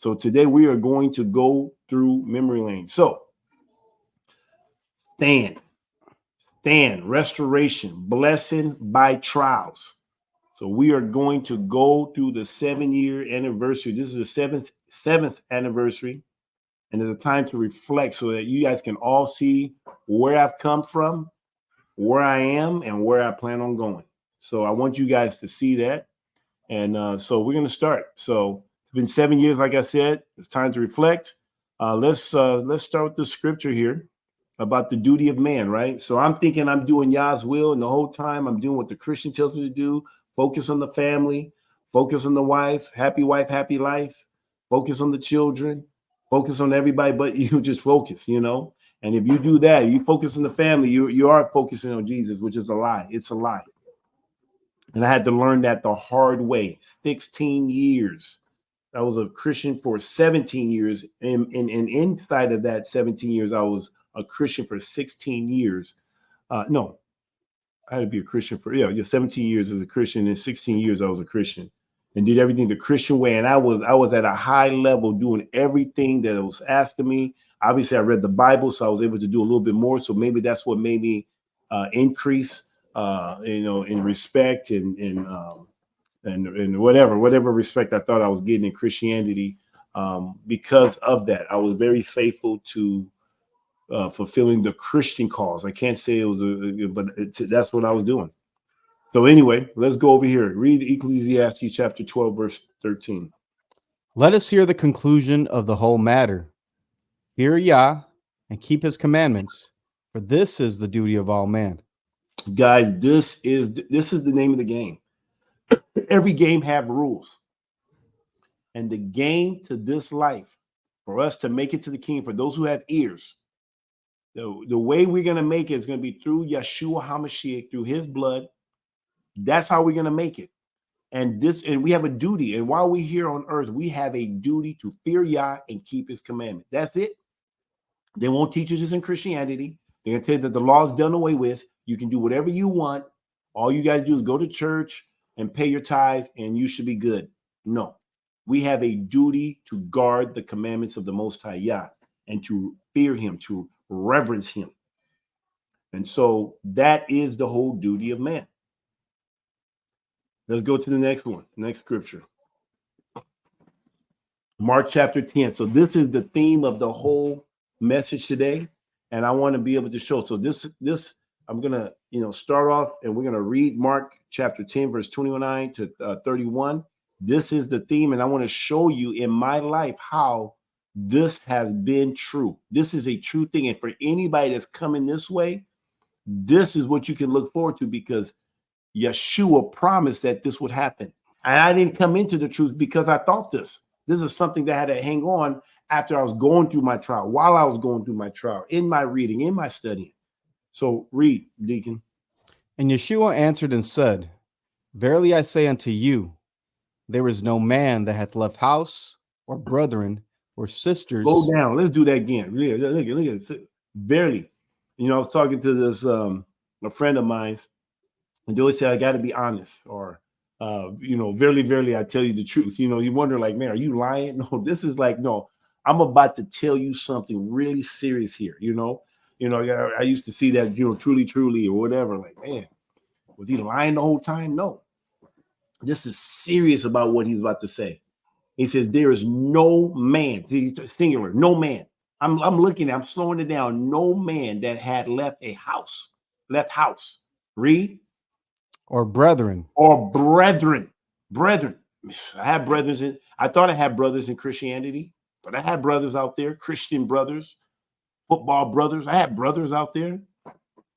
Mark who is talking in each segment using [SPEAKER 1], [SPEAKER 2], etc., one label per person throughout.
[SPEAKER 1] So today we are going to go through memory lane. So stand, restoration, blessing by trials. So we are going to go through the 7-year anniversary. This is the seventh anniversary. And there's a time to reflect so that you guys can all see where I've come from, where I am, and where I plan on going. So I want you guys to see that. And so we're going to start. So it's been 7 years, like I said. It's time to reflect. Let's start with the scripture here about the duty of man, right? So I'm thinking I'm doing Yah's will, and the whole time I'm doing what the Christian tells me to do. Focus on the family, focus on the wife, happy life, focus on the children, focus on everybody, but you just focus, you know? And if you do that, you focus on the family, you are focusing on Jesus, which is a lie. It's a lie. And I had to learn that the hard way. 16 years. I was a Christian for 17 years. And inside of that 17 years, I was a Christian for 16 years. No, I had to be a Christian for 17 years as a Christian. And 16 years I was a Christian and did everything the Christian way. And I was at a high level doing everything that was asking me. Obviously, I read the Bible, so I was able to do a little bit more. So maybe that's what made me increase, in respect and whatever respect I thought I was getting in Christianity. Because of that, I was very faithful to fulfilling the Christian cause. I can't say it was, but that's what I was doing. So anyway, let's go over here. Read Ecclesiastes chapter 12, verse 13.
[SPEAKER 2] Let us hear the conclusion of the whole matter. Fear Yah and keep his commandments, for this is the duty of all men.
[SPEAKER 1] Guys, this is the name of the game. Every game have rules. And the game to this life, for us to make it to the king, for those who have ears, the way we're going to make it is going to be through Yeshua HaMashiach, through his blood. That's how we're going to make it. And we have a duty. And while we're here on earth, we have a duty to fear Yah and keep his commandment. That's it. They won't teach you this in Christianity. They're going to tell you that the law is done away with. You can do whatever you want. All you got to do is go to church and pay your tithe, and you should be good. No. We have a duty to guard the commandments of the Most High Yah and to fear him, to reverence him. And so that is the whole duty of man. Let's go to the next one, next scripture. Mark chapter 10. So this is the theme of the whole message today. And I want to be able to show. So this I'm going to, start off and we're going to read Mark chapter 10, verse 29 to 31. This is the theme. And I want to show you in my life how this has been true. This is a true thing. And for anybody that's coming this way, this is what you can look forward to, because Yeshua promised that this would happen. And I didn't come into the truth because I thought this. This is something that had to hang on after I was going through my trial, while I was going through my trial, in my reading, in my studying. So read, Deacon.
[SPEAKER 2] And Yeshua answered and said, Verily I say unto you, there is no man that hath left house or brethren or sisters.
[SPEAKER 1] Go down. Let's do that again. Look at it. Verily. I was talking to this a friend of mine, and they always say, I got to be honest, or verily, I tell you the truth. You wonder, like, man, are you lying? No, this is like, no, I'm about to tell you something really serious here. I used to see that, truly, or whatever. Like, man, was he lying the whole time? No. This is serious about what he's about to say. He says, there is no man, he's singular, no man. I'm slowing it down. No man that had left house. Read.
[SPEAKER 2] Or brethren.
[SPEAKER 1] Brethren. I had brothers I thought I had brothers in Christianity, but I had brothers out there, Christian brothers, football brothers. I had brothers out there.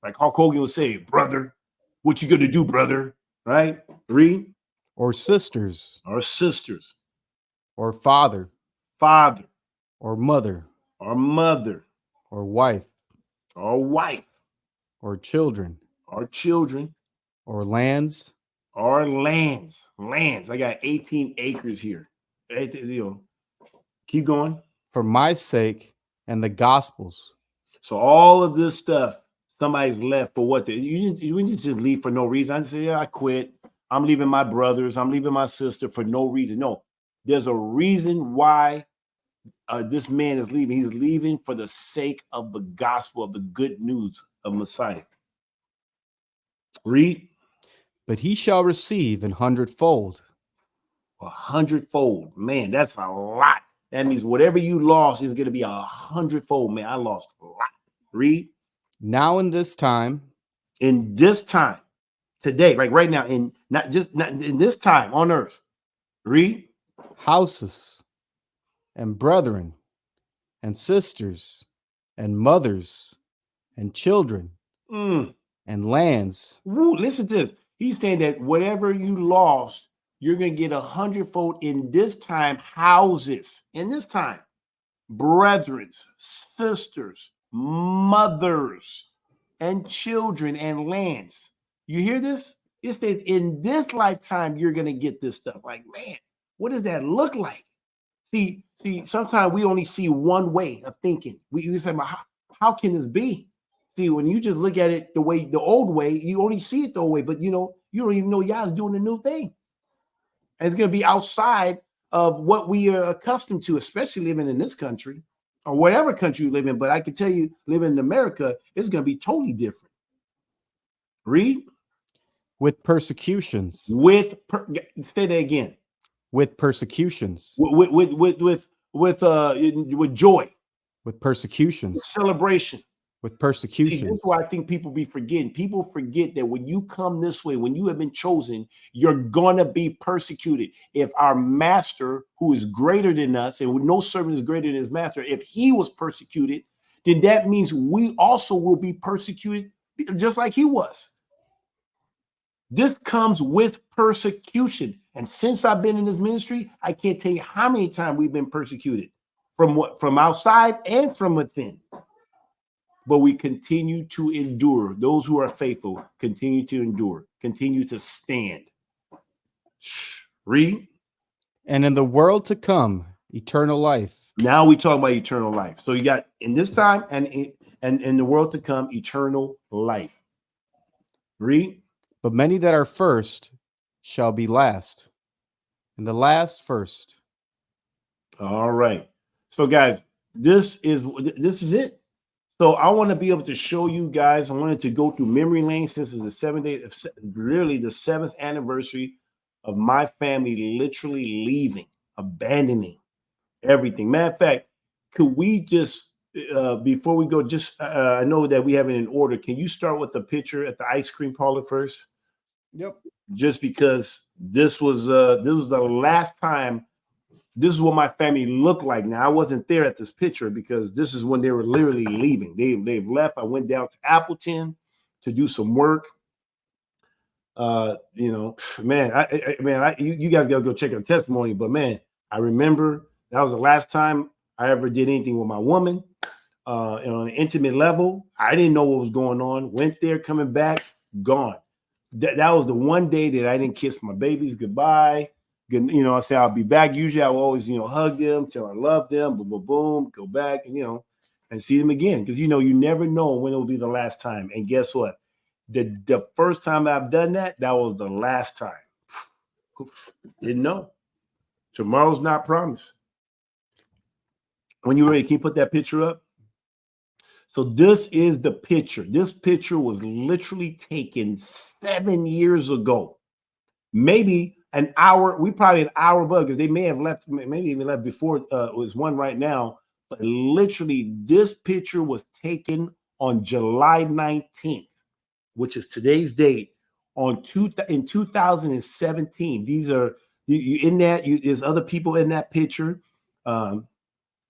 [SPEAKER 1] Like Hulk Hogan would say, brother, what you gonna do, brother? Right? Read.
[SPEAKER 2] Or sisters.
[SPEAKER 1] Or sisters.
[SPEAKER 2] Or father.
[SPEAKER 1] Or
[SPEAKER 2] mother.
[SPEAKER 1] Or mother.
[SPEAKER 2] Or wife.
[SPEAKER 1] Or
[SPEAKER 2] children.
[SPEAKER 1] Or
[SPEAKER 2] lands.
[SPEAKER 1] Lands. I got 18 acres here. Keep going.
[SPEAKER 2] For my sake and the gospel's.
[SPEAKER 1] So all of this stuff, somebody's left for what? You just leave for no reason. I say, I quit. I'm leaving my brothers. I'm leaving my sister for no reason. No, there's a reason why this man is leaving. He's leaving for the sake of the gospel, of the good news of Messiah. Read.
[SPEAKER 2] But he shall receive an hundredfold.
[SPEAKER 1] 100-fold. Man, that's a lot. That means whatever you lost is going to be 100-fold. Man, I lost a lot. Read.
[SPEAKER 2] Now in this time,
[SPEAKER 1] In this time, today, like right now, in not in this time on earth. Read.
[SPEAKER 2] houses and brethren and sisters and mothers and children
[SPEAKER 1] Mm.
[SPEAKER 2] and lands.
[SPEAKER 1] Woo, listen to this. He's saying that whatever you lost, you're going to get 100-fold in this time. Houses in this time, brethren, sisters, mothers, and children and lands. You hear this? It says in this lifetime, you're going to get this stuff. Like, man, what does that look like? See, sometimes we only see one way of thinking. We say, how can this be? See, when you just look at it the old way, you only see it the old way, but you don't even know y'all is doing a new thing. And it's going to be outside of what we are accustomed to, especially living in this country or whatever country you live in. But I can tell you, living in America, it's going to be totally different. Read.
[SPEAKER 2] With persecutions.
[SPEAKER 1] Say that again.
[SPEAKER 2] With persecutions.
[SPEAKER 1] With joy.
[SPEAKER 2] With persecutions.
[SPEAKER 1] Celebration.
[SPEAKER 2] With persecutions.
[SPEAKER 1] See, this is why I think people be forgetting. People forget that when you come this way, when you have been chosen, you're going to be persecuted. If our master, who is greater than us, and no servant is greater than his master, if he was persecuted, then that means we also will be persecuted just like he was. This comes with persecution. And since I've been in this ministry, I can't tell you how many times we've been persecuted from outside and from within. But we continue to endure. Those who are faithful continue to endure, continue to stand. Read.
[SPEAKER 2] And in the world to come, eternal life.
[SPEAKER 1] Now we talk about eternal life. So you got in this time and in the world to come, eternal life. Read.
[SPEAKER 2] But many that are first shall be last, and the last first.
[SPEAKER 1] All right. So guys, this is it. So I want to be able to show you guys. I wanted to go through memory lane since it's the literally the 7th anniversary of my family literally leaving, abandoning everything. Matter of fact, could we just before we go, just I know that we have it in order. Can you start with the picture at the ice cream parlor first?
[SPEAKER 2] Yep.
[SPEAKER 1] Just because this was the last time. This is what my family looked like. Now, I wasn't there at this picture because this is when they were literally leaving. They've left. I went down to Appleton to do some work. Man, you guys gotta go check out testimony. But man, I remember that was the last time I ever did anything with my woman. And on an intimate level, I didn't know what was going on. Went there, coming back, gone. That was the one day that I didn't kiss my babies goodbye. I say I'll be back. Usually I will always, hug them till I love them. Boom, boom, boom, go back and see them again. Because you never know when it will be the last time. And guess what? The first time I've done that was the last time. Didn't know. Tomorrow's not promised. When you're ready, can you put that picture up? So this is the picture. This picture was literally taken 7 years ago. Maybe an hour, probably an hour above, because they may have left, maybe even left before it was one right now. But literally, this picture was taken on July 19th, which is today's date, in 2017. These are you in that. There's other people in that picture.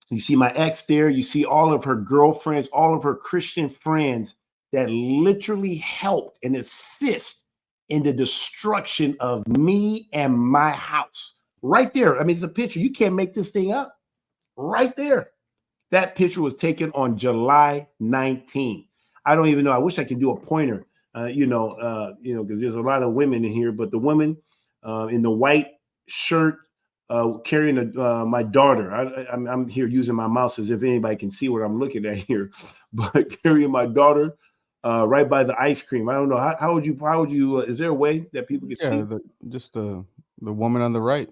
[SPEAKER 1] You see my ex there. You see all of her girlfriends, all of her Christian friends that literally helped and assist in the destruction of me and my house. Right there. I mean, it's a picture. You can't make this thing up. Right there. That picture was taken on July 19th. I don't even know. I wish I could do a pointer, because there's a lot of women in here, but the woman in the white shirt carrying my daughter. I'm here using my mouse as if anybody can see what I'm looking at here, but carrying my daughter right by the ice cream. I don't know. How would you, is there a way that people can see?
[SPEAKER 2] The woman on the right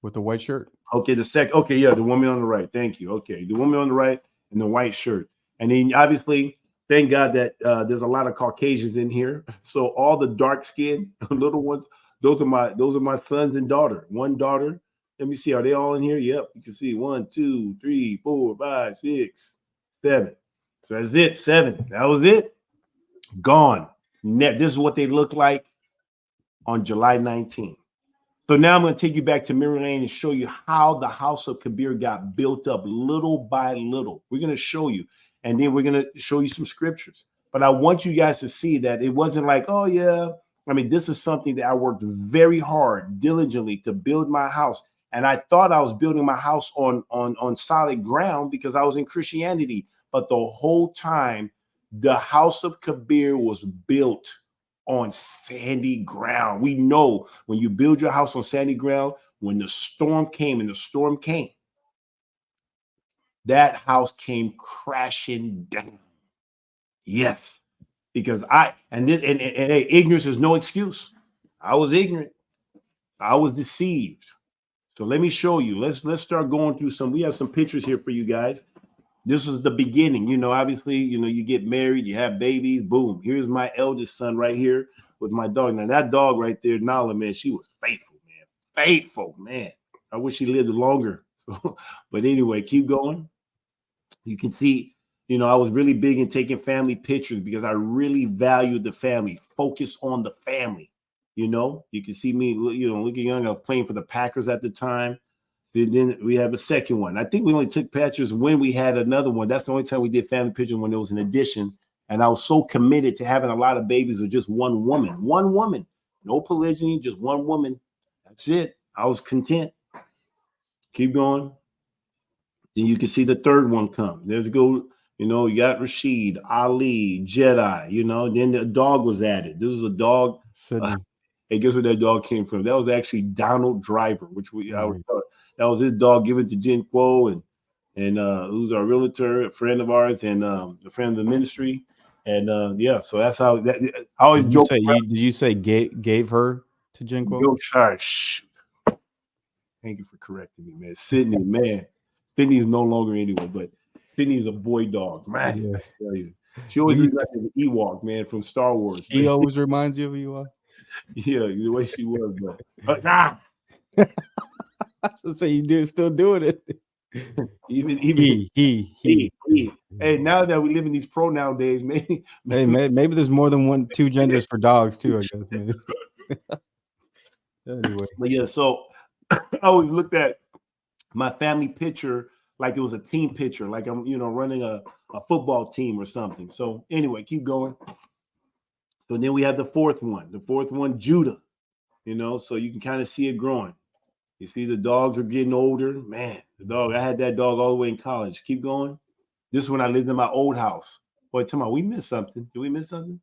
[SPEAKER 2] with the white shirt.
[SPEAKER 1] Okay, the second. Okay, yeah, the woman on the right. Thank you. Okay, the woman on the right in the white shirt, and then obviously, thank God that there's a lot of Caucasians in here. So all the dark skinned little ones, those are my sons and daughter. One daughter. Let me see. Are they all in here? Yep. You can see 1, 2, 3, 4, 5, 6, 7. So that's it. 7. That was it. Gone. This is what they look like on July 19th. So now I'm going to take you back to Mirror Lane and show you how the house of Kabir got built up little by little. We're going to show you, and then we're going to show you some scriptures. But I want you guys to see that it wasn't like, oh yeah. I mean, this is something that I worked very hard, diligently to build my house. And I thought I was building my house on solid ground because I was in Christianity. But the whole time, the house of Kabir was built on sandy ground. We know when you build your house on sandy ground, when the storm came, and the storm came, that house came crashing down. Yes, because hey, ignorance is no excuse. I was ignorant. I was deceived. So let me show you. Let's start going through some. We have some pictures here for you guys. This is the beginning. Obviously, you get married, you have babies, boom. Here's my eldest son right here with my dog. Now, that dog right there, Nala, man, she was faithful, man. Faithful, man. I wish she lived longer. So, but anyway, keep going. You can see, I was really big in taking family pictures because I really valued the family, focus on the family. You can see me, looking young. I was playing for the Packers at the time. Then we have a second one. I think we only took pictures when we had another one. That's the only time we did family pictures, when there was an addition. And I was so committed to having a lot of babies with just one woman. One woman. No polygyny, just one woman. That's it. I was content. Keep going. Then you can see the third one come. There's go. You got Rashid, Ali, Jedi. Then the dog was added. This was a dog.
[SPEAKER 2] Sydney.
[SPEAKER 1] Hey, guess where that dog came from? That was actually Donald Driver, which that was his dog given to Jen Quo, and who's our realtor, a friend of ours, and a friend of the ministry. And yeah, so that's how that I always joke.
[SPEAKER 2] Did you say gave her to Jinko?
[SPEAKER 1] Yo, sorry. Thank you for correcting me, man. Sydney, man. Sydney is no longer anyone, but Sydney is a boy dog, man.
[SPEAKER 2] Yeah.
[SPEAKER 1] I tell you. She always reminds me of the Ewok, man, from Star Wars.
[SPEAKER 2] She always reminds you of Ewok.
[SPEAKER 1] Yeah, the way she was, but
[SPEAKER 2] So say you still doing it.
[SPEAKER 1] even
[SPEAKER 2] He.
[SPEAKER 1] Hey, now that we live in these pronoun days, maybe
[SPEAKER 2] Maybe there's more than two genders for dogs too, I guess. Maybe. Anyway.
[SPEAKER 1] But yeah, so I always looked at my family picture like it was a team picture, like I'm, running a football team or something. So anyway, keep going. So then we have the fourth one, Judah, so you can kind of see it growing. You see the dogs are getting older. Man, I had that dog all the way in college. Keep going. This is when I lived in my old house. Boy, tell me, we missed something. Did we miss something?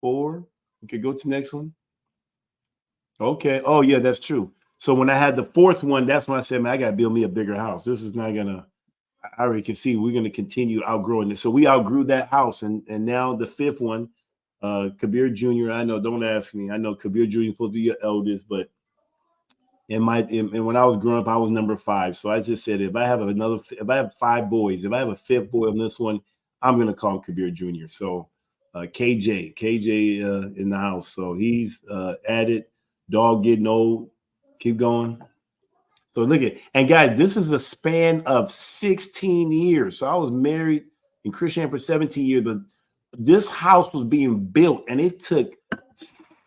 [SPEAKER 1] 4. Okay, go to the next one. Okay. Oh, yeah, that's true. So when I had the fourth one, that's when I said, man, I got to build me a bigger house. This is not going to, I already can see we're going to continue outgrowing this. So we outgrew that house. And now the fifth one, Kabir Jr., I know, don't ask me. I know Kabir Jr. is supposed to be your eldest, but and when I was growing up, I was number 5. So I just said, if I have 5 boys, if I have a fifth boy on this one, I'm going to call him Kabir Jr. So KJ in the house. So he's added. Dog getting old. Keep going. So look at, and guys, this is a span of 16 years. So I was married in Christianity for 17 years, but this house was being built and it took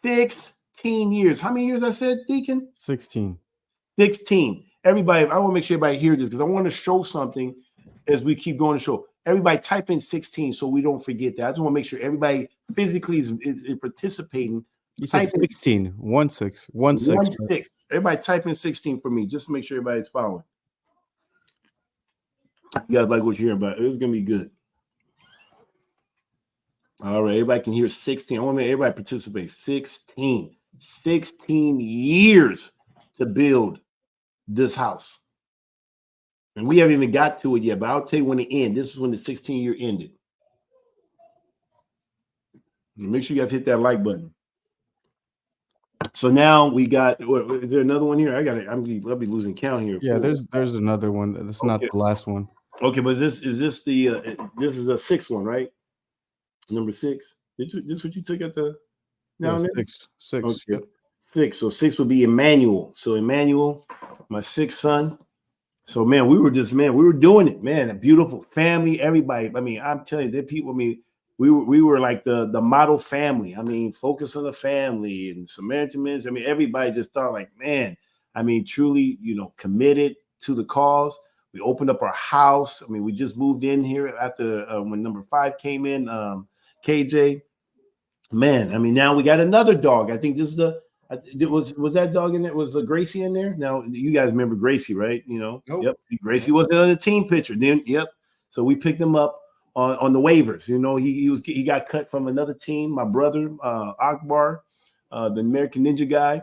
[SPEAKER 1] 16 years. How many years I said, Deacon?
[SPEAKER 2] 16.
[SPEAKER 1] 16. Everybody, I want to make sure everybody hears this because I want to show something as we keep going to show. Everybody type in 16 so we don't forget that. I just want to make sure everybody physically is participating.
[SPEAKER 2] You said 16. 1 6. 1 6.
[SPEAKER 1] 1 6. Everybody type in 16 for me just to make sure everybody's following. You guys like what you're hearing about. It's going to be good. All right. Everybody can hear 16. I want to make everybody participate. 16. 16 years to build this house. And we haven't even got to it yet, but I'll tell you when it ends. This is when the 16-year ended. And make sure you guys hit that like button. So now we got. Is there another one here? I'll be losing count here.
[SPEAKER 2] Yeah,
[SPEAKER 1] 4.
[SPEAKER 2] there's another one. That's not
[SPEAKER 1] Okay.
[SPEAKER 2] the last one.
[SPEAKER 1] Okay, but this the sixth one, right? Number 6. This what you took at the
[SPEAKER 2] Yeah,
[SPEAKER 1] down there?
[SPEAKER 2] six.
[SPEAKER 1] Okay,
[SPEAKER 2] Yep.
[SPEAKER 1] 6. So 6 would be Emmanuel. So Emmanuel, my sixth son. So man, we were doing it, man. A beautiful family, everybody. I mean, I'm telling you, there people. I mean, we were like the model family. I mean, focus on the family and Samaritans. I mean, everybody just thought like, man. I mean, truly, committed to the cause. We opened up our house. I mean, we just moved in here after when number 5 came in. KJ, man. I mean, now we got another dog. I think this is the was that dog in there? Was Gracie in there? Now you guys remember Gracie, right?
[SPEAKER 2] Nope.
[SPEAKER 1] Yep. Gracie wasn't on the team picture. Then, yep. So we picked him up on the waivers. He got cut from another team. My brother Akbar, the American Ninja guy,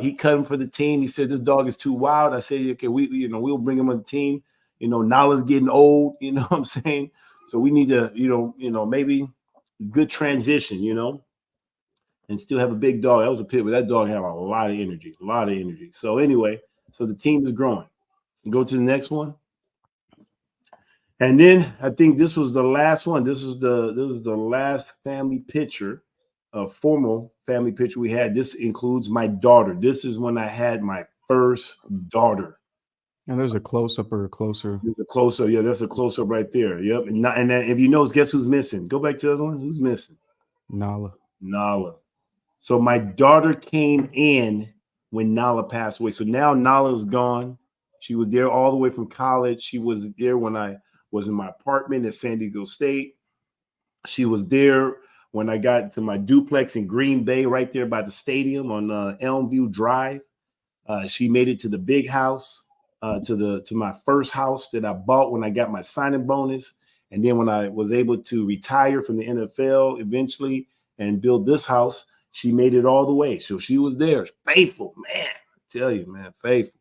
[SPEAKER 1] he cut him for the team. He said this dog is too wild. I said, okay, we'll bring him on the team. Nala's getting old. You know what I'm saying? So we need to, maybe good transition. And still have a big dog. That was a pit, but that dog had a lot of energy, So anyway, so the team is growing. Go to the next one. And then I think this was the last one. This is the last family picture, a formal family picture we had. This includes my daughter. This is when I had my first daughter.
[SPEAKER 2] And there's a close up or a closer.
[SPEAKER 1] There's a close up. Yeah, that's a close up right there. Yep. And then if you notice, guess who's missing? Go back to the other one. Who's missing? Nala. So my daughter came in when Nala passed away. So now Nala's gone. She was there all the way from college. She was there when I was in my apartment at San Diego State. She was there when I got to my duplex in Green Bay, right there by the stadium on Elmview Drive. She made it to the big house, to my first house that I bought when I got my signing bonus. And then when I was able to retire from the NFL eventually and build this house, she made it all the way. So she was there. Faithful, man. I tell you, man, faithful.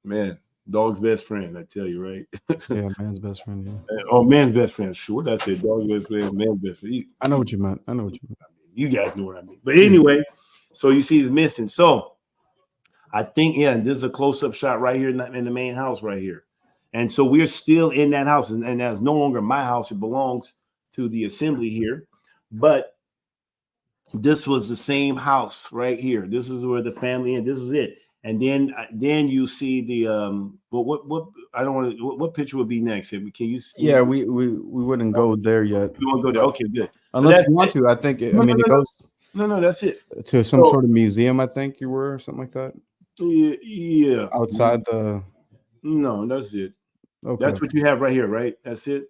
[SPEAKER 1] Man, dog's best friend, I tell you, right?
[SPEAKER 2] Yeah, man's best friend. Yeah.
[SPEAKER 1] Oh, man's best friend. Sure, that's it. Dog's best friend, man's best friend.
[SPEAKER 2] I know what you meant.
[SPEAKER 1] You guys know what I mean. But anyway, so you see it's missing. So I think, yeah, this is a close-up shot right here in the main house right here. And so we're still in that house. And that's no longer my house. It belongs to the assembly here. But this was the same house right here. This is where the family and this was it. And then you see the what I don't want to what picture would be next? Can you see?
[SPEAKER 2] Yeah, we wouldn't go there yet.
[SPEAKER 1] You want to go there? Okay, good. So
[SPEAKER 2] Unless you want to. I think it goes
[SPEAKER 1] no, that's it.
[SPEAKER 2] to some sort of museum, I think you were, or something like that.
[SPEAKER 1] Yeah.
[SPEAKER 2] Outside the
[SPEAKER 1] No, that's it.
[SPEAKER 2] Okay.
[SPEAKER 1] That's what you have right here, right? That's it.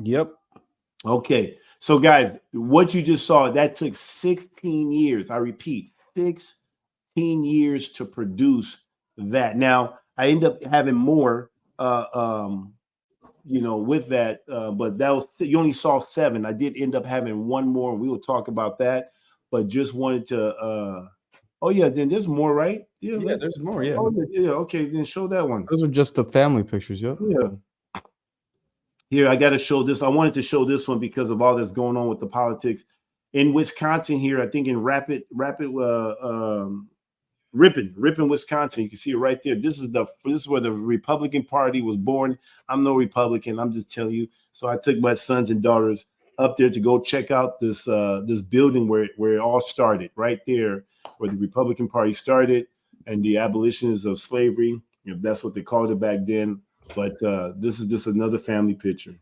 [SPEAKER 2] Yep.
[SPEAKER 1] Okay. So guys, what you just saw, that took 16 years. I repeat, 16 years to produce that. Now, I end up having more with that, but that was you only saw 7. I did end up having one more, and we will talk about that. But just wanted to oh yeah, then there's more, right?
[SPEAKER 2] Yeah, there's more. Yeah.
[SPEAKER 1] Oh yeah, okay, then show that one.
[SPEAKER 2] Those are just the family pictures. Yep.
[SPEAKER 1] Yeah. Here, I got to show this. I wanted to show this one because of all that's going on with the politics in Wisconsin. Here, I think in Ripon, Wisconsin. You can see it right there. This is where the Republican Party was born. I'm no Republican. I'm just telling you. So I took my sons and daughters up there to go check out this building where it all started, right there, where the Republican Party started and the abolitionists of slavery. If that's what they called it back then. But this is just another family picture.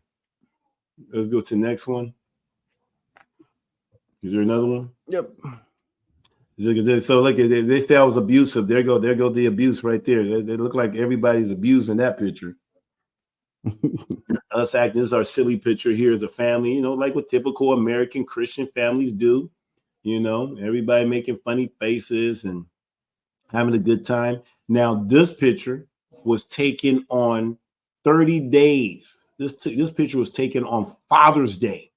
[SPEAKER 1] Let's go to the next one. Is there another one?
[SPEAKER 2] Yep.
[SPEAKER 1] So look, they say I was abusive. There go the abuse right there. They look like everybody's abused in that picture. Us acting, this is our silly picture here as a family, like what typical American Christian families do. Everybody making funny faces and having a good time. Now, this picture was taken on 30 days. This picture was taken on Father's Day.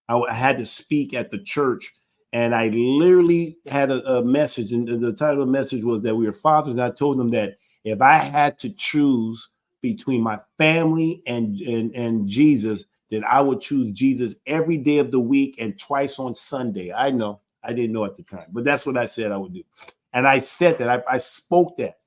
[SPEAKER 1] I had to speak at the church, and I literally had a message, and the title of the message was that we were fathers, and I told them that if I had to choose between my family and Jesus, then I would choose Jesus every day of the week and twice on Sunday. I know. I didn't know at the time, but that's what I said I would do. And I said that I spoke that.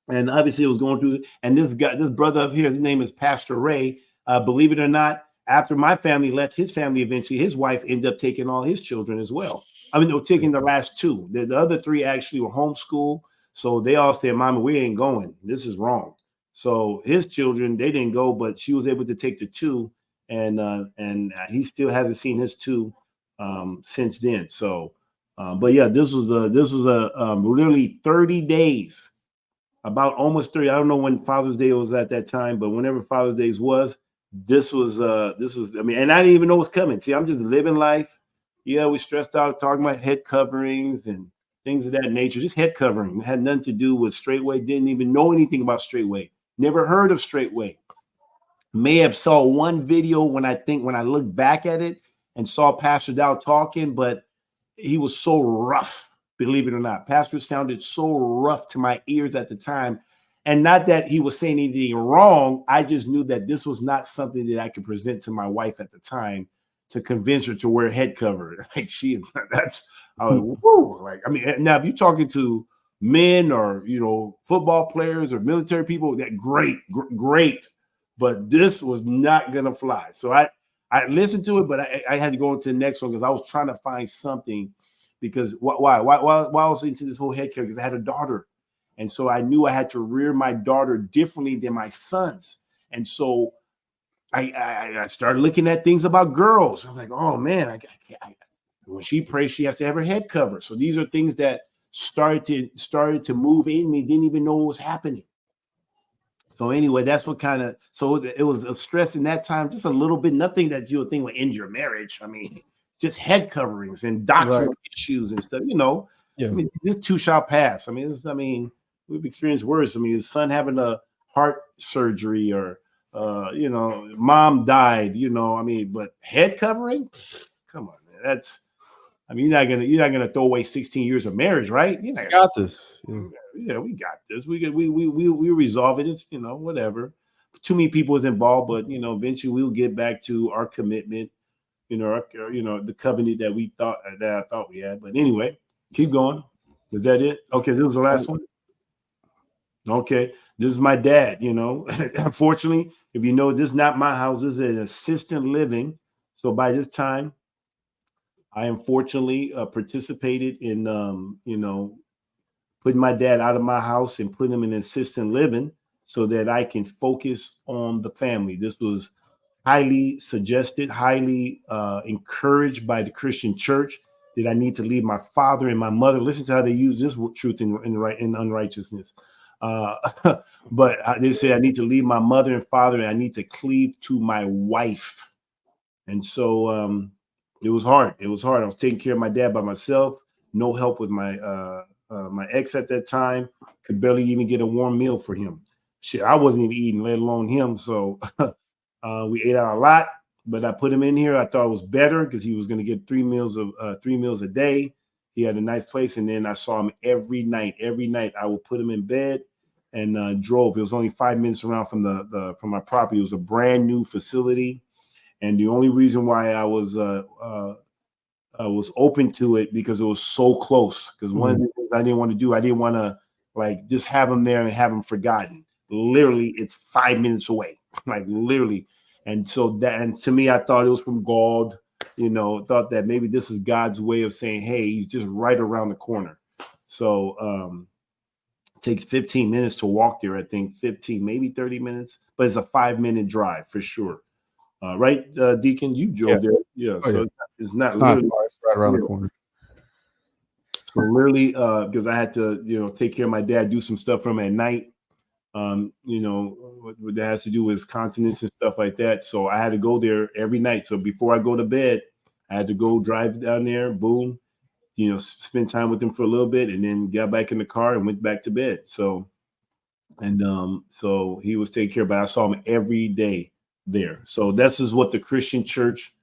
[SPEAKER 1] And obviously it was going through. And this guy, this brother up here, his name is Pastor Ray. Believe it or not, after my family left his family, eventually his wife ended up taking all his children as well. I mean, no, taking the last two. The other three actually were homeschooled. So they all said, Mama, we ain't going. This is wrong. So his children, they didn't go, but she was able to take the two. And he still hasn't seen his two since then. So, but yeah, this was literally 30 days, about almost 30. I don't know when Father's Day was at that time, but whenever Father's Day was, this was, I mean, and I didn't even know what's coming. See, I'm just living life. Yeah, we stressed out talking about head coverings and things of that nature. Just head covering. It had nothing to do with straightway. Didn't even know anything about straightway. Never heard of straightway. May have saw one video when I look back at it and saw Pastor Dow talking, but he was so rough, believe it or not. Pastor sounded so rough to my ears at the time. And not that he was saying anything wrong. I just knew that this was not something that I could present to my wife at the time to convince her to wear head cover. Like that's, I was like, whoo. Like, I mean, now if you're talking to men or, football players or military people, that great. But this was not going to fly. So I listened to it, but I had to go into the next one because I was trying to find something. Because why I was into this whole head care? Because I had a daughter. And so I knew I had to rear my daughter differently than my sons. And so I started looking at things about girls. I was like, oh man, when she prays, she has to have her head covered. So these are things that started to move in me. Didn't even know what was happening. So anyway, that's what so it was a stress in that time, just a little bit, nothing that you would think would end your marriage. I mean, just head coverings and doctrinal issues and stuff, Yeah. I mean, this too shall pass. I mean, we've experienced worse. I mean, his son having a heart surgery or, mom died, but head covering, come on, man. You're not gonna throw away 16 years of marriage, right? You
[SPEAKER 2] got this.
[SPEAKER 1] Yeah, we got this. We resolve it. It's whatever. Too many people is involved, but eventually we'll get back to our commitment. The covenant that I thought we had. But anyway, keep going. Is that it? Okay, this was the last one. Okay, this is my dad. Unfortunately, if this is not my house. This is an assisted living. So by this time, I unfortunately participated in putting my dad out of my house and putting him in assisted living so that I can focus on the family. This was highly suggested, highly encouraged by the Christian church that I need to leave my father and my mother. Listen to how they use this truth in unrighteousness. But they say I need to leave my mother and father, and I need to cleave to my wife. And so it was hard. I was taking care of my dad by myself. No help with my my ex at that time. Could barely even get a warm meal for him. Shit, I wasn't even eating, let alone him. So we ate out a lot, but I put him in here. I thought it was better because he was going to get 3 meals a day. He had a nice place, and then I saw him every night. Every night, I would put him in bed and drove. It was only 5 minutes around from my property. It was a brand new facility, and the only reason why I was open to it because it was so close. Because one of the things I didn't want to do, I didn't want to just have him there and have him forgotten. Literally, it's 5 minutes away, like literally. And so to me, I thought it was from God, thought that maybe this is God's way of saying, hey, he's just right around the corner. So it takes 15 minutes to walk there. I think 15, maybe 30 minutes, but it's a 5-minute drive for sure. Right, Deacon, you drove there. Yeah. So it's not literally
[SPEAKER 2] far. It's right around the corner.
[SPEAKER 1] So literally, because I had to, take care of my dad, do some stuff for him at night. What that has to do with his continence and stuff like that. So I had to go there every night. So before I go to bed, I had to go drive down there, boom, spend time with him for a little bit, and then got back in the car and went back to bed. So he was taken care of, but I saw him every day there. So this is what the Christian church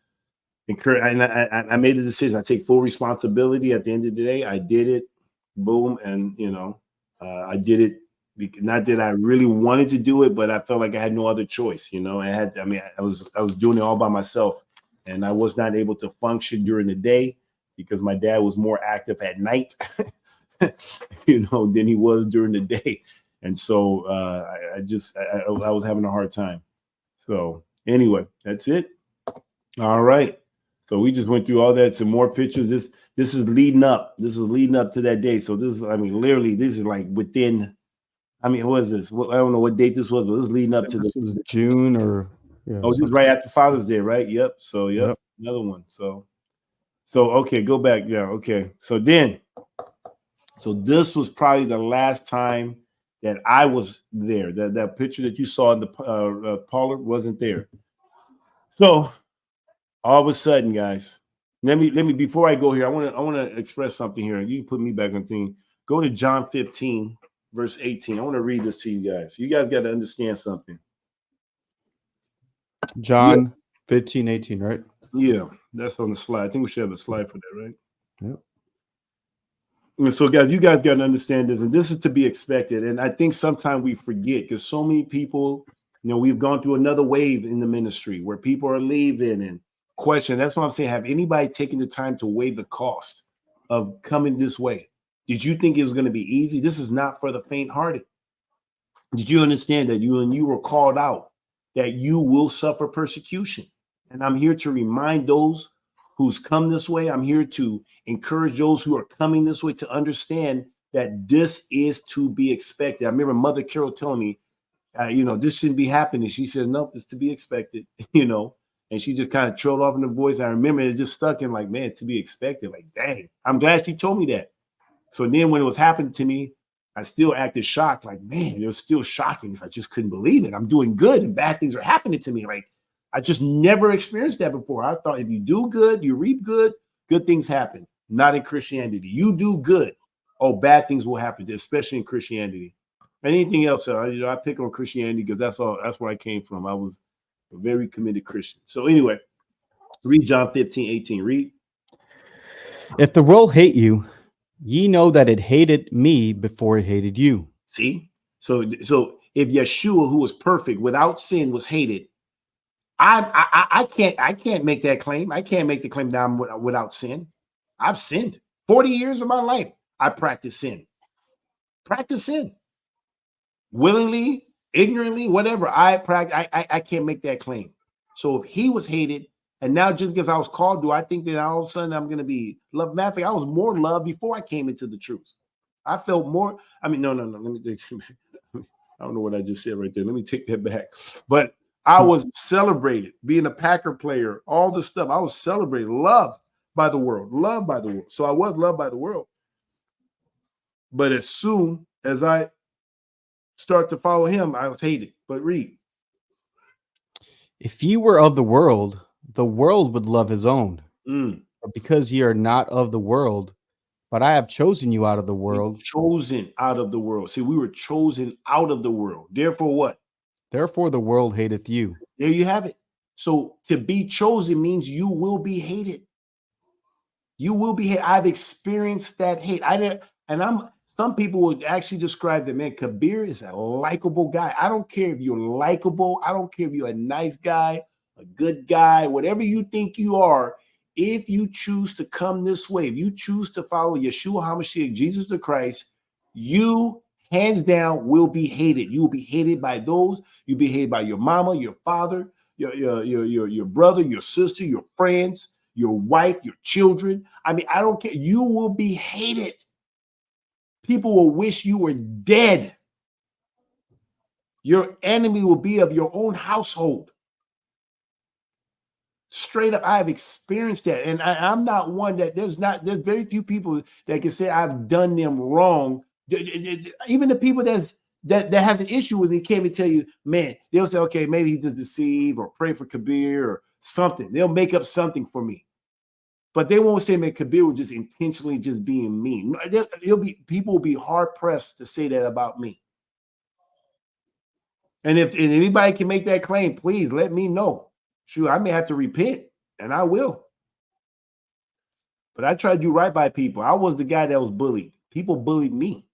[SPEAKER 1] encourage. I made the decision. I take full responsibility at the end of the day. I did it, boom, and I did it. Not that I really wanted to do it, but I felt like I had no other choice. I was doing it all by myself, and I was not able to function during the day. because my dad was more active at night, than he was during the day. And so I was having a hard time. So anyway, that's it. All right. So we just went through all that. Some more pictures. This is leading up. This is leading up to that day. So this is, I mean, literally, this is like within. I mean, what is this? I don't know what date this was, but this is leading up to
[SPEAKER 2] This
[SPEAKER 1] the.
[SPEAKER 2] was June or
[SPEAKER 1] Oh, this is right after Father's Day, right? Yep. So
[SPEAKER 2] Yep.
[SPEAKER 1] another one. So okay, go back. Yeah. Okay. So this was probably the last time that I was there. That picture that you saw in the parlor wasn't there. So all of a sudden, guys, let me before I go here, I want to express something here. You can put me back on thing. Go to John 15, verse 18. I want to read this to you guys. You guys got to understand something.
[SPEAKER 2] John 15:18, right?
[SPEAKER 1] Yeah, that's on the slide. I think we should have a slide for that, right?
[SPEAKER 2] Yep.
[SPEAKER 1] And so, guys, you guys got to understand this, and this is to be expected. And I think sometimes we forget because so many people, we've gone through another wave in the ministry where people are leaving and question. That's what I'm saying. Have anybody taken the time to weigh the cost of coming this way? Did you think it was going to be easy? This is not for the faint-hearted. Did you understand that when you were called out, that you will suffer persecution? And I'm here to remind those who's come this way. I'm here to encourage those who are coming this way to understand that this is to be expected. I remember Mother Carol telling me, this shouldn't be happening. She said, nope, it's to be expected, and she just kind of trailed off in the voice. I remember it just stuck in like, man, to be expected. Like, dang, I'm glad she told me that. So then when it was happening to me, I still acted shocked. Like, man, it was still shocking. I just couldn't believe it. I'm doing good and bad things are happening to me. Like, I just never experienced that before. I thought if you do good, you reap good, good things happen. Not in Christianity. You do good, bad things will happen, especially in Christianity. Anything else, I pick on Christianity because that's where I came from. I was a very committed Christian. So anyway, read John 15:18. Read.
[SPEAKER 2] If the world hate you, ye know that it hated me before it hated you.
[SPEAKER 1] See? So if Yeshua, who was perfect without sin, was hated, I can't make that claim. I can't make the claim that I'm without sin. I've sinned. 40 years of my life, I practice sin. Willingly, ignorantly, whatever. I can't make that claim. So if he was hated, and now just because I was called, do I think that all of a sudden I'm going to be loved? Matter of fact, I was more loved before I came into the truth. I felt more. I mean, no. Let me take it back. I don't know what I just said right there. Let me take that back. But I was celebrated being a Packer player, all the stuff. I was celebrated, loved by the world. So I was loved by the world. But as soon as I start to follow him, I was hated. But read.
[SPEAKER 2] If ye were of the world would love his own. But because ye are not of the world, but I have chosen you out of the world.
[SPEAKER 1] Chosen out of the world. See, we were chosen out of the world. Therefore, what?
[SPEAKER 2] Therefore, the world hateth you.
[SPEAKER 1] There you have it. So to be chosen means you will be hated. You will be hated. I've experienced that hate. Some people would actually describe that, man, Kabir is a likable guy. I don't care if you're likable. I don't care if you're a nice guy, a good guy, whatever you think you are. If you choose to come this way, if you choose to follow Yeshua HaMashiach, Jesus the Christ, you hands down will be hated. You will be hated by those. You'll be hated by your mama, your father, your brother, your sister, your friends, your wife, your children. I mean, I don't care. You will be hated. People will wish you were dead. Your enemy will be of your own household. Straight up, I have experienced that. And I'm not one that there's very few people that can say I've done them wrong. Even the people that has an issue with me can't even tell you, man, they'll say, okay, maybe he just deceived or pray for Kabir or something. They'll make up something for me. But they won't say, man, Kabir was just intentionally just being mean. People will be hard pressed to say that about me. And if anybody can make that claim, please let me know. Shoot, I may have to repent, and I will. But I try to do right by people. I was the guy that was bullied. People bullied me.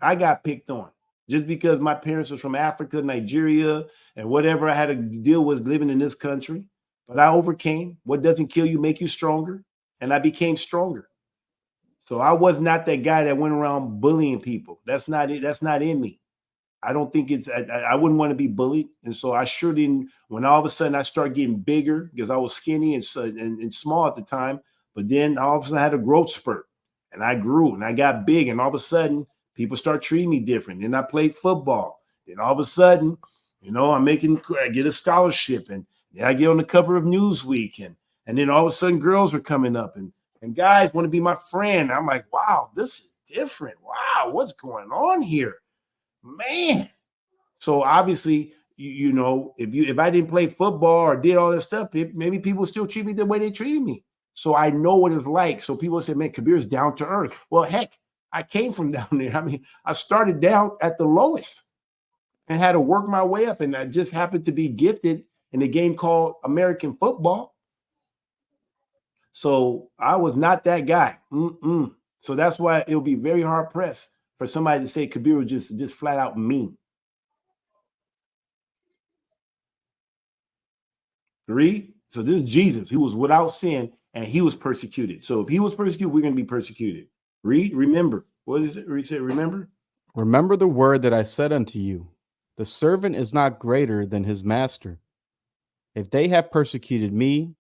[SPEAKER 1] I got picked on just because my parents were from Africa, Nigeria, and whatever I had to deal with living in this country. But I overcame. What doesn't kill you make you stronger. and I became stronger. So I was not that guy that went around bullying people. That's not it. That's not in me. I don't think it's, I wouldn't want to be bullied. And so I sure didn't, when all of a sudden I started getting bigger because I was skinny and small at the time, but then all of a sudden I had a growth spurt and I grew and I got big and all of a sudden people start treating me different. Then I played football. Then all of a sudden, I get a scholarship and then I get on the cover of Newsweek and then all of a sudden girls are coming up and guys want to be my friend. I'm like, wow, this is different. Wow, what's going on here? Man. So obviously, if I didn't play football or did all that stuff, maybe people still treat me the way they treated me. So I know what it's like. So people say, man, Kabir's down to earth. Well, heck, I came from down there. I mean, I started down at the lowest and had to work my way up. And I just happened to be gifted in a game called American football. So I was not that guy. So that's why it'll be very hard pressed for somebody to say Kabir was just flat out mean. Read. So this is Jesus, who was without sin, and he was persecuted. So if he was persecuted, we're going to be persecuted. Read. Remember. What is it? Read. Remember.
[SPEAKER 2] Remember the word that I said unto you. The servant is not greater than his master. If they have persecuted me,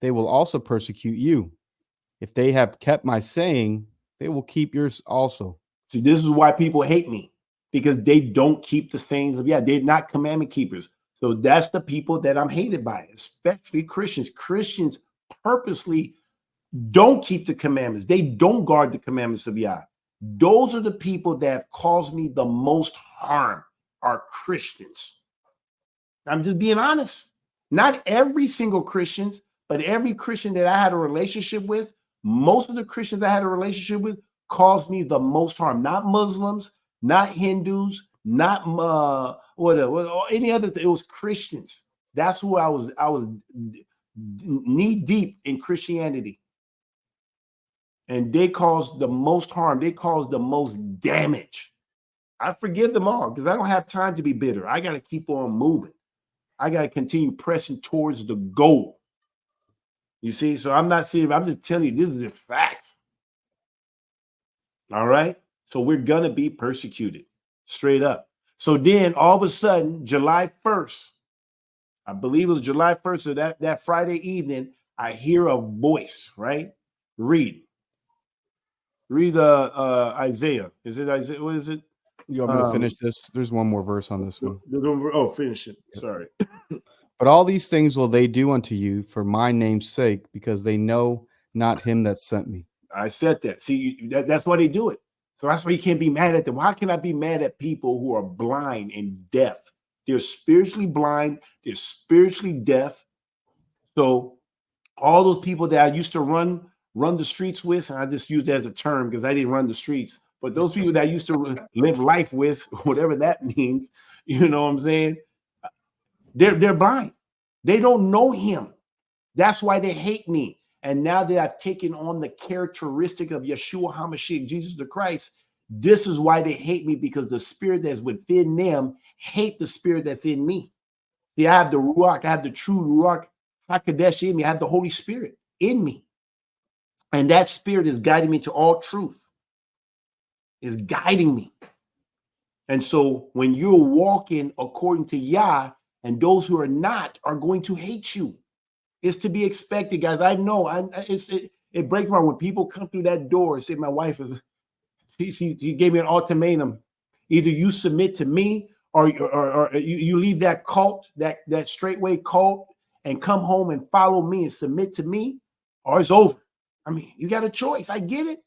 [SPEAKER 2] they will also persecute you. If they have kept my saying, they will keep yours also.
[SPEAKER 1] See, this is why people hate me, because they don't keep the sayings of, they're not commandment keepers. So that's the people that I'm hated by, especially Christians. Christians purposely don't keep the commandments. They don't guard the commandments of Yah. Those are the people that have caused me the most harm, are Christians. I'm just being honest. Not every single Christian, but every Christian that I had a relationship with, most of the Christians I had a relationship with caused me the most harm. Not Muslims, not Hindus, not any other. It was Christians. That's who I was. I was knee deep in Christianity, and they caused the most harm. They caused the most damage. I forgive them all because I don't have time to be bitter. I got to keep on moving. I got to continue pressing towards the goal. You see, so I'm not saying, I'm just telling you, this is the facts. All right. So we're going to be persecuted straight up. So then all of a sudden, July 1st, I believe it was July 1st, so that Friday evening, I hear a voice, right? Read Isaiah. Is it Isaiah? What is it?
[SPEAKER 2] You want me to finish this? There's one more verse on this one.
[SPEAKER 1] Oh, finish it. Sorry.
[SPEAKER 2] But all these things will they do unto you for my name's sake, because they know not him that sent me.
[SPEAKER 1] I said that. See, that's why they do it. So that's why you can't be mad at them. Why can I be mad at people who are blind and deaf? They're spiritually blind. They're spiritually deaf. So all those people that I used to run the streets with, and I just use that as a term because I didn't run the streets, but those people that I used to live life with, whatever that means, you know what I'm saying? They're blind. They don't know him. That's why they hate me. And now that I've taken on the characteristic of Yeshua HaMashiach, Jesus the Christ, this is why they hate me, because the spirit that's within them hate the spirit that's in me. See, I have the Ruach, I have the true Ruach HaKodesh in me. I have the Holy Spirit in me. And that spirit is guiding me to all truth. Is guiding me. And so when you're walking according to Yah, and those who are not are going to hate you. It's to be expected, guys. I know. It breaks my heart when people come through that door and say, my wife is, she gave me an ultimatum. Either you submit to me or you leave that cult, that straightway cult, and come home and follow me and submit to me, or it's over. I mean, you got a choice. I get it.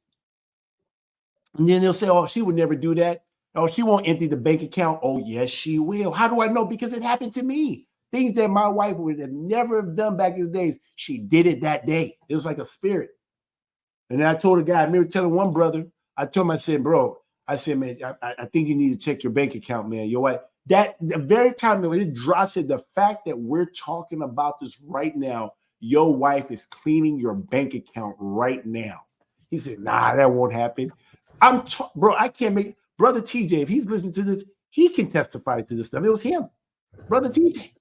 [SPEAKER 1] And then they'll say, oh, she would never do that. Oh, she won't empty the bank account. Oh, yes, she will. How do I know? Because it happened to me. Things that my wife would have never have done back in the days, she did it that day. It was like a spirit. And then I told a guy, I remember telling one brother, I told him, I said, bro, I said, man, I think you need to check your bank account, man. Your wife, that the very time that it dropped, I said, the fact that we're talking about this right now, your wife is cleaning your bank account right now. He said, nah, that won't happen. Bro, I can't make Brother TJ, if he's listening to this, he can testify to this stuff. It was him, Brother TJ.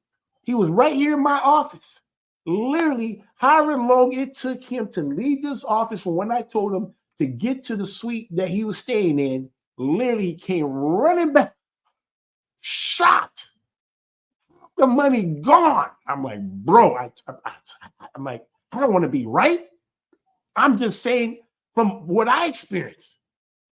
[SPEAKER 1] He was right here in my office. Literally, however long it took him to leave this office from when I told him to get to the suite that he was staying in, literally he came running back, shot. The money gone. I'm like, bro, I'm like, I don't want to be right. I'm just saying from what I experienced,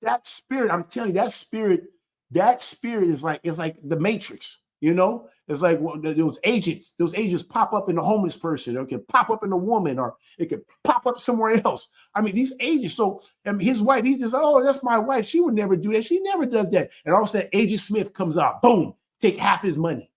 [SPEAKER 1] that spirit, I'm telling you, that spirit is like, it's like the Matrix, you know? It's like those agents pop up in a homeless person, or it can pop up in a woman, or it can pop up somewhere else. I mean, these agents, so his wife, he's just, oh, that's my wife. She would never do that. She never does that. And all of a sudden, Agent Smith comes out, boom, take half his money.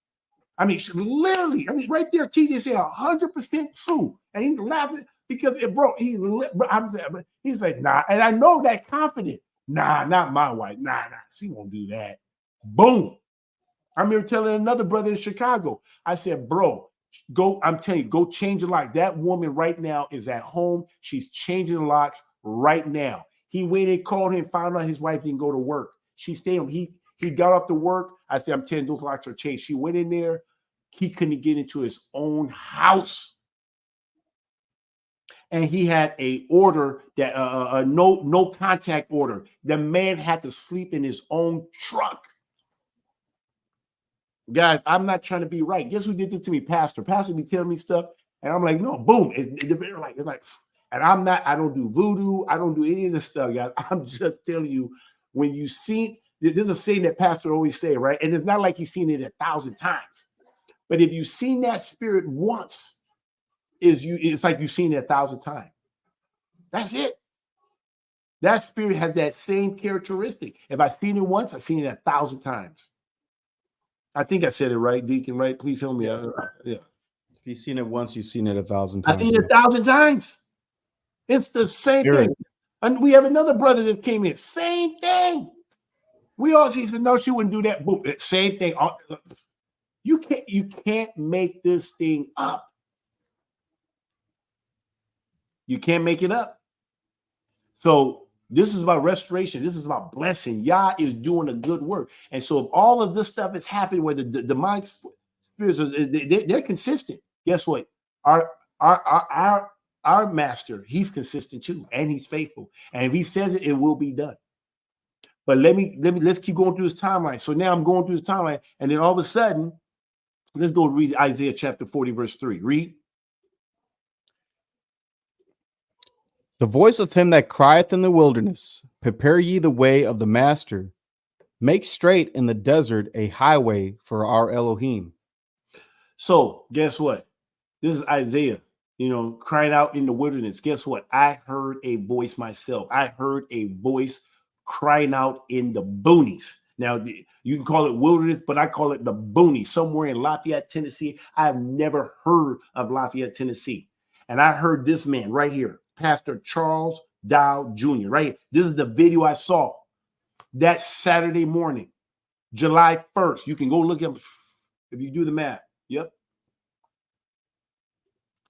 [SPEAKER 1] I mean, literally, I mean, right there, TJ said 100% true. And he's laughing because, bro, he's like, nah. And I know that confident. Nah, not my wife. Nah, she won't do that. Boom. I'm here telling another brother in Chicago. I said, bro, I'm telling you, go change the lock. That woman right now is at home. She's changing the locks right now. He went and called him, found out his wife didn't go to work. She stayed home. He got off to work. I said, I'm telling you, those locks are changed. She went in there. He couldn't get into his own house. And he had a order that a no contact order. The man had to sleep in his own truck. Guys, I'm not trying to be right. Guess who did this to me? Pastor be telling me stuff, and I'm like, no, boom. It's like, and I don't do voodoo. I don't do any of this stuff, guys. I'm just telling you, when you see, there's a saying that Pastor always say, right? And it's not like he's seen it 1,000 times. But if you've seen that spirit once, it's like you've seen it 1,000 times. That's it. That spirit has that same characteristic. If I've seen it once, I've seen it 1,000 times. I think I said it right, Deacon, right? Please help me out. Yeah.
[SPEAKER 2] If you've seen it once, you've seen it 1,000 times.
[SPEAKER 1] I've seen it 1,000 times. It's the same thing. And we have another brother that came in. Same thing. We all said, no, she wouldn't do that. Boom. Same thing. You can't make this thing up. You can't make it up. So this is about restoration. This is about blessing. Yah is doing a good work. And so if all of this stuff is happening where the demonic spirits they're consistent. Guess what? Our master, he's consistent too, and he's faithful. And if he says it, it will be done. But let's keep going through this timeline. So now I'm going through this timeline, and then all of a sudden, let's go read Isaiah chapter 40, verse 3. Read.
[SPEAKER 2] The voice of him that crieth in the wilderness, prepare ye the way of the master, make straight in the desert a highway for our Elohim.
[SPEAKER 1] So guess what? This is Isaiah, crying out in the wilderness. Guess what? I heard a voice myself. I heard a voice crying out in the boonies. Now, you can call it wilderness, but I call it the boonies, somewhere in Lafayette, Tennessee. I've never heard of Lafayette, Tennessee. And I heard this man right here, Pastor Charles Dow Jr., right here. This is the video I saw that Saturday morning, July 1st. You can go look up if you do the math. Yep.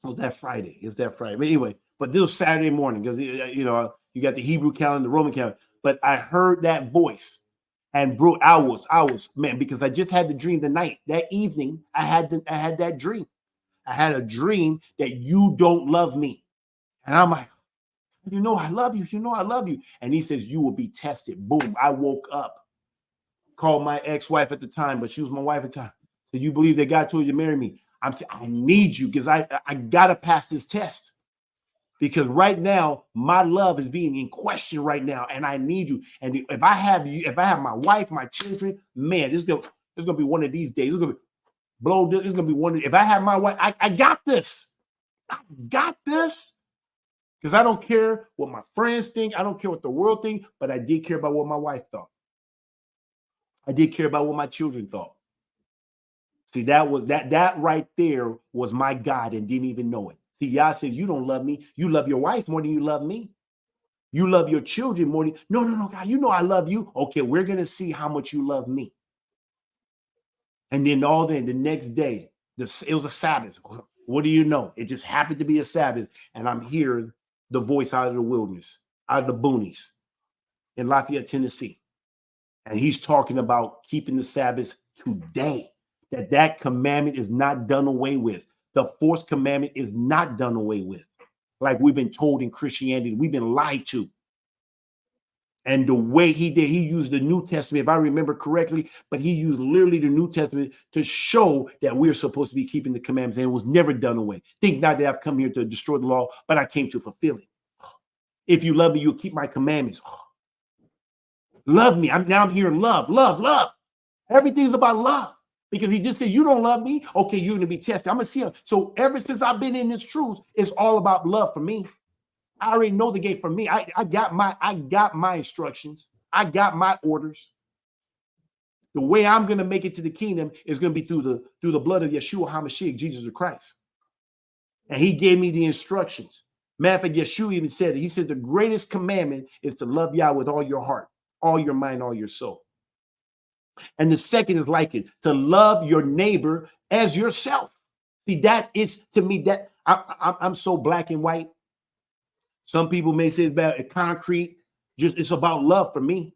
[SPEAKER 1] Oh, that Friday. It's that Friday. But anyway, but this was Saturday morning because, you got the Hebrew calendar, the Roman calendar. But I heard that voice. And bro, I was, man, because I just had the dream the night, that evening, I had that dream. I had a dream that you don't love me. And I'm like, I love you. I love you. And he says, you will be tested. Boom. I woke up, called my ex-wife at the time, but she was my wife at the time. So you believe that God told you to marry me? I'm saying, I need you because I got to pass this test. Because right now, my love is being in question right now, and I need you. And if I have you, if I have my wife, my children, man, this is gonna be one of these days. It's gonna be blow. This is gonna be one. If I have my wife, I got this. I got this. Because I don't care what my friends think. I don't care what the world think. But I did care about what my wife thought. I did care about what my children thought. See, that right there was my God and didn't even know it. See, Yah says, you don't love me. You love your wife more than you love me. You love your children more than, no, God, I love you. Okay, we're going to see how much you love me. And then the next day, it was a Sabbath. What do you know? It just happened to be a Sabbath. And I'm hearing the voice out of the wilderness, out of the boonies in Lafayette, Tennessee. And he's talking about keeping the Sabbath today, that commandment is not done away with. The fourth commandment is not done away with, like we've been told in Christianity. We've been lied to. And the way he did, he used the New Testament, if I remember correctly, but he used literally the New Testament to show that we're supposed to be keeping the commandments, and it was never done away. Think not that I've come here to destroy the law, but I came to fulfill it. If you love me, you'll keep my commandments. Love me. I'm here in love, love, love. Everything's about love. Because he just said, you don't love me. Okay, you're going to be tested. I'm going to see him. So ever since I've been in this truth, it's all about love for me. I already know the game for me. I got my instructions. I got my orders. The way I'm going to make it to the kingdom is going to be through the blood of Yeshua HaMashiach, Jesus the Christ. And he gave me the instructions. Matter of fact, Yeshua even said it. He said the greatest commandment is to love Yah with all your heart, all your mind, all your soul. And the second is like it, to love your neighbor as yourself. See, that is, to me, that I'm so black and white. Some people may say it's about concrete. Just it's about love for me.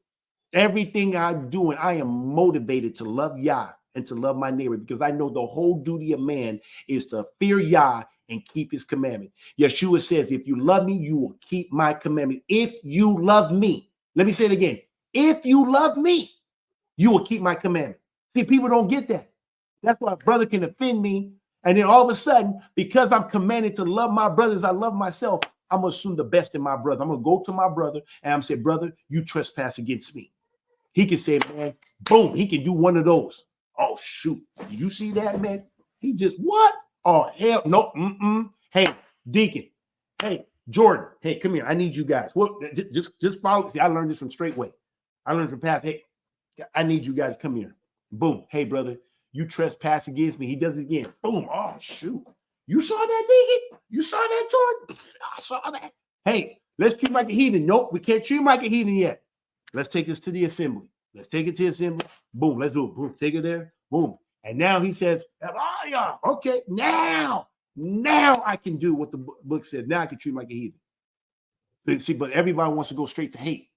[SPEAKER 1] Everything I'm doing, I am motivated to love Yah and to love my neighbor, because I know the whole duty of man is to fear Yah and keep his commandment. Yeshua says, if you love me, you will keep my commandment. If you love me, let me say it again. If you love me, you will keep my commandment. See, people don't get that. That's why a brother can offend me. And then all of a sudden, because I'm commanded to love my brothers, I love myself, I'm going to assume the best in my brother. I'm going to go to my brother and I'm going to say, brother, you trespass against me. He can say, man, boom, he can do one of those. Oh, shoot. Do you see that, man? He just, what? Oh, hell, no. Hey, Deacon. Hey, Jordan. Hey, come here. I need you guys. What? Just follow. See, I learned this from Straightway. I learned from Path. Hey, I need you guys. Come here. Boom. Hey, brother, you trespass against me. He does it again. Boom. Oh, shoot. You saw that, Deacon? You saw that, Jordan? I saw that. Hey, let's treat him like a heathen. Nope, we can't treat him like a heathen yet. Let's take this to the assembly. Let's take it to the assembly. Boom. Let's do it. Boom. Take it there. Boom. And now he says, oh, yeah, okay, now I can do what the book says. Now I can treat him like a heathen. But everybody wants to go straight to hate.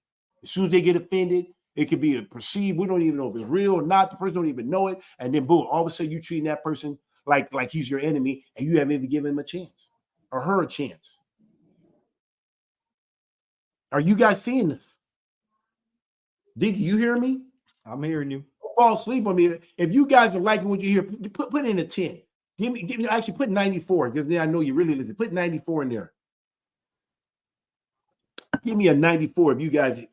[SPEAKER 1] As soon as they get offended, it could be a perceived. We don't even know if it's real or not. The person don't even know it. And then boom, all of a sudden you treating that person like he's your enemy, and you haven't even given him a chance or her a chance. Are you guys seeing this? Did you hear me?
[SPEAKER 2] I'm hearing you.
[SPEAKER 1] Don't fall asleep on me. If you guys are liking what you hear, put in a 10. Give me actually put 94, because then I know you really listen. Put 94 in there. Give me a 94 if you guys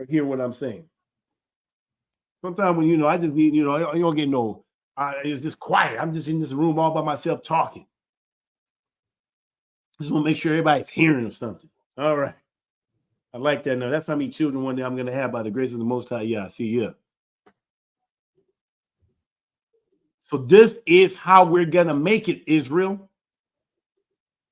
[SPEAKER 1] hear what I'm saying. Sometimes when I just need, you don't get no. It's just quiet. I'm just in this room all by myself talking. Just want to make sure everybody's hearing or something. All right. I like that. Now that's how many children one day I'm going to have by the grace of the Most High. Yeah, see, yeah. So this is how we're going to make it, Israel.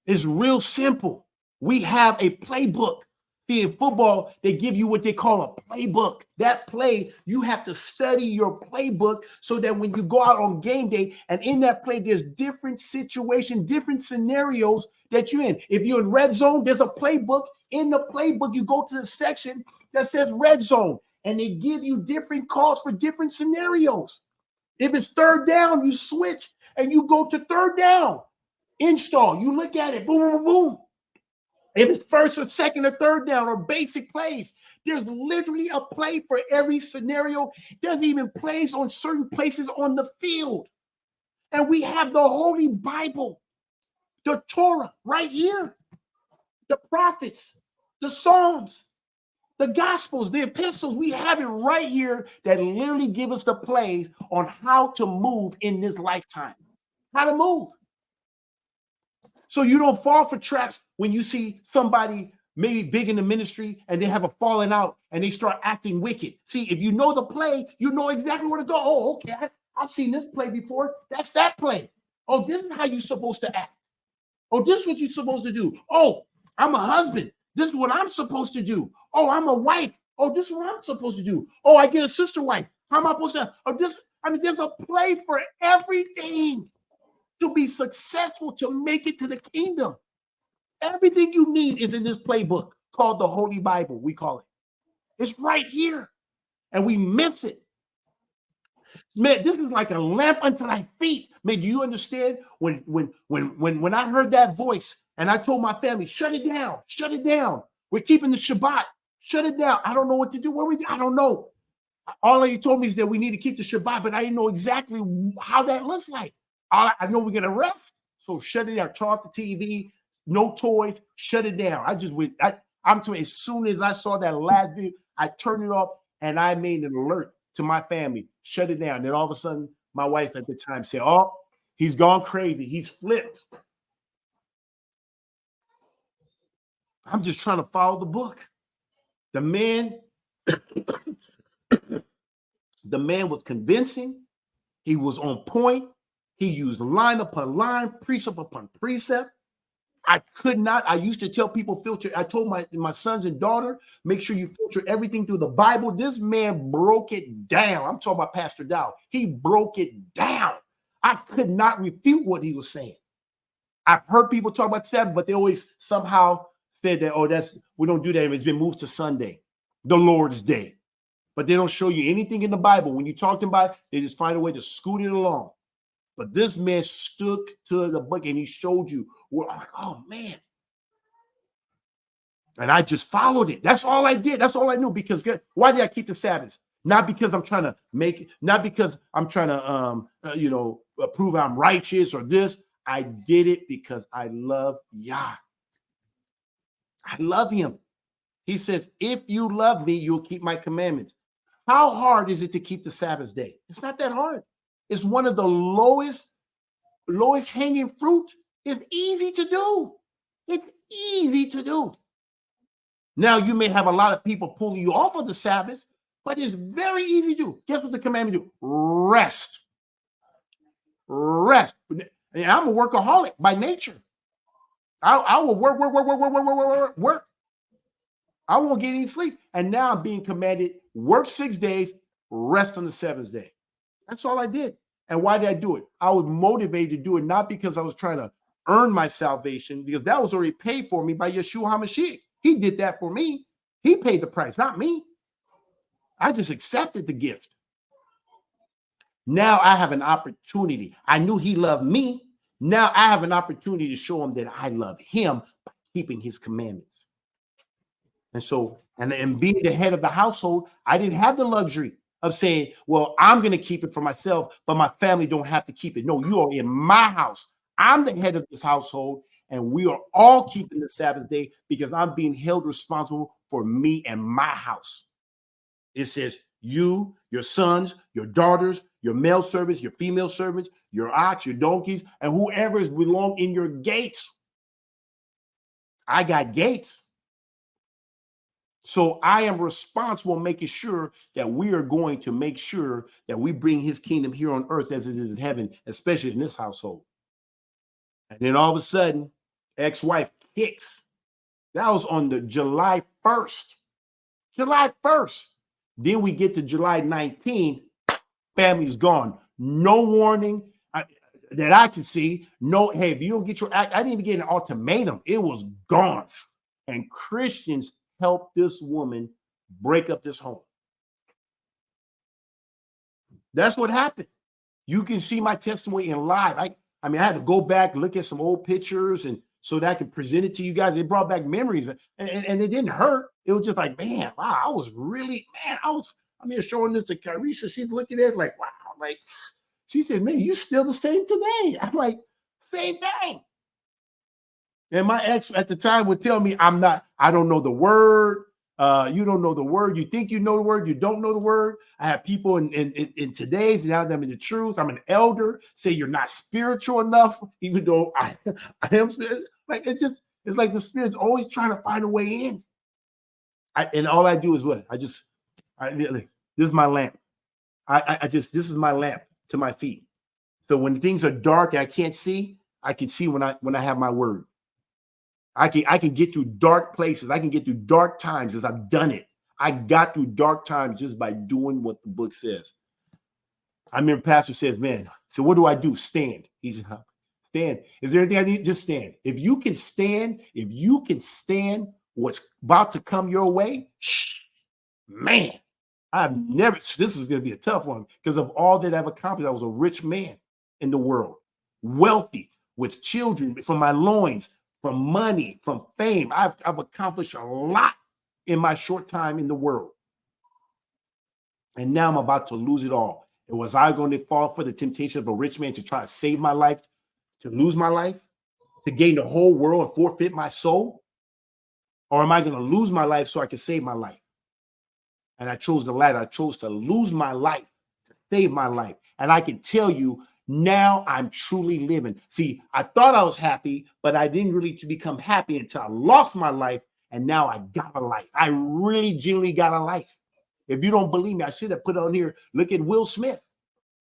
[SPEAKER 1] It's real simple. We have a playbook. See, in football, they give you what they call a playbook. That play, you have to study your playbook so that when you go out on game day, and in that play, there's different situations, different scenarios that you're in. If you're in red zone, there's a playbook. In the playbook, you go to the section that says red zone, and they give you different calls for different scenarios. If it's third down, you switch and you go to third down. Install, you look at it, boom, boom, boom. If it's first or second or third down or basic plays, there's literally a play for every scenario. There's even plays on certain places on the field. And we have the Holy Bible, the Torah right here, the prophets, the Psalms, the Gospels, the epistles. We have it right here that literally give us the plays on how to move in this lifetime, how to move. So you don't fall for traps when you see somebody maybe big in the ministry and they have a falling out and they start acting wicked. See, if you know the play, you know exactly where to go. Oh, okay, I've seen this play before. That's that play. Oh, this is how you're supposed to act. Oh, this is what you're supposed to do. Oh, I'm a husband. This is what I'm supposed to do. Oh, I'm a wife. Oh, this is what I'm supposed to do. Oh, I get a sister wife. How am I supposed to? Oh, there's a play for everything. To be successful, to make it to the kingdom. Everything you need is in this playbook called the Holy Bible, we call it. It's right here, and we miss it. Man, this is like a lamp unto thy feet. Man, do you understand? When I heard that voice and I told my family, shut it down, shut it down. We're keeping the Shabbat. Shut it down. I don't know what to do. I don't know. All he told me is that we need to keep the Shabbat, but I didn't know exactly how that looks like. I know we're gonna rest, so shut it down. Turn off the TV, no toys, shut it down. I just went. I'm telling you, as soon as I saw that last video, I turned it off and I made an alert to my family, shut it down. Then all of a sudden, my wife at the time said, "Oh, he's gone crazy. He's flipped." I'm just trying to follow the book. The man was convincing. He was on point. He used line upon line, precept upon precept. I could not. I used to tell people filter. I told my sons and daughter, make sure you filter everything through the Bible. This man broke it down. I'm talking about Pastor Dow. He broke it down. I could not refute what he was saying. I've heard people talk about Sabbath, but they always somehow said that, oh, we don't do that. It's been moved to Sunday, the Lord's Day. But they don't show you anything in the Bible. When you talk to them about it, they just find a way to scoot it along. But this man stuck to the book and he showed you. I'm like, oh, man. And I just followed it. That's all I did. That's all I knew. Because why did I keep the Sabbath? Not because I'm trying to make it, not because I'm trying to, prove I'm righteous or this. I did it because I love Yah. I love him. He says, if you love me, you'll keep my commandments. How hard is it to keep the Sabbath day? It's not that hard. It's one of the lowest hanging fruit. It's easy to do. It's easy to do. Now, you may have a lot of people pulling you off of the Sabbath, but it's very easy to do. Guess what the commandment do? Rest. Rest. And I'm a workaholic by nature. I will work. I won't get any sleep. And now I'm being commanded, work 6 days, rest on the seventh day. That's all I did. And why did I do it? I was motivated to do it, not because I was trying to earn my salvation, because that was already paid for me by Yeshua HaMashiach. He did that for me. He paid the price, not me. I just accepted the gift. Now I have an opportunity. I knew he loved me. Now I have an opportunity to show him that I love him by keeping his commandments. And so, and being the head of the household, I didn't have the luxury of saying, well, I'm going to keep it for myself, but my family don't have to keep it. No, you are in my house. I'm the head of this household, and we are all keeping the Sabbath day because I'm being held responsible for me and my house. It says you, your sons, your daughters, your male servants, your female servants, your ox, your donkeys, and whoever is belong in your gates. I got gates. So I am responsible making sure that we are going to make sure that we bring his kingdom here on earth as it is in heaven, especially in this household. And then all of a sudden, ex-wife kicks. That was on the July 1st. July 1st. Then we get to July 19th. Family's gone. No warning that I can see. No, hey, if you don't get your act, I didn't even get an ultimatum. It was gone. And Christians help this woman break up this home. That's what happened. You can see my testimony in live. I mean, I had to go back, look at some old pictures, and so that I could present it to you guys. It brought back memories, and it didn't hurt. It was just like, man, wow, I'm here showing this to Carisha. She's looking at it like, wow, like she said, man, you still the same today. I'm like, same thing. And my ex at the time would tell me, I don't know the word. You don't know the word. You think you know the word. You don't know the word. I have people in today's, now that I'm in the truth. I'm an elder, say you're not spiritual enough, even though I am spiritual. Like, it's like the Spirit's always trying to find a way in. And all I do is what? This is my lamp. This is my lamp to my feet. So when things are dark and I can't see, I can see when I have my word. I can get through dark places. I can get through dark times as I've done it. I got through dark times just by doing what the book says. I remember Pastor says, man, so what do I do? Stand. He said, stand. Is there anything I need? Just stand. If you can stand what's about to come your way, man, I've never, this is going to be a tough one because of all that I've accomplished. I was a rich man in the world, wealthy, with children from my loins, from money, from fame. I've accomplished a lot in my short time in the world. And now I'm about to lose it all. And was I going to fall for the temptation of a rich man to try to save my life, to lose my life, to gain the whole world and forfeit my soul? Or am I going to lose my life so I can save my life? And I chose the latter. I chose to lose my life, to save my life. And I can tell you now I'm truly living. See, I thought I was happy, but I didn't really become happy until I lost my life. And now I got a life. I really genuinely got a life. If you don't believe me, I should have put on here, look at Will Smith.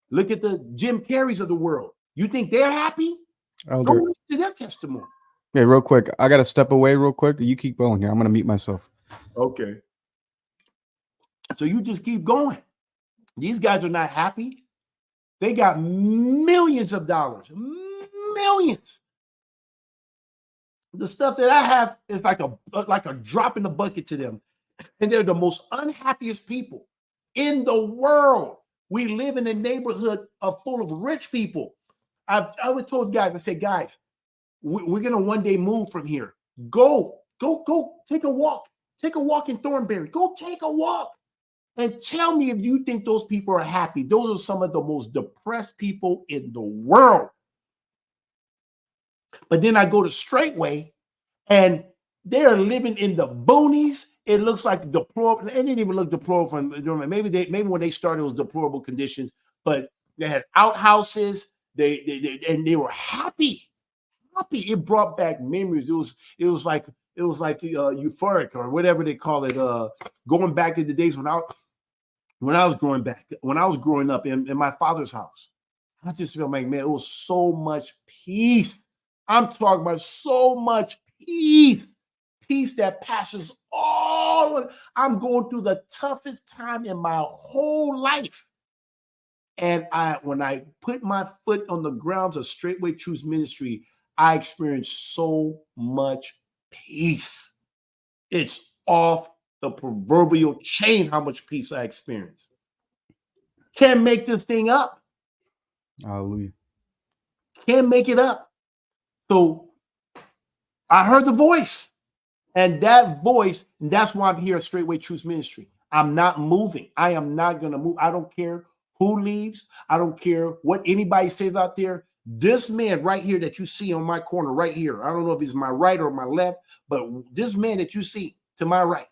[SPEAKER 1] Look at the Jim Carreys of the world. You think they're happy? Go
[SPEAKER 2] Elder.
[SPEAKER 1] listen to their testimony.
[SPEAKER 2] Yeah, real quick. I got to step away real quick. You keep going here. I'm going to mute myself.
[SPEAKER 1] Okay. So you just keep going. These guys are not happy. They got millions of dollars, millions. The stuff that I have is like a drop in the bucket to them. And they're the most unhappiest people in the world. We live in a neighborhood full of rich people. I would told guys, I said, guys, we're going to one day move from here. Go, take a walk. Take a walk in Thornberry. Go take a walk. And tell me if you think those people are happy. Those are some of the most depressed people in the world. But then I go to Straightway, and they're living in the boonies. It looks like deplorable. It didn't even look deplorable from maybe when they started it was deplorable conditions, but they had outhouses. They were happy. It brought back memories. It was like euphoric or whatever they call it. Going back to the days when I was growing up in my father's house. I just feel like, man, it was so much peace. I'm talking about so much peace that passes all. I'm going through the toughest time in my whole life. And when I put my foot on the grounds of Straightway Truth Ministry, I experienced so much peace. It's off the proverbial chain how much peace I experienced. Can't make this thing up.
[SPEAKER 2] Hallelujah.
[SPEAKER 1] Can't make it up. So I heard the voice. And that voice, and that's why I'm here at Straightway Truth Ministry. I'm not moving. I am not going to move. I don't care who leaves. I don't care what anybody says out there. This man right here that you see on my corner right here, I don't know if he's my right or my left, but this man that you see to my right,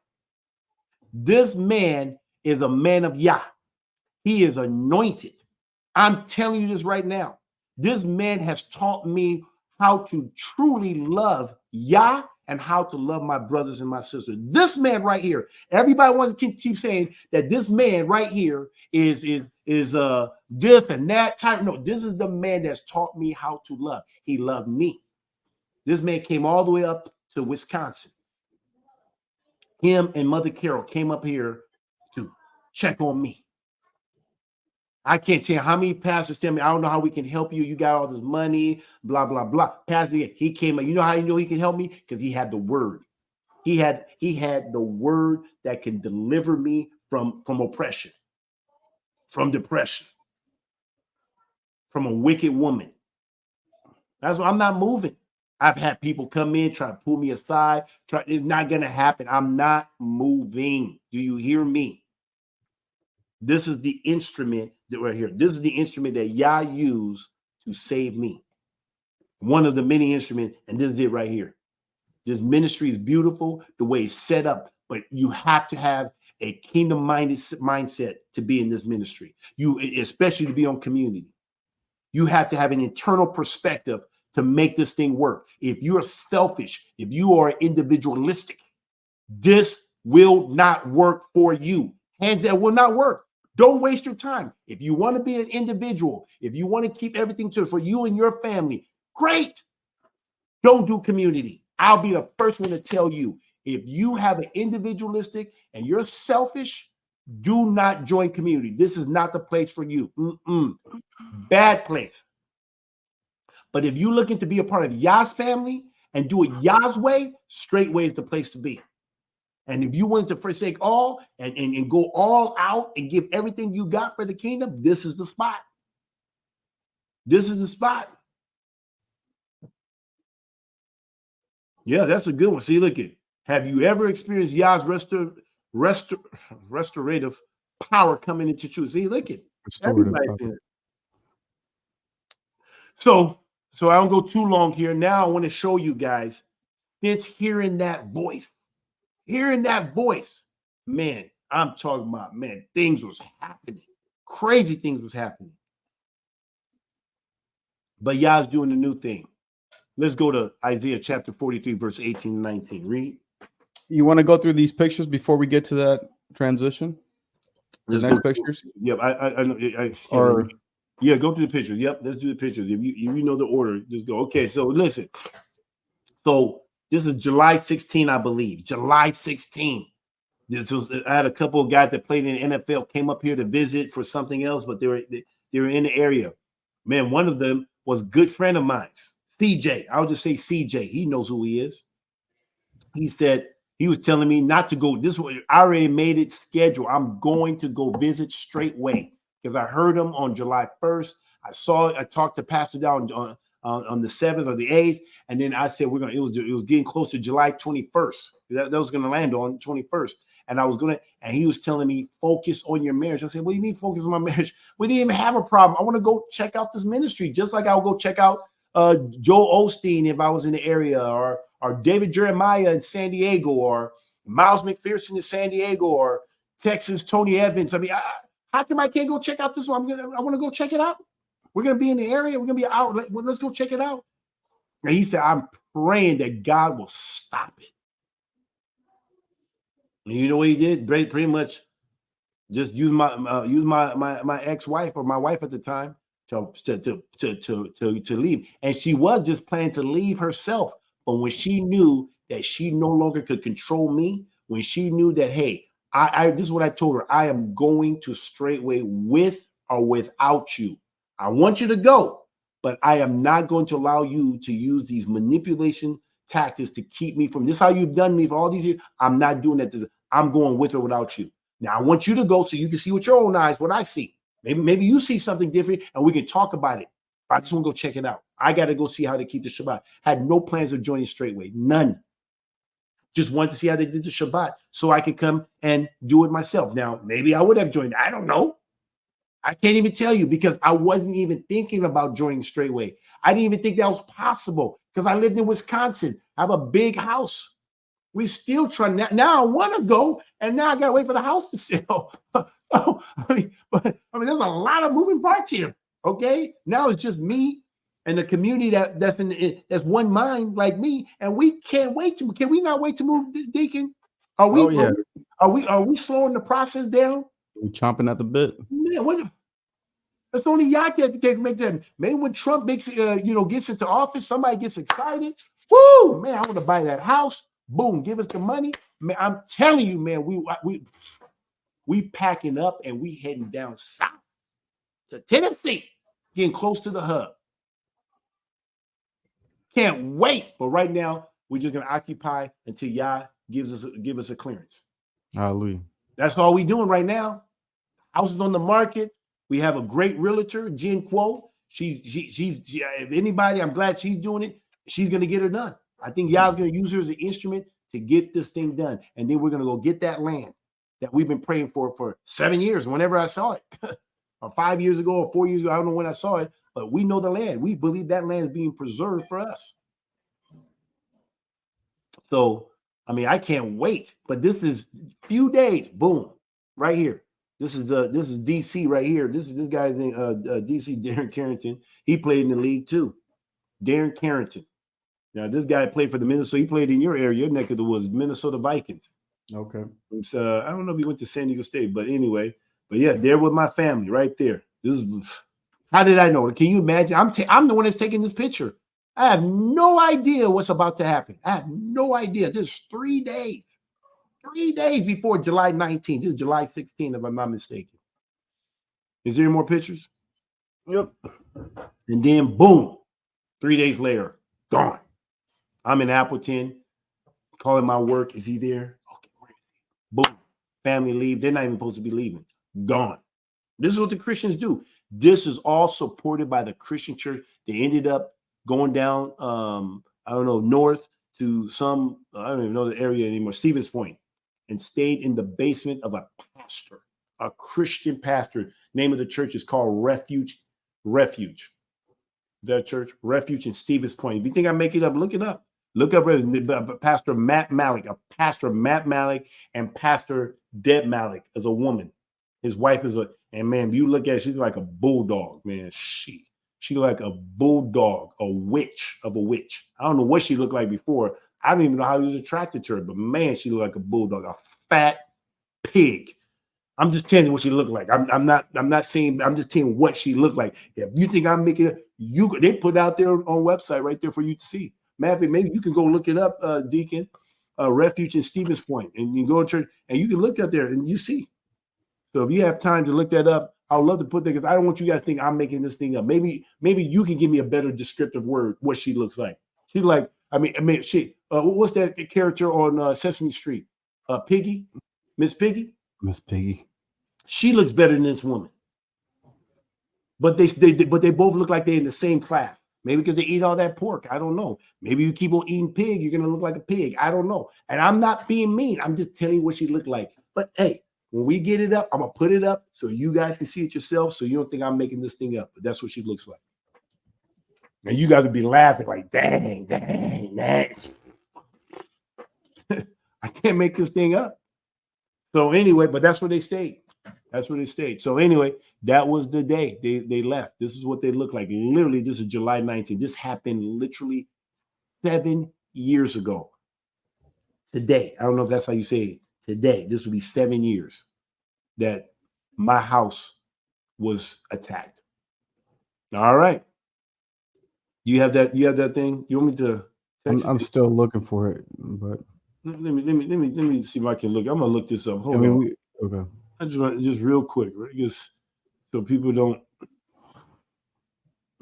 [SPEAKER 1] this man is a man of Yah. He is anointed. I'm telling you this right now. This man has taught me how to truly love Yah and how to love my brothers and my sisters. This man right here, everybody wants to keep saying that this man right here is this and that type. No, this is the man that's taught me how to love. He loved me. This man came all the way up to Wisconsin. Him and Mother Carol came up here to check on me. I can't tell you how many pastors tell me, I don't know how we can help you. You got all this money, blah, blah, blah. Pastor, he came up. You know how you know he can help me? Because he had the word. He had the word that can deliver me from oppression, from depression, from a wicked woman. That's why I'm not moving. I've had people come in, try to pull me aside. It's not going to happen. I'm not moving. Do you hear me? This is the instrument that we're here. This is the instrument that Yah used to save me. One of the many instruments, and this is it right here. This ministry is beautiful, the way it's set up, but you have to have a kingdom-minded mindset to be in this ministry. Especially to be on community. You have to have an internal perspective to make this thing work. If you're selfish, if you are individualistic, this will not work for you. Hands that will not work. Don't waste your time. If you want to be an individual, if you want to keep everything for you and your family, great. Don't do community. I'll be the first one to tell you, if you have an individualistic and you're selfish, do not join community. This is not the place for you. Bad place. But if you're looking to be a part of Yah's family and do it Yah's way, Straightway is the place to be. And if you want to forsake all and go all out and give everything you got for the kingdom, this is the spot. This is the spot. Yeah, that's a good one. See, look at. Have you ever experienced Yah's restorative power coming into truth? See, look at. Everybody's in it. So I don't go too long here. Now I want to show you guys. It's hearing that voice, man. I'm talking about, man. Things was happening. Crazy things was happening. But Yah's doing a new thing. Let's go to Isaiah chapter 43, verse 18 and 19. Read.
[SPEAKER 2] You want to go through these pictures before we get to that transition? The next pictures?
[SPEAKER 1] Yep. Yeah, go through the pictures. Yep, let's do the pictures. If you know the order, just go. Okay, so listen. So this is July 16, I believe. July 16. I had a couple of guys that played in the NFL came up here to visit for something else, but they were in the area. Man, one of them was a good friend of mine, CJ. I'll just say CJ. He knows who he is. He said he was telling me not to go this way. I already made it scheduled. I'm going to go visit straightway because I heard him on July 1st. I talked to Pastor down on the 7th or the 8th, and then I said it was getting close to July 21st. That was going to land on 21st. And he was telling me, focus on your marriage. I said, what do you mean focus on my marriage? We didn't even have a problem. I want to go check out this ministry, just like I'll go check out Joel Osteen if I was in the area, or David Jeremiah in San Diego, or Miles McPherson in San Diego, or Texas Tony Evans. I mean, how come I can't go check out this one? I want to go check it out. We're going to be in the area. We're going to be out. Let's go check it out. And he said, I'm praying that God will stop it. And you know what he did? Pretty much just use my ex-wife, or my wife at the time, to leave. And she was just planning to leave herself. But when she knew that she no longer could control me, when she knew that, hey, this is what I told her, I am going to straightway with or without you. I want you to go, but I am not going to allow you to use these manipulation tactics to keep me from this. How you've done me for all these years. I'm not doing that. I'm going with or without you. Now I want you to go so you can see with your own eyes what I see. Maybe you see something different and we can talk about it. I just want to go check it out. I got to go see how they keep the Shabbat. Had no plans of joining straightway. None. Just wanted to see how they did the Shabbat so I could come and do it myself. Now, maybe I would have joined. I don't know. I can't even tell you because I wasn't even thinking about joining straightway. I didn't even think that was possible because I lived in Wisconsin. I have a big house. We still trying now. I want to go, and now I got to wait for the house to sell. So, I mean, there's a lot of moving parts here. Okay, now it's just me and the community that's one mind like me, and we can't wait to. Can we not wait to move, Deacon? Are we slowing the process down?
[SPEAKER 2] We're chomping at the bit.
[SPEAKER 1] Man, that's only y'all can make that. Maybe when Trump gets into office, somebody gets excited. Woo, man, I want to buy that house. Boom, give us the money. Man, I'm telling you, man, we packing up and we heading down south to Tennessee, getting close to the hub. Can't wait. But right now, we're just gonna occupy until Yah give us a clearance.
[SPEAKER 2] Hallelujah.
[SPEAKER 1] That's all we're doing right now. Houses on the market. We have a great realtor, Jen Quo. She's if anybody, I'm glad she's doing it. She's gonna get her done. I think Yah's gonna use her as an instrument to get this thing done, and then we're gonna go get that land that we've been praying for 7 years. Whenever I saw it, or 5 years ago, or 4 years ago, I don't know when I saw it, but we know the land. We believe that land is being preserved for us. So, I mean, I can't wait. But this is few days. Boom, right here. This is DC right here. This guy's name, DC, Darren Carrington. He played in the league too. Darren Carrington. Now, this guy played for the Minnesota. He played in your area, your neck of the woods, Minnesota Vikings.
[SPEAKER 2] Okay.
[SPEAKER 1] So I don't know if he went to San Diego State, but anyway. But yeah, there with my family right there. This is how did I know? Can you imagine? I'm the one that's taking this picture. I have no idea what's about to happen. I have no idea. This is 3 days. 3 days before July 19th. This is July 16th, if I'm not mistaken. Is there any more pictures?
[SPEAKER 2] Yep.
[SPEAKER 1] And then boom, 3 days later, gone. I'm in Appleton, calling my work. Is he there? Okay, where is Boom. Family leave. They're not even supposed to be leaving. Gone. This is what the Christians do. This is all supported by the Christian church. They ended up going down, I don't know, north to some, I don't even know the area anymore, Stevens Point, and stayed in the basement of a pastor, a Christian pastor. Name of the church is called Refuge. Refuge. That church, Refuge in Stevens Point. If you think I make it up, look it up. Look up Pastor Matt Malik, and Pastor Deb Malik as a woman. His wife is and man, you look at it, she's like a bulldog, man. She like a bulldog, a witch of a witch. I don't know what she looked like before. I don't even know how he was attracted to her, but man, she looked like a bulldog, a fat pig. I'm just telling you what she looked like. I'm not saying, I'm just telling you what she looked like. If you think I'm making it, they put it out there on website right there for you to see. Matter of fact, maybe you can go look it up, Deacon, Refuge in Stevens Point, and you go to church and you can look out there and you see. So if you have time to look that up, I would love to put that, because I don't want you guys to think I'm making this thing up. Maybe you can give me a better descriptive word what she looks like. She's like, I mean, she. What's that character on Sesame Street? Piggy, Miss Piggy.
[SPEAKER 2] Miss Piggy.
[SPEAKER 1] She looks better than this woman. But they both look like they're in the same class. Maybe because they eat all that pork. I don't know. Maybe you keep on eating pig, you're gonna look like a pig. I don't know. And I'm not being mean. I'm just telling you what she looked like. But hey, when we get it up, I'm gonna put it up so you guys can see it yourself. So you don't think I'm making this thing up. But that's what she looks like. And you got to be laughing like, dang. I can't make this thing up. So anyway, but that's where they stayed. So anyway, that was the day they left. This is what they look like. Literally, this is July 19th. This happened literally 7 years ago. Today, I don't know if that's how you say it. Today, this will be 7 years that my house was attacked. All right. You have that thing? You want me to text
[SPEAKER 2] I'm still looking for it, but
[SPEAKER 1] let me see if I can look. I'm gonna look this up. Hold on.
[SPEAKER 2] Okay.
[SPEAKER 1] I just want just real quick, right? Just so people don't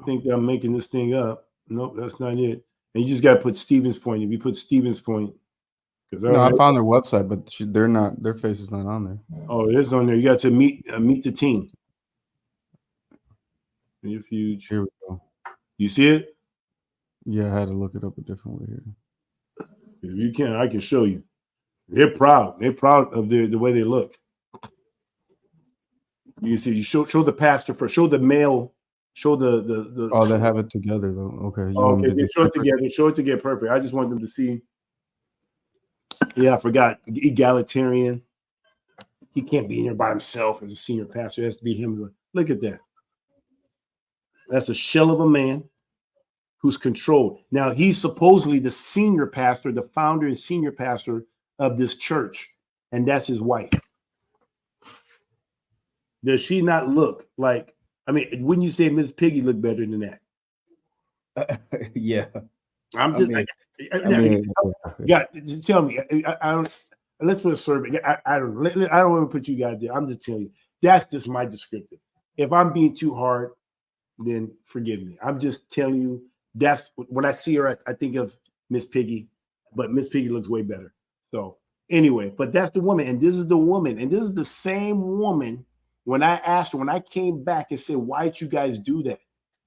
[SPEAKER 1] think that I'm making this thing up. Nope, that's not it. And you just gotta put Stevens Point. If you put Stevens Point, because
[SPEAKER 2] I found their website, but they're not. Their face is not on there.
[SPEAKER 1] Oh, it is on there. You got to meet the team. Refuge.
[SPEAKER 2] Here we go.
[SPEAKER 1] You see it?
[SPEAKER 2] Yeah, I had to look it up a different way here.
[SPEAKER 1] If you can, I can show you. They're proud. They're proud of the way they look. You see, you show the pastor first. Show the male. Show the.
[SPEAKER 2] Oh, they have it together though. Okay.
[SPEAKER 1] Okay, they show it together. Show it together. Perfect. I just want them to see. Yeah, I forgot. Egalitarian. He can't be in here by himself as a senior pastor. It has to be him. Look at that. That's a shell of a man who's controlled. Now, he's supposedly the senior pastor, the founder and senior pastor of this church, and that's his wife. Does she not look like, I mean, wouldn't you say Miss Piggy looked better than that?
[SPEAKER 2] Yeah.
[SPEAKER 1] I'm just just tell me. I don't. Let's put a survey. I don't want to put you guys there. I'm just telling you. That's just my descriptive. If I'm being too hard, then forgive me. I'm just telling you. That's when I see her. I think of Miss Piggy, but Miss Piggy looks way better. So anyway, but that's the woman, and this is the woman, and this is the same woman. When I asked her, when I came back and said, "Why did you guys do that?"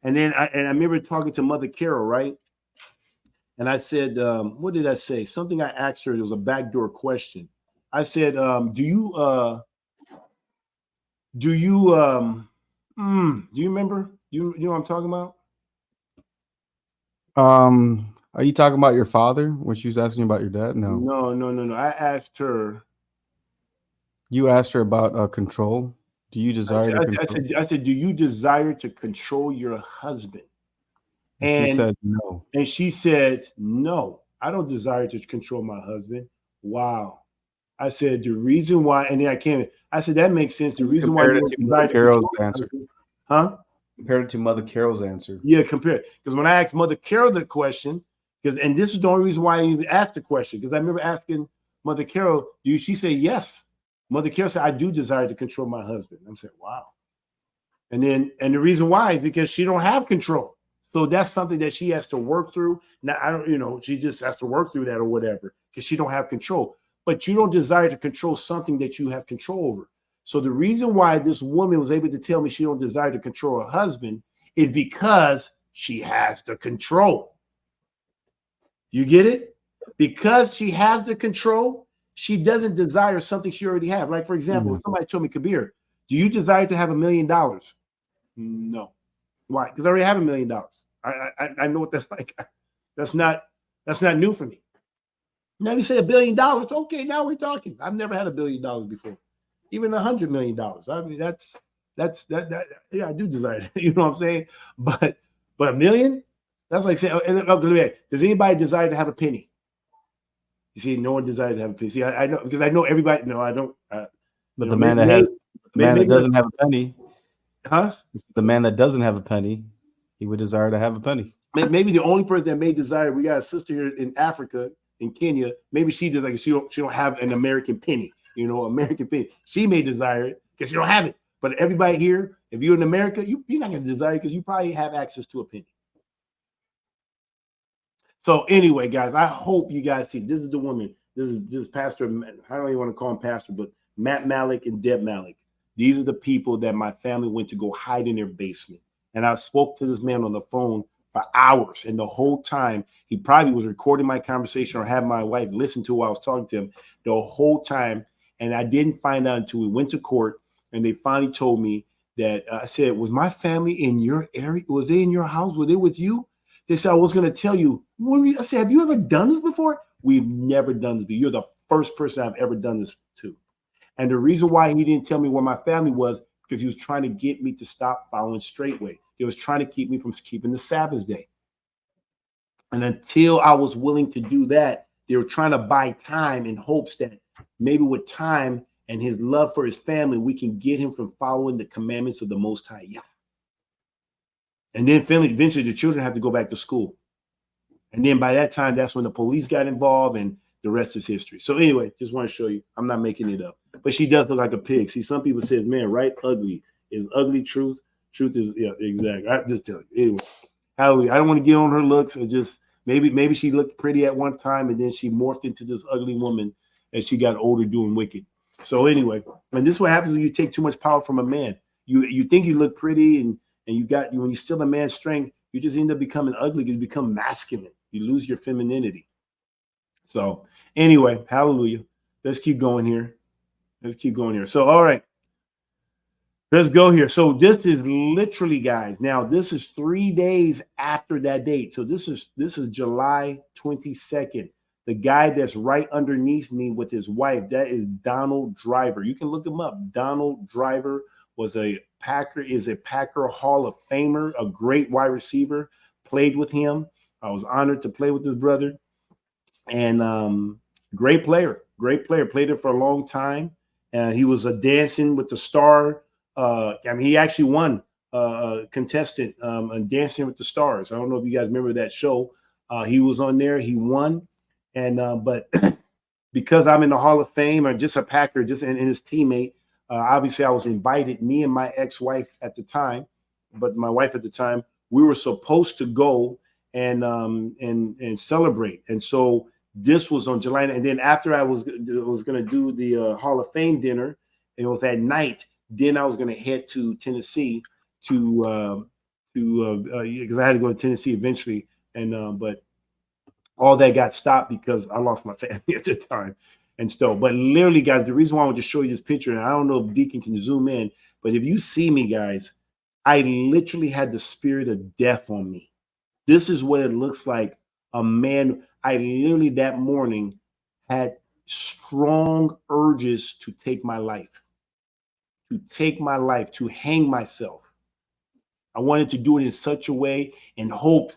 [SPEAKER 1] And then I remember talking to Mother Carol, right? And I said, what did I say? Something I asked her. It was a backdoor question. I said, do you remember? You know what I'm talking about?
[SPEAKER 2] Are you talking about your father when she was asking about your dad?
[SPEAKER 1] No. I asked her.
[SPEAKER 2] You asked her about control. Do you desire to control?
[SPEAKER 1] I said, do you desire to control your husband?
[SPEAKER 2] And she said no.
[SPEAKER 1] And she said, no, I don't desire to control my husband. Wow. I said, the reason why, and then I said, that makes sense. The reason why you
[SPEAKER 2] Mother Carol's answer.
[SPEAKER 1] Huh?
[SPEAKER 2] Compared it to Mother Carol's answer.
[SPEAKER 1] Yeah, compare it. Because when I asked Mother Carol the question, and this is the only reason why I even asked the question, because I remember asking Mother Carol, she said yes. Mother Carol said, I do desire to control my husband. I'm saying, wow. And the reason why is because she don't have control. So that's something that she has to work through. Now, she just has to work through that or whatever, because she don't have control. but you don't desire to control something that you have control over. So the reason why this woman was able to tell me she don't desire to control her husband is because she has the control. You get it? Because she has the control, she doesn't desire something she already have. Like, for example, if somebody told me, Kabir, do you desire to have $1 million? No. Why? Because I already have $1 million. I know what that's like. That's not new for me. Now you say $1 billion. Okay, now we're talking. I've never had $1 billion before. Even $100 million. I mean, that's yeah, I do desire that. You know what I'm saying? But $1 million? That's like saying, does anybody desire to have a penny? You see, no one desires to have a penny. See, I know, because I know everybody. No, I don't.
[SPEAKER 2] But the man that doesn't have a penny,
[SPEAKER 1] huh?
[SPEAKER 2] The man that doesn't have a penny, he would desire to have a penny.
[SPEAKER 1] Maybe the only person that may desire. We got a sister here in Africa, in Kenya. Maybe she does, like, she don't have an American penny. You know, American penny. She may desire it because she don't have it. But everybody here, if you're in America, you're not going to desire it because you probably have access to a penny. So anyway, guys, I hope you guys see. This is the woman. This is Pastor. I don't even want to call him Pastor, but Matt Malik and Deb Malik. These are the people that my family went to go hide in their basement. And I spoke to this man on the phone for hours. And the whole time, he probably was recording my conversation or had my wife listen to while I was talking to him the whole time. And I didn't find out until we went to court. And they finally told me that I said, was my family in your area? Was they in your house? Were they with you? They said, I was going to tell you. I said, have you ever done this before? We've never done this. But you're the first person I've ever done this to. And the reason why he didn't tell me where my family was, because he was trying to get me to stop following straightway. He was trying to keep me from keeping the Sabbath day. And until I was willing to do that, they were trying to buy time in hopes that maybe with time and his love for his family, we can get him from following the commandments of the Most High Yah. And then eventually the children have to go back to school. And then by that time, that's when the police got involved and the rest is history. So anyway, just want to show you. I'm not making it up. But she does look like a pig. See, some people say, man, right? Ugly. Is ugly truth? Truth is, yeah, exactly. I just tell you. Anyway, hallelujah. I don't want to get on her looks. Or just maybe she looked pretty at one time and then she morphed into this ugly woman as she got older doing wicked. So anyway, and this is what happens when you take too much power from a man. You think you look pretty and when you steal a man's strength, you just end up becoming ugly because you become masculine. You lose your femininity. So anyway, hallelujah. Let's keep going here. So, all right, let's go here. So this is literally, guys. Now this is 3 days after that date. So this is July 22nd. The guy that's right underneath me with his wife, that is Donald Driver. You can look him up. Donald Driver is a Packer Hall of Famer, a great wide receiver. Played with him. I was honored to play with his brother. And great player. Played it for a long time. And he was a Dancing with the Star. He actually won a contestant on Dancing with the Stars. I don't know if you guys remember that show. He was on there. He won. And but because I'm in the Hall of Fame, or just a Packer, and his teammate, obviously I was invited. Me and my ex-wife at the time, but my wife at the time, we were supposed to go and celebrate. And so this was on July, and then after I was going to do the Hall of Fame dinner, and it was that night. Then I was going to head to Tennessee because I had to go to Tennessee eventually, and but all that got stopped because I lost my family at the time. And so, but literally, guys, the reason why I want to show you this picture, and I don't know if Deacon can zoom in, but if you see me, guys, I literally had the spirit of death on me. This is what it looks like. A man, I literally that morning had strong urges to take my life, to hang myself. I wanted to do it in such a way and hope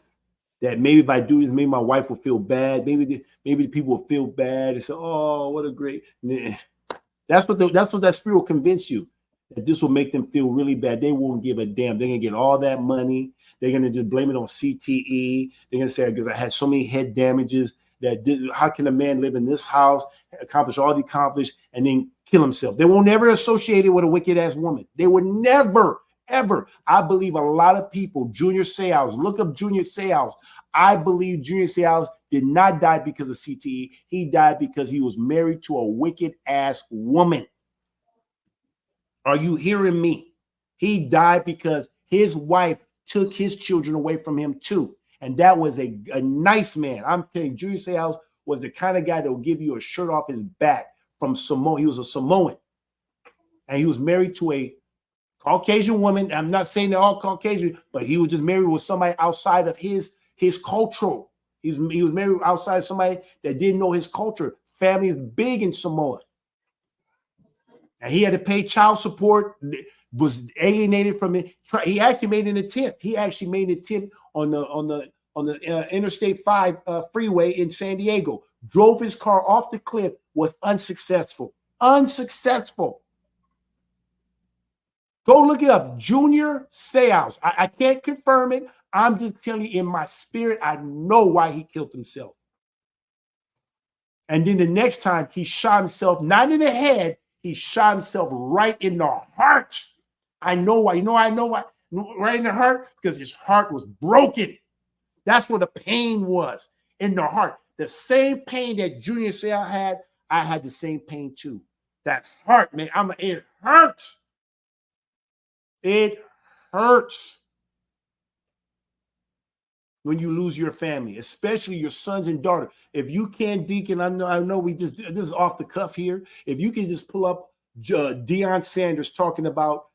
[SPEAKER 1] that maybe if I do this, maybe my wife will feel bad. Maybe the people will feel bad and say, "Oh, what a great." That's what that spirit will convince you, that this will make them feel really bad. They won't give a damn. They're gonna get all that money. They're gonna just blame it on CTE. They're gonna say, "Because I had so many head damages. How can a man live in this house, accomplish all he accomplished, and then kill himself?" They won't never associate it with a wicked ass woman. They would never ever. I believe a lot of people, Junior Seau, look up Junior Seau. I believe Junior Seau did not die because of CTE. He died because he was married to a wicked ass woman. Are you hearing me? He died because his wife took his children away from him too. And that was a nice man. I'm telling you, Junior Seau was the kind of guy that would give you a shirt off his back from Samoa. He was a Samoan. And he was married to a Caucasian woman. I'm not saying they're all Caucasian, but he was just married with somebody outside of his cultural. He was married outside of somebody that didn't know his culture. Family is big in Samoa. And he had to pay child support, was alienated from it. He actually made an attempt. He actually made an attempt on the Interstate 5 freeway in San Diego. Drove his car off the cliff, was unsuccessful. Unsuccessful. Go look it up. Junior Seau. I can't confirm it. I'm just telling you, in my spirit, I know why he killed himself. And then the next time he shot himself, not in the head, he shot himself right in the heart. I know why. I know why. Right in the heart, because his heart was broken. That's where the pain was, in the heart. The same pain that Junior Seau had, I had the same pain too. That heart, man, it hurts. It hurts when you lose your family, especially your sons and daughters. If you can, Deacon, I know this is off the cuff here. If you can just pull up Deion Sanders talking about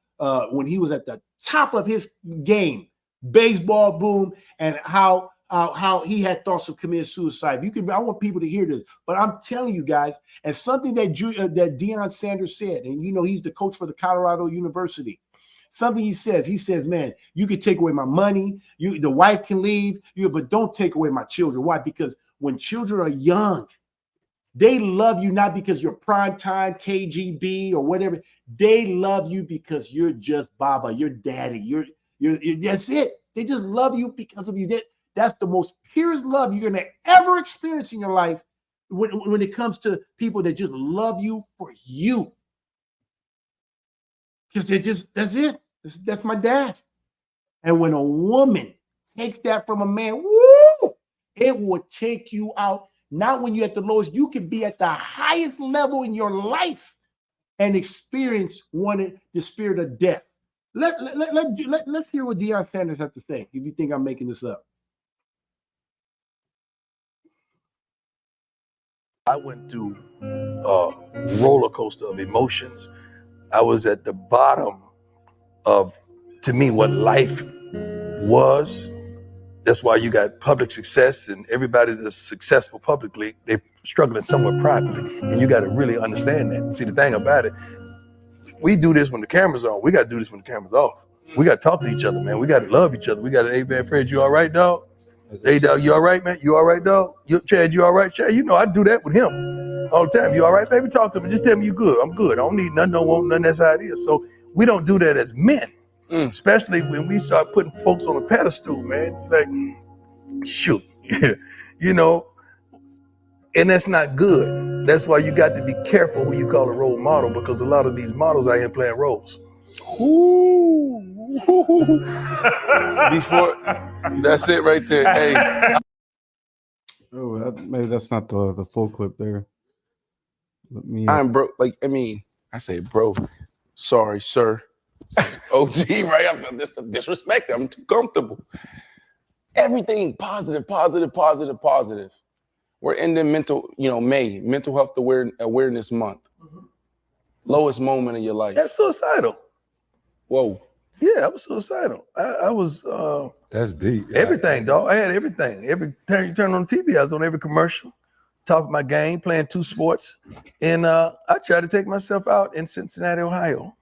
[SPEAKER 1] when he was at the top of his game, baseball boom, and how he had thoughts of committing suicide. I want people to hear this, but I'm telling you guys, and something that Deion Sanders said, and he's the coach for the Colorado University. Something he says, man, you can take away my money, the wife can leave, but don't take away my children. Why? Because when children are young, they love you not because you're primetime KGB or whatever. They love you because you're just Baba, your daddy. You're that's it. They just love you because of you. That's the most purest love you're gonna ever experience in your life when it comes to people that just love you for you. Because that's it. That's my dad. And when a woman takes that from a man, woo, it will take you out. Not when you're at the lowest, you can be at the highest level in your life and experience the spirit of death. Let's hear what Deion Sanders has to say, if you think I'm making this up.
[SPEAKER 3] I went through a roller coaster of emotions. I was at the bottom of, to me, what life was. That's why you got public success, and everybody that's successful publicly, they're struggling somewhat privately. And you got to really understand that. See, the thing about it, we do this when the camera's on. We got to do this when the camera's off. We got to talk to each other, man. We got to love each other. We got to, hey, man, Fred, you all right, dog? Hey, dog, you all right, man? You all right, dog? Chad, you all right? Chad, I do that with him all the time. You all right, baby? Talk to me. Just tell me you good. I'm good. I don't need nothing, don't want nothing. That's how it is. So we don't do that as men, especially when we start putting folks on a pedestal, man. Like, shoot, and that's not good. That's why you got to be careful who you call a role model, because a lot of these models out here playing roles.
[SPEAKER 4] Ooh. Before, that's it right there. Hey.
[SPEAKER 2] Oh, maybe that's not the full clip there. Let me.
[SPEAKER 4] I'm broke. I say, bro. Sorry, sir. OG, right? I'm disrespected. I'm too comfortable. Everything positive. We're ending mental health awareness month. Mm-hmm. Lowest moment of your life.
[SPEAKER 3] That's suicidal.
[SPEAKER 4] Whoa.
[SPEAKER 3] Yeah, I was suicidal. I was.
[SPEAKER 5] That's deep.
[SPEAKER 3] Everything, dog. I had everything. Every time you turn on the TV, I was on every commercial, talking my game, playing 2 sports, and I tried to take myself out in Cincinnati, Ohio.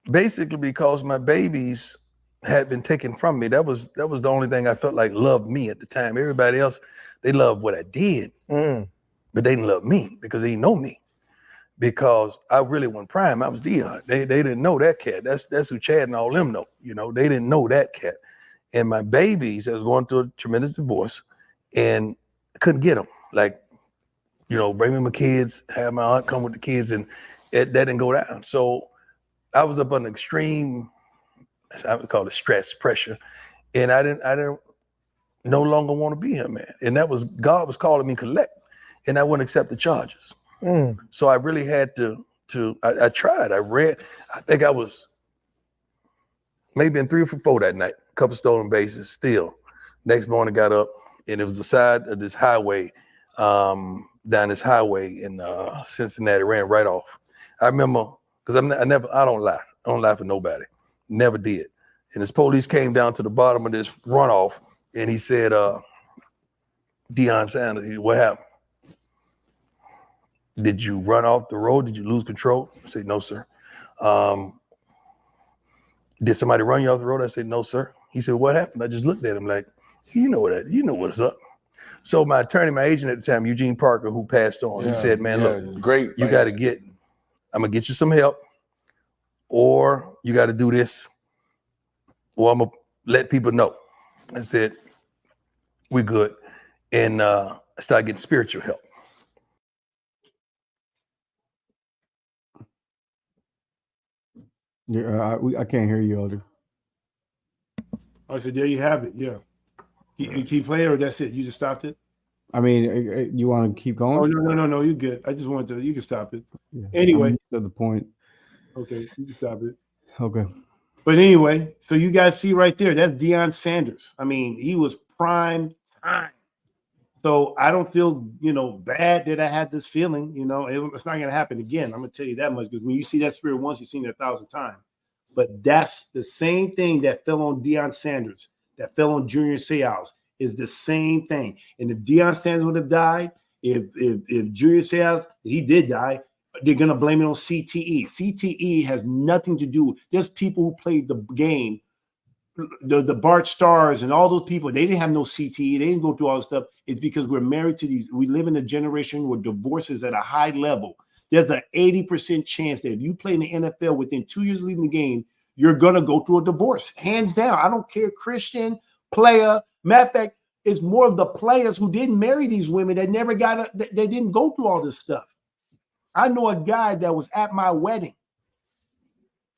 [SPEAKER 3] Basically because my babies had been taken from me. That was the only thing I felt like loved me at the time. Everybody else, they loved what I did, but they didn't love me because they didn't know me. Because I really wasn't prime. I was Deion. They didn't know that cat. That's who Chad and all them know. They didn't know that cat. And my babies, I was going through a tremendous divorce, and I couldn't get them. Like, bring me my kids, have my aunt come with the kids, and that didn't go down. So I was up under extreme, I would call it stress, pressure, and I didn't no longer want to be here, man. And that was God was calling me collect, and I wouldn't accept the charges. So I really had to. I tried. I read. I think I was maybe in 3 or 4 that night. A couple stolen bases. Still, next morning got up, and it was the side of this highway, down this highway in Cincinnati. Ran right off. I remember because I don't lie. I don't lie for nobody. Never did. And this police came down to the bottom of this runoff, and he said, Deion Sanders, what happened? Did you run off the road? Did you lose control? I said, no, sir. Did somebody run you off the road? I said, no, sir. He said, what happened? I just looked at him like, you know what's up. So my attorney, my agent at the time, Eugene Parker, who passed on, he said, man, look,
[SPEAKER 4] great.
[SPEAKER 3] You got to I'm going to get you some help, or you got to do this, or I'm going to let people know. I said, we're good. And I started getting spiritual help.
[SPEAKER 2] Yeah, I can't hear you, Elder.
[SPEAKER 1] I said, there you have it. Yeah. You keep playing, or that's it? You just stopped it?
[SPEAKER 2] I mean, you want to keep going?
[SPEAKER 1] Oh, no. You're good. I just wanted to, you can stop it.
[SPEAKER 2] Yeah.
[SPEAKER 1] Anyway.
[SPEAKER 2] To the point.
[SPEAKER 1] Okay, you can stop it.
[SPEAKER 2] Okay.
[SPEAKER 1] But anyway, so you guys see right there, that's Deion Sanders. I mean, he was prime time. So I don't feel, bad that I had this feeling. It's not going to happen again. I'm going to tell you that much, because when you see that spirit once, you've seen it 1,000 times. But that's the same thing that fell on Deion Sanders, that fell on Junior Seau, is the same thing. And if Deion Sanders would have died, if Junior Seau, he did die, they're going to blame it on CTE. CTE has nothing to do. There's people who played the game, the Bart Stars and all those people, they didn't have no CTE. They didn't go through all this stuff. It's because we're married to these. We live in a generation where divorce is at a high level. There's an 80% chance that if you play in the NFL within 2 years leaving the game, you're going to go through a divorce. Hands down. I don't care, Christian, player. Matter of fact, it's more of the players who didn't marry these women that never they didn't go through all this stuff. I know a guy that was at my wedding.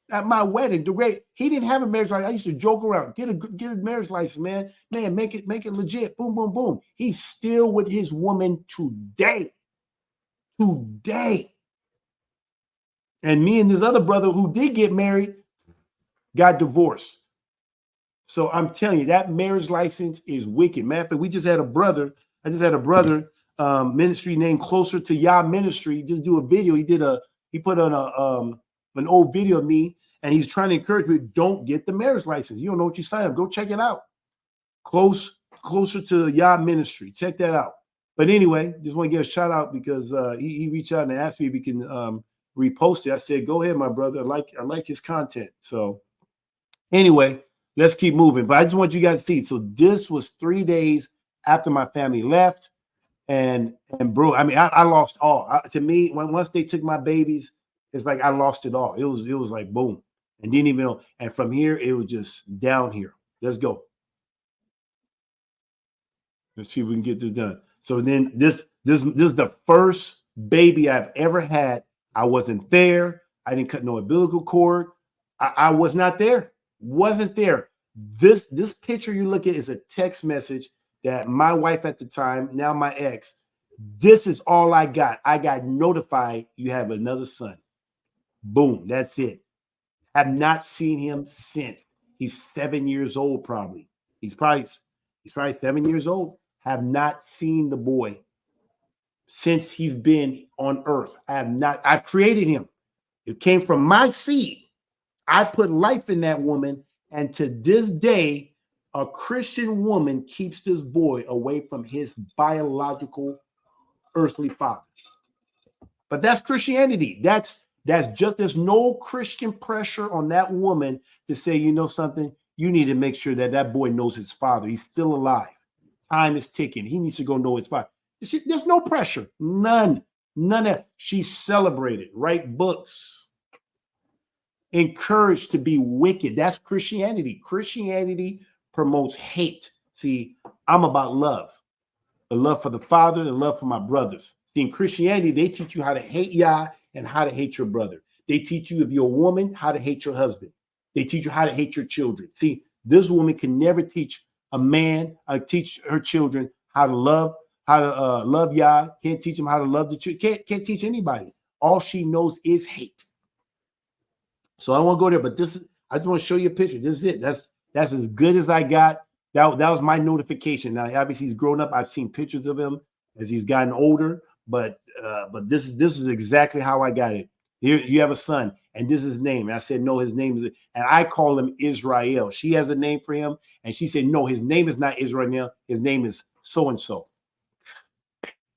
[SPEAKER 1] He didn't have a marriage license. I used to joke around, get a marriage license, man. Man, make it legit. Boom, boom, boom. He's still with his woman today. And me and this other brother who did get married got divorced. So I'm telling you, that marriage license is wicked. Matter of fact, I just had a brother, ministry named Closer to Yah Ministry, just do a video. He put on an old video of me, and he's trying to encourage me, don't get the marriage license. You don't know what you sign up. Go check it out. Closer to Yah Ministry. Check that out. But anyway, just want to give a shout out because he reached out and asked me if he can repost it. I said, go ahead, my brother. I like his content. So anyway, let's keep moving. But I just want you guys to see. So this was 3 days after my family left. And bro, I mean, I lost all. To me, once they took my babies, it's like I lost it all. It was like boom, and didn't even know. And from here, it was just down here. Let's go. Let's see if we can get this done. So then this is the first baby I've ever had. I wasn't there. I didn't cut no umbilical cord. I was not there. Wasn't there. This picture you look at is a text message that my wife at the time, now my ex, this is all I got. I got notified you have another son. Boom, that's it. Have not seen him since. He's 7 years old, probably. He's probably 7 years old. Have not seen the boy since he's been on earth. I've created him. It came from my seed. I put life in that woman, and to this day, a Christian woman keeps this boy away from his biological earthly father. But that's Christianity. That's just, there's no Christian pressure on that woman to say, you know something, you need to make sure that boy knows his father. He's still alive. Time is ticking. He needs to go know his father. There's no pressure. None of. She's celebrated. Write books. Encouraged to be wicked. That's Christianity. Christianity promotes hate. See, I'm about love. The love for the Father, the love for my brothers. See, in Christianity, they teach you how to hate Yah and how to hate your brother. They teach you, if you're a woman, how to hate your husband. They teach you how to hate your children. See, this woman can never teach a man, teach her children how to love Yah. Can't teach them how to love the children. Can't teach anybody. All she knows is hate. So I won't go there, but I just want to show you a picture. This is it. That's as good as I got. That was my notification. Now, obviously, he's grown up. I've seen pictures of him as he's gotten older, but this is exactly how I got it. Here, you have a son, and this is his name. And I said, no, his name is, and I call him Israel. She has a name for him, and she said, no, his name is not Israel. His name is so-and-so.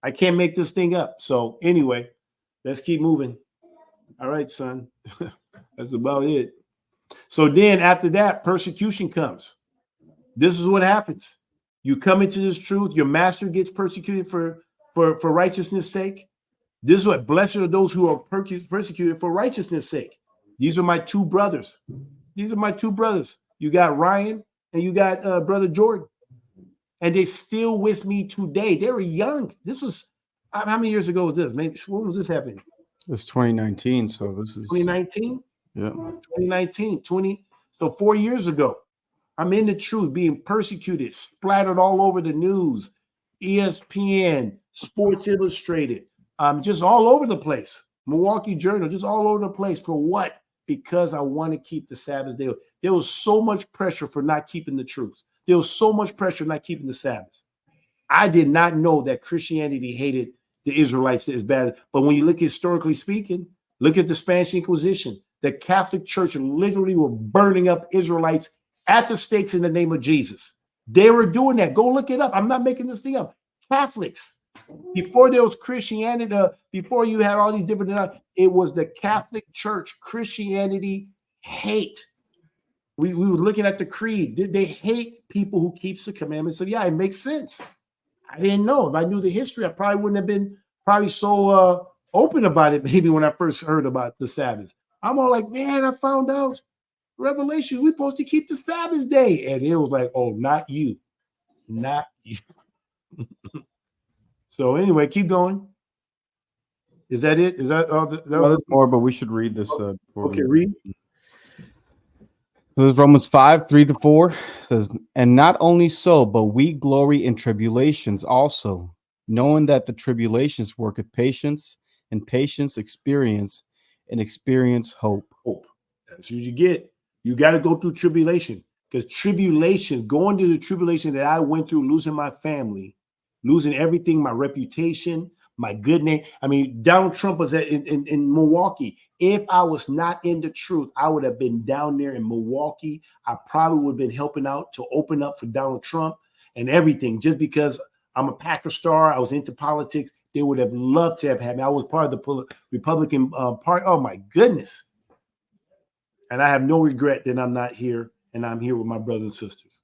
[SPEAKER 1] I can't make this thing up. So anyway, let's keep moving. All right, son. That's about it. So then after that, persecution comes. This is what happens. You come into this truth. Your master gets persecuted for righteousness' sake. This is what, blessed are those who are persecuted for righteousness' sake. These are my two brothers. You got Ryan and you got brother Jordan. And they're still with me today. They were young. This was, how many years ago was this? Maybe, when was this happening?
[SPEAKER 2] It's 2019. So this is
[SPEAKER 1] 2019?
[SPEAKER 2] Yeah.
[SPEAKER 1] 2019, so 4 years ago. I'm in the truth, being persecuted, splattered all over the news, ESPN, Sports Illustrated, just all over the place. Milwaukee Journal, just all over the place. For what? Because I want to keep the Sabbath day. There was so much pressure for not keeping the truth. There was so much pressure not keeping the Sabbath. I did not know that Christianity hated the Israelites as bad. But when you look historically speaking, look at the Spanish Inquisition. The Catholic Church literally were burning up Israelites at the stakes in the name of Jesus. They were doing that. Go look it up. I'm not making this thing up. Catholics, before there was Christianity, before you had all these different, it was the Catholic Church. Christianity hate. We were looking at the creed. They hate people who keeps the commandments. So yeah, it makes sense. I didn't know. If I knew the history, I probably wouldn't have been so open about it maybe when I first heard about the Sabbath. I'm all like, man, I found out Revelation, we're supposed to keep the Sabbath day. And it was like, oh, not you. Not you. So anyway, keep going. Is that it? Is that all?
[SPEAKER 2] There's more, but we should read this.
[SPEAKER 1] Okay, read.
[SPEAKER 2] So Romans 5:3-4 says, and not only so, but we glory in tribulations also, knowing that the tribulations worketh patience, and patience experience, and experience hope.
[SPEAKER 1] Hope. That's what you get. You got to go through tribulation, because going through the tribulation that I went through, losing my family, losing everything, my reputation, my good name. I mean, Donald Trump was in Milwaukee. If I was not in the truth, I would have been down there in Milwaukee. I probably would have been helping out to open up for Donald Trump and everything. Just because I'm a Packer star, I was into politics. They would have loved to have had me. I was part of the Republican party. Oh my goodness. And I have no regret that I'm not here, and I'm here with my brothers and sisters.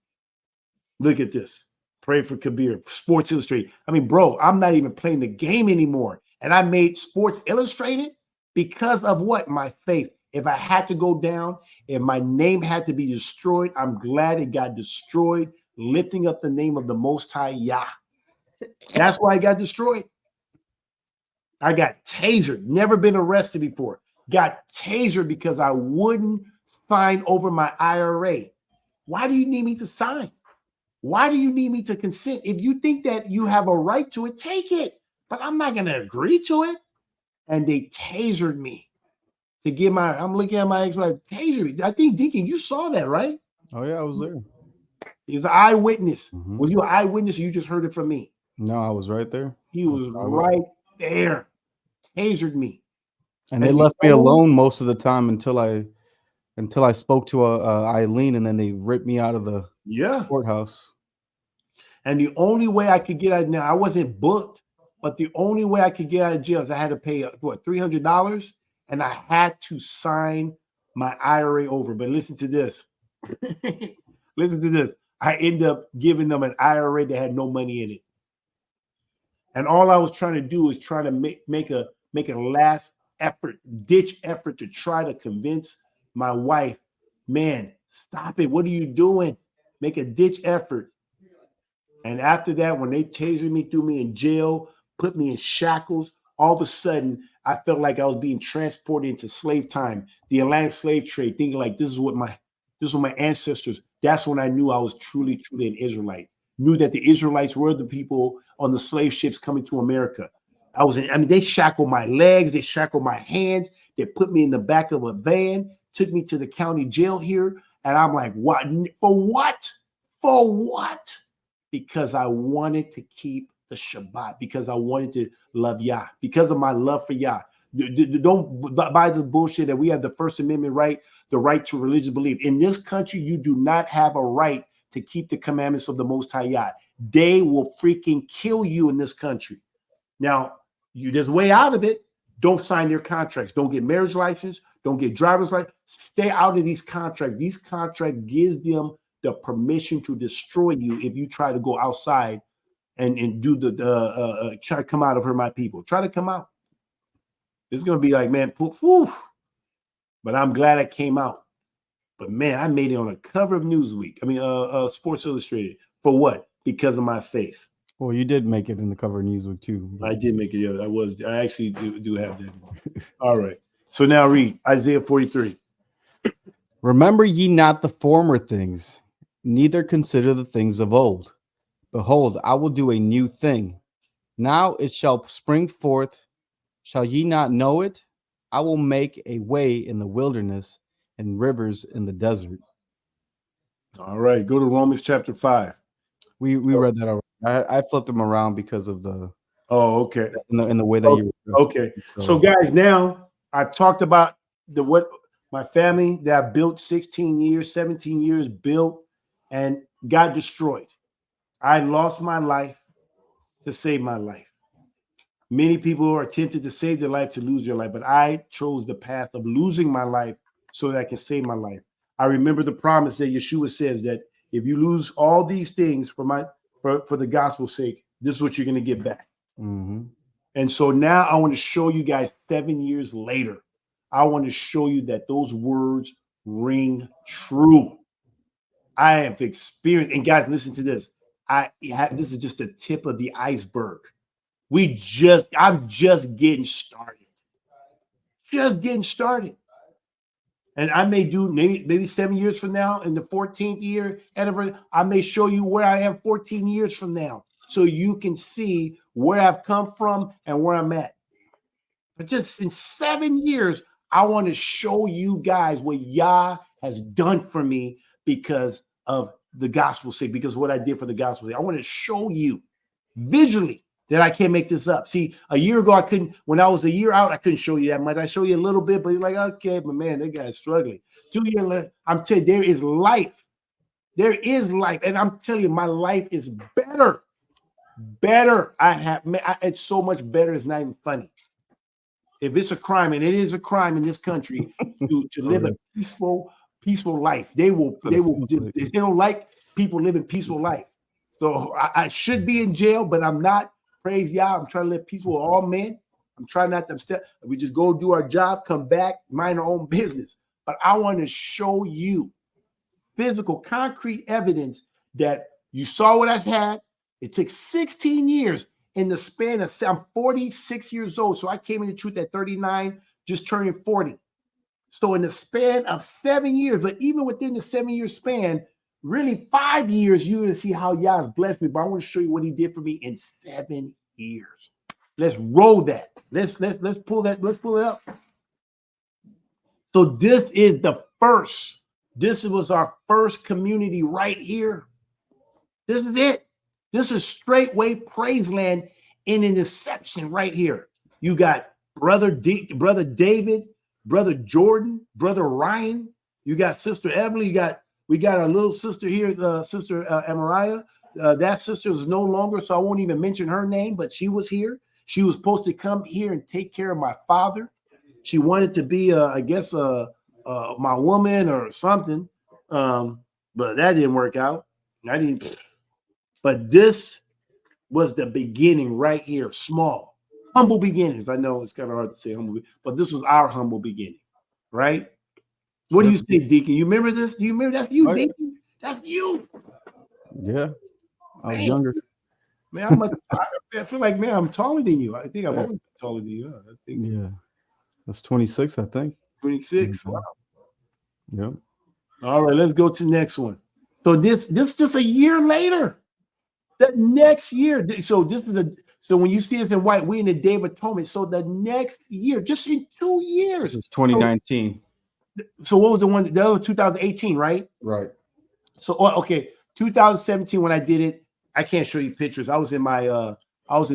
[SPEAKER 1] Look at this. Pray for Kabir, Sports Illustrated. I mean, bro, I'm not even playing the game anymore. And I made Sports Illustrated because of what? My faith. If I had to go down, if my name had to be destroyed, I'm glad it got destroyed, lifting up the name of the Most High Yah. That's why I got destroyed. I got tasered, never been arrested before. Got tasered because I wouldn't sign over my IRA. Why do you need me to sign? Why do you need me to consent? If you think that you have a right to it, take it. But I'm not going to agree to it. And they tasered me to get I'm looking at my ex-wife, tasered me. I think, Deacon, you saw that, right?
[SPEAKER 2] Oh, yeah, I was there.
[SPEAKER 1] He's an eyewitness.
[SPEAKER 2] Mm-hmm.
[SPEAKER 1] Was you an eyewitness or you just heard it from me?
[SPEAKER 2] No, I was right there.
[SPEAKER 1] He was right there. Tasered me.
[SPEAKER 2] And they left me alone most of the time until I spoke to Eileen, and then they ripped me out of the courthouse.
[SPEAKER 1] And the only way I could get out now, I wasn't booked, but the only way I could get out of jail is I had to pay $300, and I had to sign my IRA over. But listen to this. Listen to this. I ended up giving them an IRA that had no money in it. And all I was trying to do is try to make a last effort, ditch effort to try to convince my wife, man, stop it. What are you doing? Make a ditch effort. And after that, when they tasered me, threw me in jail, put me in shackles, all of a sudden I felt like I was being transported into slave time, the Atlantic slave trade, thinking like this is what my ancestors. That's when I knew I was truly an Israelite. Knew that the Israelites were the people on the slave ships coming to America. They shackled my legs, they shackled my hands, they put me in the back of a van, took me to the county jail here, and I'm like, what? For what? For what? Because I wanted to keep the Shabbat, because I wanted to love Yah, because of my love for Yah. Don't buy this bullshit that we have the First Amendment right, the right to religious belief. In this country, you do not have a right to keep the commandments of the Most High Yah. They will freaking kill you in this country. Now, there's a way out of it. Don't sign their contracts. Don't get marriage license. Don't get driver's license. Stay out of these contracts. These contracts gives them the permission to destroy you if you try to go outside and do try to come out of her, my people. Try to come out. It's gonna be like, man, whew. But I'm glad I came out. But man, I made it on the cover of Newsweek. Sports Illustrated. For what? Because of my faith.
[SPEAKER 2] Well, you did make it in the cover of Newsweek too.
[SPEAKER 1] I did make it. Yeah, I actually do have that. All right. So now read Isaiah 43.
[SPEAKER 2] Remember ye not the former things, neither consider the things of old. Behold, I will do a new thing. Now it shall spring forth. Shall ye not know it? I will make a way in the wilderness and rivers in the desert.
[SPEAKER 1] All right. Go to Romans chapter 5.
[SPEAKER 2] We read that already. I flipped them around because of the
[SPEAKER 1] okay.
[SPEAKER 2] In the way that you were
[SPEAKER 1] okay. So guys, now I've talked about what my family that I built 16 years, 17 years built and got destroyed. I lost my life to save my life. Many people are tempted to save their life to lose their life, but I chose the path of losing my life so that I can save my life. I remember the promise that Yeshua says that if you lose all these things for the gospel's sake, this is what you're going to get back.
[SPEAKER 2] Mm-hmm.
[SPEAKER 1] And so now I want to show you guys 7 years later, I want to show you that those words ring true. I have experienced, and guys, listen to this. This is just the tip of the iceberg. I'm just getting started. Just getting started. And I may do maybe 7 years from now, in the 14th year anniversary, I may show you where I am 14 years from now, so you can see where I've come from and where I'm at. But just in 7 years, I want to show you guys what Yah has done for me because of the gospel's sake, because of what I did for the gospel's sake. I want to show you visually that I can't make this up. See, a year ago, when I was a year out, I couldn't show you that much. I show you a little bit, but you're like, okay, but man, that guy's struggling. 2 years later, I'm telling you, there is life. There is life. And I'm telling you, my life is better. Better. It's so much better. It's not even funny. If it's a crime, and it is a crime in this country to live a peaceful life, they don't like people living peaceful life. So I should be in jail, but I'm not. Praise Yah. I'm trying to live peaceful with all men. I'm trying not to upset. We just go do our job, come back, mind our own business. But I want to show you physical, concrete evidence that you saw what I had. It took 16 years in the span of, I'm 46 years old. So I came into truth at 39, just turning 40. So in the span of 7 years, but even within the 7-year span, really 5 years, you're going to see how Yah has blessed me. But I want to show you what he did for me in 7 years. Let's roll that. Let's pull that. Let's pull it up. So this is the first. This was our first community right here. This is it. This is straightway praise land in an inception right here. You got brother David, brother Jordan, brother Ryan. You got sister Evelyn. We got our little sister here, sister Amariah. That sister is no longer, so I won't even mention her name, but she was here. She was supposed to come here and take care of my father. She wanted to be, my woman or something, but that didn't work out. But this was the beginning right here, small, humble beginnings. I know it's kind of hard to say humble, but this was our humble beginning, right? What do you say, Deacon? You remember this? Do you remember? That's you, Deacon. That's you.
[SPEAKER 2] Yeah, I was younger.
[SPEAKER 1] Man, I feel like, man, I'm taller than you. I think I've always been taller than you. I think
[SPEAKER 2] Yeah. That's 26, I think.
[SPEAKER 1] 26. Wow.
[SPEAKER 2] Yep.
[SPEAKER 1] All right, let's go to the next one. So this just a year later. The next year. So so when you see us in white, we in the Day of Atonement. So the next year, just in 2 years.
[SPEAKER 2] It's 2019.
[SPEAKER 1] So what was the one? That was 2018, right?
[SPEAKER 2] Right.
[SPEAKER 1] So okay, 2017 when I did it, I can't show you pictures. I was in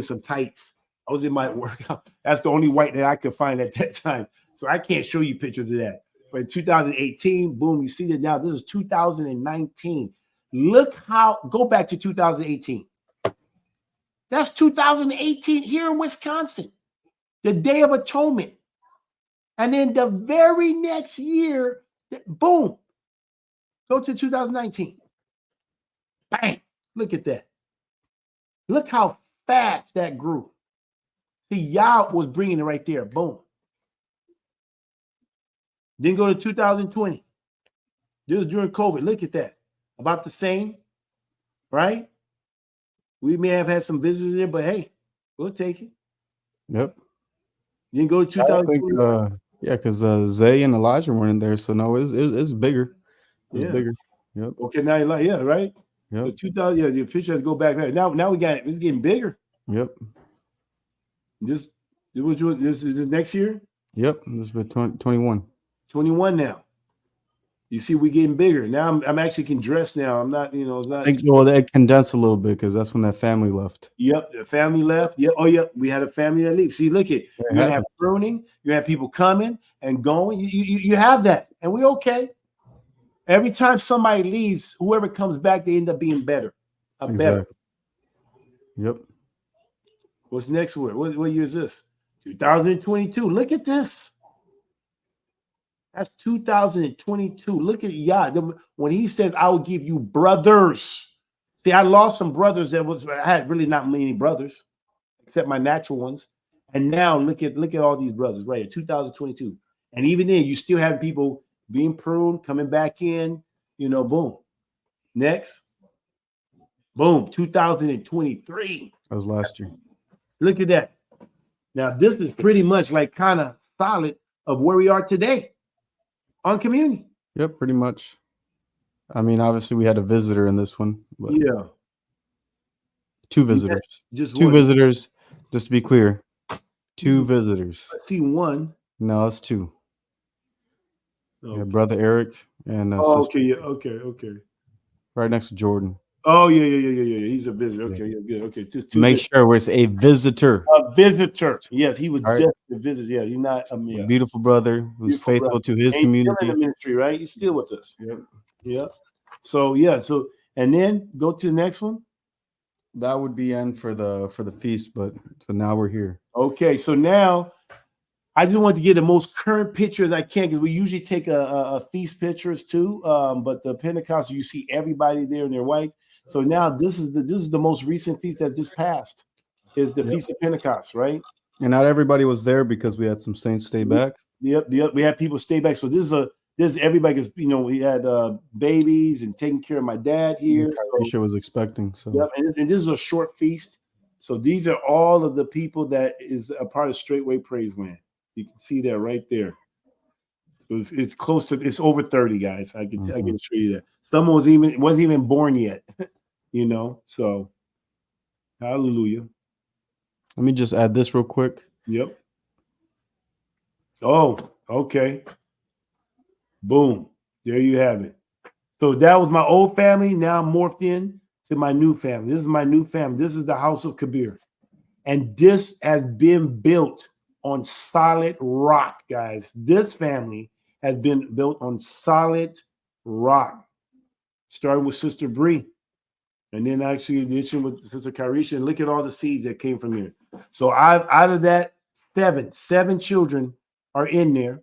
[SPEAKER 1] some tights. I was in my workout. That's the only white that I could find at that time. So I can't show you pictures of that. But in 2018, boom, you see that now. This is 2019. Go back to 2018. That's 2018 here in Wisconsin, the Day of Atonement. And then the very next year, boom, go to 2019. Bang, look at that. Look how fast that grew. See, Yah was bringing it right there. Boom. Then go to 2020. This was during COVID. Look at that. About the same, right? We may have had some visitors there, but hey, we'll take it.
[SPEAKER 2] Yep.
[SPEAKER 1] Then go to
[SPEAKER 2] I don't
[SPEAKER 1] 2020.
[SPEAKER 2] think, because Zay and Elijah weren't in there, so no, it's bigger. It's
[SPEAKER 1] Yeah.
[SPEAKER 2] bigger. Yep.
[SPEAKER 1] Okay, now yeah, right?
[SPEAKER 2] Yep.
[SPEAKER 1] The 2000, the picture has to go back. Now it's getting bigger.
[SPEAKER 2] Yep.
[SPEAKER 1] This is the next year?
[SPEAKER 2] Yep. This is 21.
[SPEAKER 1] 21 now. You see, we're getting bigger. Now I'm actually can dress now. I'm not, it's not.
[SPEAKER 2] I think, well, they condensed a little bit because that's when that family left.
[SPEAKER 1] Yep, the family left. Yep. Oh, yep. We had a family that leaves. See, look at you're gonna have pruning. You have people coming and going. You have that, and we're okay. Every time somebody leaves, whoever comes back, they end up being better. Better.
[SPEAKER 2] Yep.
[SPEAKER 1] What's next word? What year is this? 2022. Look at this. That's 2022. Look at Yah. When he says, I will give you brothers. See, I lost some brothers I had really not many brothers, except my natural ones. And now look at all these brothers right here, 2022. And even then, you still have people being pruned, coming back in, boom. Next. Boom, 2023.
[SPEAKER 2] That was last year.
[SPEAKER 1] Look at that. Now, this is pretty much like kind of solid of where we are today on community.
[SPEAKER 2] Yep, pretty much. I mean, obviously, we had a visitor in this one. But
[SPEAKER 1] yeah.
[SPEAKER 2] 2 visitors.
[SPEAKER 1] Just
[SPEAKER 2] 2
[SPEAKER 1] one.
[SPEAKER 2] visitors. Just to be clear, 2 visitors.
[SPEAKER 1] I see one.
[SPEAKER 2] No, it's 2.
[SPEAKER 1] Okay.
[SPEAKER 2] Yeah, brother Eric and
[SPEAKER 1] okay, yeah, okay.
[SPEAKER 2] Right next to Jordan.
[SPEAKER 1] Oh yeah. He's a visitor. Okay, yeah, good. Okay, just 2.
[SPEAKER 2] Make sure it's a visitor.
[SPEAKER 1] A visitor. Yes, he was
[SPEAKER 2] right.
[SPEAKER 1] just a visitor. Yeah, he's not a
[SPEAKER 2] beautiful brother who's faithful to his community.
[SPEAKER 1] He's still in the ministry, right? He's still with us.
[SPEAKER 2] Yep.
[SPEAKER 1] Yeah. So and then go to the next one.
[SPEAKER 2] That would be end for the feast, but so now we're here.
[SPEAKER 1] Okay, so now I just want to get the most current pictures I can because we usually take a feast pictures too. But the Pentecost, you see everybody there in their whites. So now this is the most recent feast that just passed. Is the Feast of Pentecost, right?
[SPEAKER 2] And not everybody was there because we had some saints stay back.
[SPEAKER 1] Yep. We had people stay back. So this is everybody because we had babies and taking care of my dad here.
[SPEAKER 2] Aisha was expecting. So
[SPEAKER 1] yep, and this is a short feast. So these are all of the people that is a part of Straightway Praise Land. You can see that right there. So it's close to it's over 30 guys. I can show you that. Someone wasn't even born yet. So hallelujah.
[SPEAKER 2] Let me just add this real quick.
[SPEAKER 1] Yep. Oh, okay. Boom. There you have it. So that was my old family. Now I'm morphed in to my new family. This is my new family. This is the house of Kabir. And this has been built on solid rock, guys. This family has been built on solid rock. Starting with Sister Bree. And then actually addition with Sister Karisha. And look at all the seeds that came from here. So out of that, seven children are in there.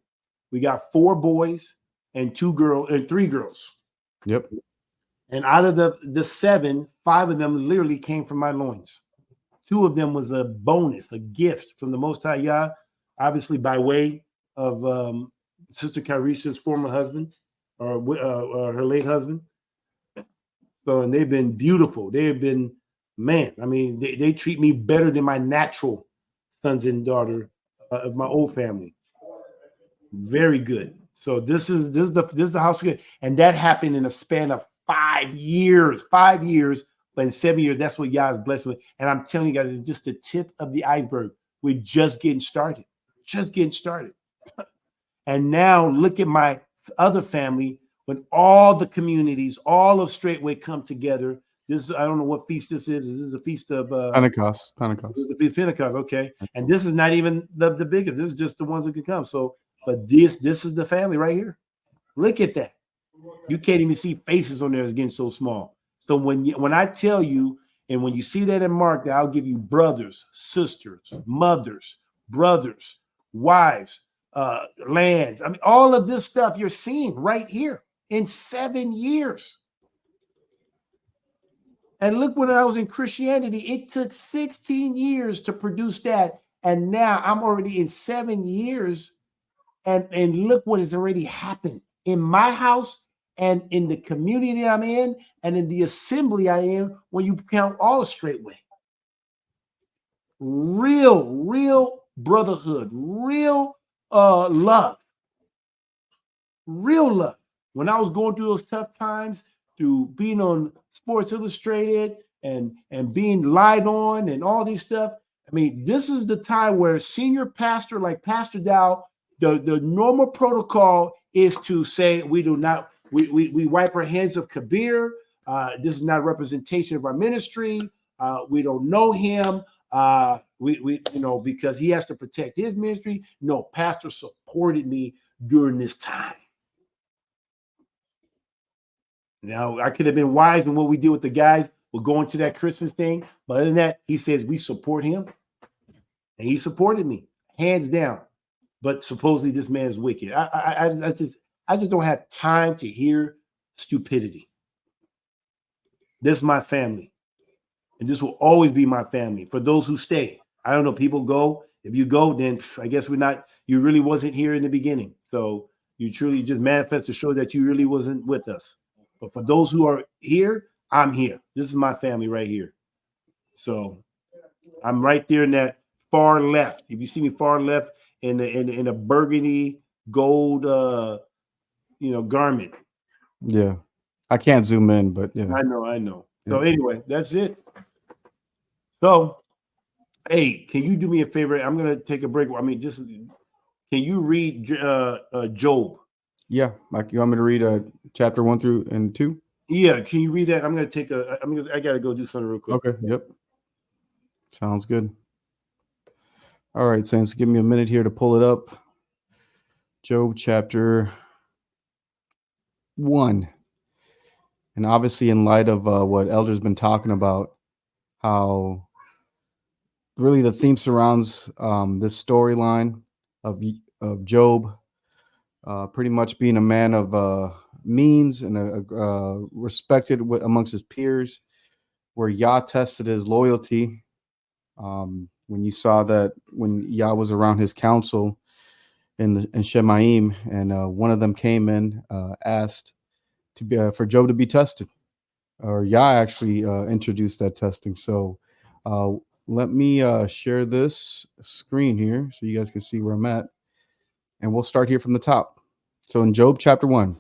[SPEAKER 1] We got 4 boys and 2 girls and 3 girls.
[SPEAKER 2] Yep.
[SPEAKER 1] And out of the 7, 5 of them literally came from my loins. 2 of them was a bonus, a gift from the Most High Yah, obviously by way of Sister Karisha's former husband or her late husband. So, and they've been beautiful. They have been man, I mean, they treat me better than my natural sons and daughter of my old family. Very good. So this is the house good, and that happened in a span of 5 years. 5 years, but in 7 years, that's what Yah is blessed with. And I'm telling you guys, it's just the tip of the iceberg. We're just getting started. Just getting started. And now look at my other family when all the communities, all of Straightway come together. This I don't know what feast this is. This is the feast of
[SPEAKER 2] Pentecost.
[SPEAKER 1] the feast of Pentecost. Okay, and this is not even the biggest. This is just the ones who can come. So, but this is the family right here. Look at that. You can't even see faces on there. It's getting so small. So when I tell you, and when you see that in Mark, that I'll give you brothers, sisters, mothers, brothers, wives, lands. I mean, all of this stuff you're seeing right here in 7 years. And look, when I was in Christianity, it took 16 years to produce that. And now I'm already in 7 years. And look what has already happened in my house and in the community I'm in and in the assembly I am when you count all the Straightway. Real brotherhood, real love. Real love. When I was going through those tough times, through being on Sports Illustrated and being lied on and all these stuff, I mean, this is the time where senior pastor like Pastor Dow, the normal protocol is to say we wipe our hands of Kabir. This is not a representation of our ministry. We don't know him. We because he has to protect his ministry. No, pastor supported me during this time. Now, I could have been wise in what we did with the guys. We're going to that Christmas thing. But other than that, he says we support him. And he supported me, hands down. But supposedly this man is wicked. I just don't have time to hear stupidity. This is my family. And this will always be my family. For those who stay. I don't know, people go. If you go, then I guess you really wasn't here in the beginning. So you truly just manifest to show that you really wasn't with us. But for those who are here, I'm here. This is my family right here. So I'm right there in that far left. If you see me far left in a burgundy gold garment.
[SPEAKER 2] Yeah. I can't zoom in, but yeah.
[SPEAKER 1] I know.
[SPEAKER 2] Yeah.
[SPEAKER 1] So anyway, that's it. So hey, can you do me a favor? I'm gonna take a break. I mean, just can you read Job?
[SPEAKER 2] Yeah, like you want me to read chapter 1 through 2?
[SPEAKER 1] Yeah, can you read that? I'm gonna take I gotta go do something real quick.
[SPEAKER 2] Okay, yep. Sounds good. All right, Saints, give me a minute here to pull it up. Job chapter 1. And obviously in light of what Elder's been talking about, how really the theme surrounds this storyline of Job pretty much being a man of means and respected amongst his peers, where Yah tested his loyalty. When you saw that when Yah was around his council in Shemaim, and one of them came in, asked to be for Job to be tested, or Yah actually introduced that testing. So let me share this screen here so you guys can see where I'm at, and we'll start here from the top. So in Job chapter 1,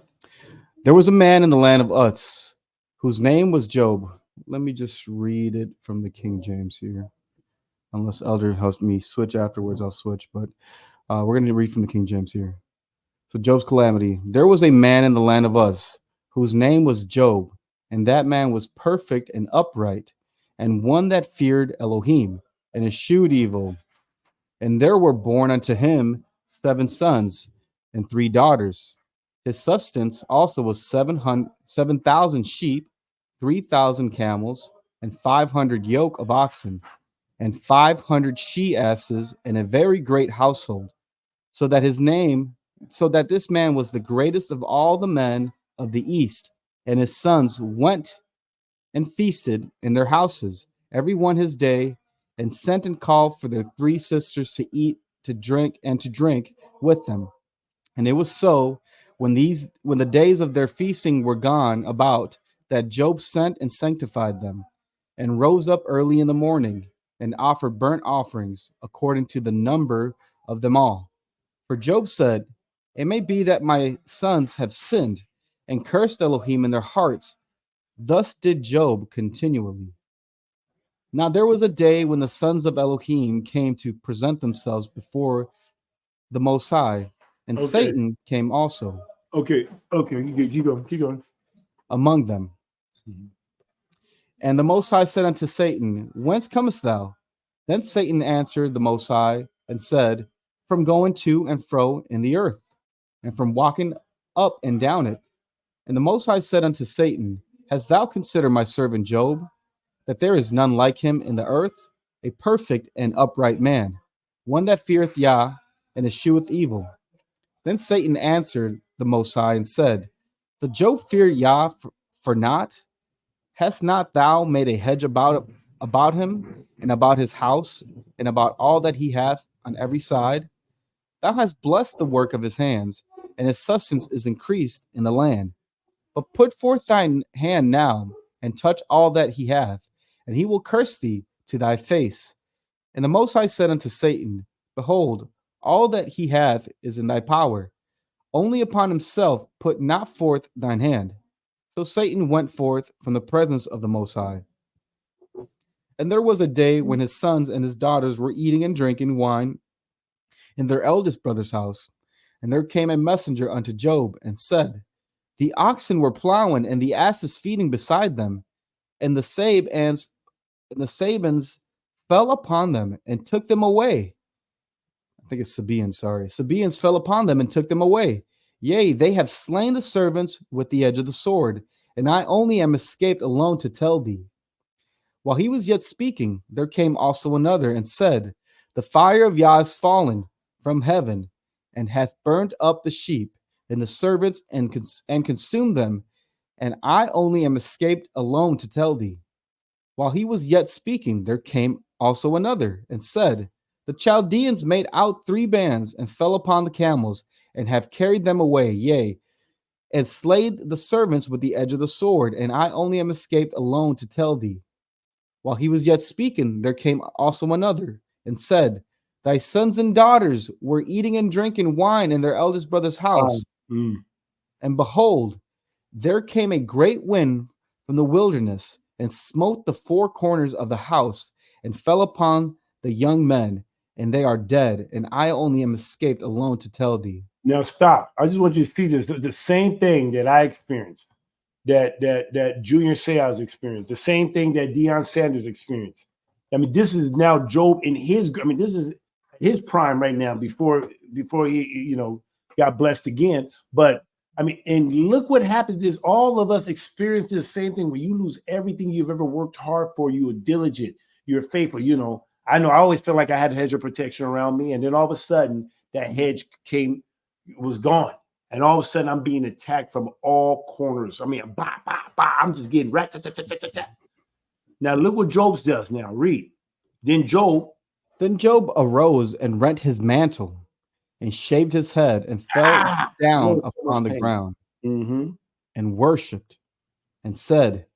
[SPEAKER 2] there was a man in the land of Uz whose name was Job. Let me just read it from the King James here. Unless Elder helps me switch afterwards, I'll switch. But we're going to read from the King James here. So Job's calamity. There was a man in the land of Uz whose name was Job, and that man was perfect and upright, and one that feared Elohim and eschewed evil. And there were born unto him 7 sons and 3 daughters. His substance also was 7,000 sheep, 3,000 camels, and 500 yoke of oxen, and 500 she-asses, and a very great household, so that this man was the greatest of all the men of the east. And his sons went and feasted in their houses, every one his day, and sent and called for their 3 sisters to eat, to drink with them. And it was so, when the days of their feasting were gone about, that Job sent and sanctified them. and rose up early in the morning and offered burnt offerings according to the number of them all. For Job said, it may be that my sons have sinned and cursed Elohim in their hearts. Thus did Job continually. Now there was a day when the sons of Elohim came to present themselves before the Most High, and
[SPEAKER 1] Okay.
[SPEAKER 2] Satan came also
[SPEAKER 1] Okay. Keep going. Keep going.
[SPEAKER 2] among them. And the Most High said unto Satan, whence comest thou? Then Satan answered the Most High and said, from going to and fro in the earth, and from walking up and down it. And the Most High said unto Satan, hast thou considered my servant Job, that there is none like him in the earth, a perfect and upright man, one that feareth Yah and escheweth evil? Then Satan answered the Most High and said, the Job fear Yah for naught? Hast not thou made a hedge about him, and about his house, and about all that he hath on every side? Thou hast blessed the work of his hands, and his substance is increased in the land. But put forth thine hand now, and touch all that he hath, and he will curse thee to thy face. And the Most High said unto Satan, behold, all that he hath is in thy power. Only upon himself put not forth thine hand. So Satan went forth from the presence of the Most High. And there was a day when his sons and his daughters were eating and drinking wine in their eldest brother's house. And there came a messenger unto Job and said, the oxen were plowing and the asses feeding beside them, and the Sabans fell upon them and took them away. I think it's Sabaeans, sorry. Sabaeans fell upon them and took them away. Yea, they have slain the servants with the edge of the sword, and I only am escaped alone to tell thee. While he was yet speaking, there came also another and said, the fire of Yah is fallen from heaven, and hath burned up the sheep and the servants and consumed them, and I only am escaped alone to tell thee. While he was yet speaking, there came also another and said, the Chaldeans made out 3 bands and fell upon the camels and have carried them away, yea, and slayed the servants with the edge of the sword, and I only am escaped alone to tell thee. While he was yet speaking, there came also another and said, thy sons and daughters were eating and drinking wine in their eldest brother's house. And behold, there came a great wind from the wilderness and smote the 4 corners of the house and fell upon the young men, and they are dead, and I only am escaped alone to tell thee.
[SPEAKER 1] Now stop. I just want you to see this. The same thing that I experienced, that Junior Seau's experienced, the same thing that Deion Sanders experienced. I mean, this is now Job in his. I mean, this is his prime right now. Before he got blessed again. But I mean, and look what happens is all of us experience the same thing where you lose everything you've ever worked hard for. You were diligent. You're faithful. I know I always felt like I had a hedge of protection around me, and then all of a sudden that hedge was gone. And all of a sudden, I'm being attacked from all corners. I mean, bah, bah, bah. I'm just getting rat. Now, look what Job does now. Read. Then Job
[SPEAKER 2] arose and rent his mantle and shaved his head and fell down upon the ground and worshipped and said,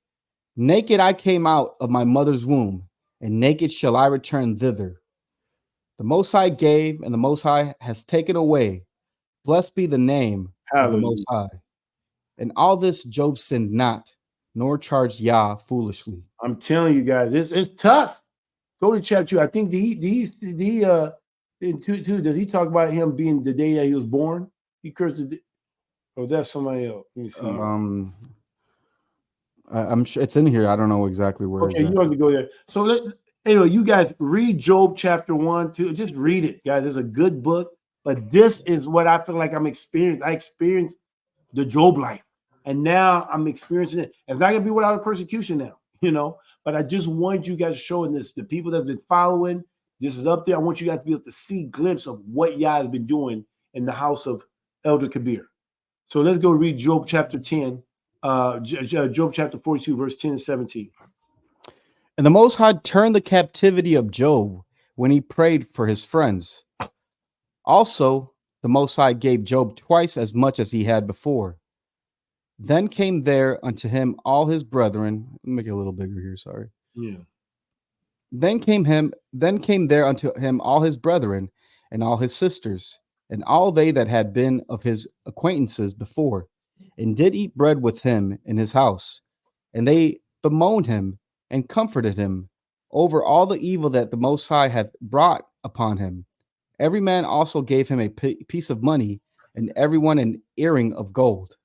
[SPEAKER 2] naked I came out of my mother's womb, and naked shall I return thither. The Most High gave, and the Most High has taken away. Blessed be the name of the Most High. And all this Job sinned not, nor charged Yah foolishly.
[SPEAKER 1] I'm telling you guys, it's tough. Go to chapter 2. I think in 2, does he talk about him being the day that he was born? He cursed or was that somebody else? Let me see.
[SPEAKER 2] I'm sure it's in here. I don't know exactly where.
[SPEAKER 1] Okay, you have to go there. So you guys read Job chapter 1, 2. Just read it, guys. It's a good book. But this is what I feel like I'm experiencing. I experienced the Job life, and now I'm experiencing it. It's not gonna be without persecution now, But I just want you guys showing this. The people that's been following, this is up there. I want you guys to be able to see a glimpse of what Yah has been doing in the house of Elder Kabir. So let's go read Job chapter 10, Job chapter 42, verse 10 and 17.
[SPEAKER 2] And the Most High turned the captivity of Job when he prayed for his friends. Also, the Most High gave Job twice as much as he had before. Then came there unto him all his brethren. Let me make it a little bigger here, sorry.
[SPEAKER 1] Yeah.
[SPEAKER 2] Then came there unto him all his brethren and all his sisters, and all they that had been of his acquaintances before, and did eat bread with him in his house. And they bemoaned him and comforted him over all the evil that the Most High hath brought upon him. Every man also gave him a piece of money, and everyone an earring of gold.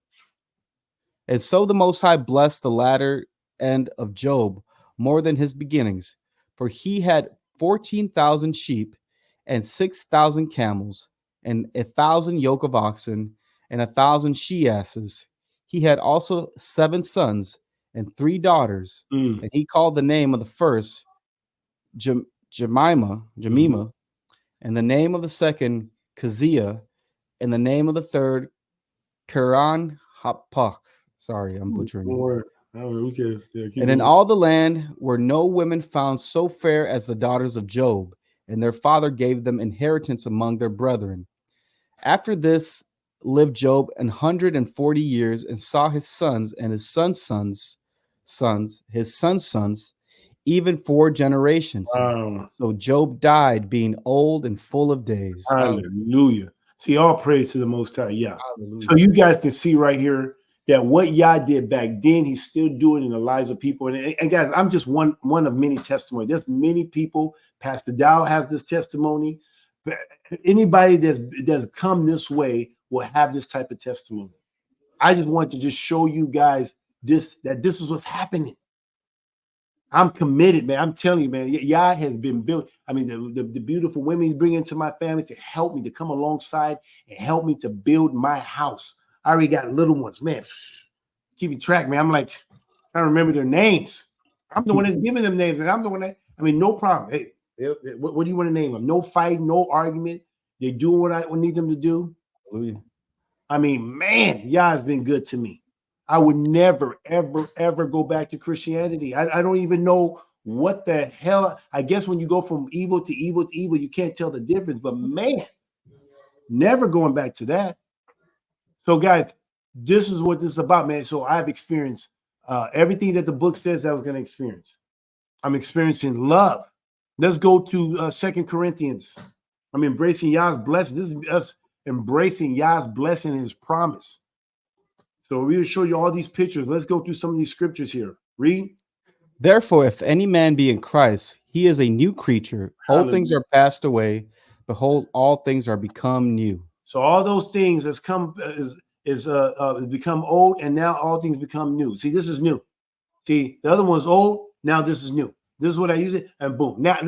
[SPEAKER 2] And so the Most High blessed the latter end of Job more than his beginnings, for he had 14,000 sheep and 6,000 camels and 1,000 yoke of oxen and 1,000 she-asses. He had also 7 sons and 3 daughters,
[SPEAKER 1] Mm.
[SPEAKER 2] and he called the name of the first Jemima, and the name of the second Keziah, and the name of the third Keran Hapach. Sorry, I'm butchering
[SPEAKER 1] Don't
[SPEAKER 2] it.
[SPEAKER 1] worry. Okay. Yeah, keep
[SPEAKER 2] And in
[SPEAKER 1] going.
[SPEAKER 2] all the land were no women found so fair as the daughters of Job, and their father gave them inheritance among their brethren. After this lived Job 140 years, and saw his sons and his sons' sons, even 4 generations.
[SPEAKER 1] Wow.
[SPEAKER 2] So Job died, being old and full of days.
[SPEAKER 1] Hallelujah. See, all praise to the Most High. Yeah.
[SPEAKER 2] Hallelujah.
[SPEAKER 1] So you guys can see right here that what Yah did back then, he's still doing in the lives of people. And guys, I'm just one of many testimonies. There's many people. Pastor Dow has this testimony. But anybody that's come this way will have this type of testimony. I just want to just show you guys that this is what's happening. I'm committed, man. I'm telling you, man. Yah has been built. I mean, the beautiful women he's bringing into my family to help me, to come alongside and help me to build my house. I already got little ones, man. Keeping track, man. I'm like trying to remember their names. I'm the one that's giving them names, and I'm the one that. I mean, no problem. Hey, what do you want to name them? No fight, no argument. They do what I need them to do.
[SPEAKER 2] Hallelujah.
[SPEAKER 1] I mean, man, Yah has been good to me. I would never, ever, ever go back to Christianity. I don't even know what the hell. I guess when you go from evil to evil to evil, you can't tell the difference. But man, never going back to that. So, guys, this is what this is about, man. So I've experienced everything that the book says I was going to experience. I'm experiencing love. Let's go to 2 Corinthians. I'm embracing Yah's blessing. This is us embracing Yah's blessing and his promise. So we're going to show you all these pictures. Let's go through some of these scriptures here. Read.
[SPEAKER 2] Therefore, if any man be in Christ, he is a new creature. Old things are passed away. Behold, all things are become new.
[SPEAKER 1] So all those things has come is become old, and now all things become new. See, this is new. See, the other one's old. Now this is new. This is what I use it, and boom. Now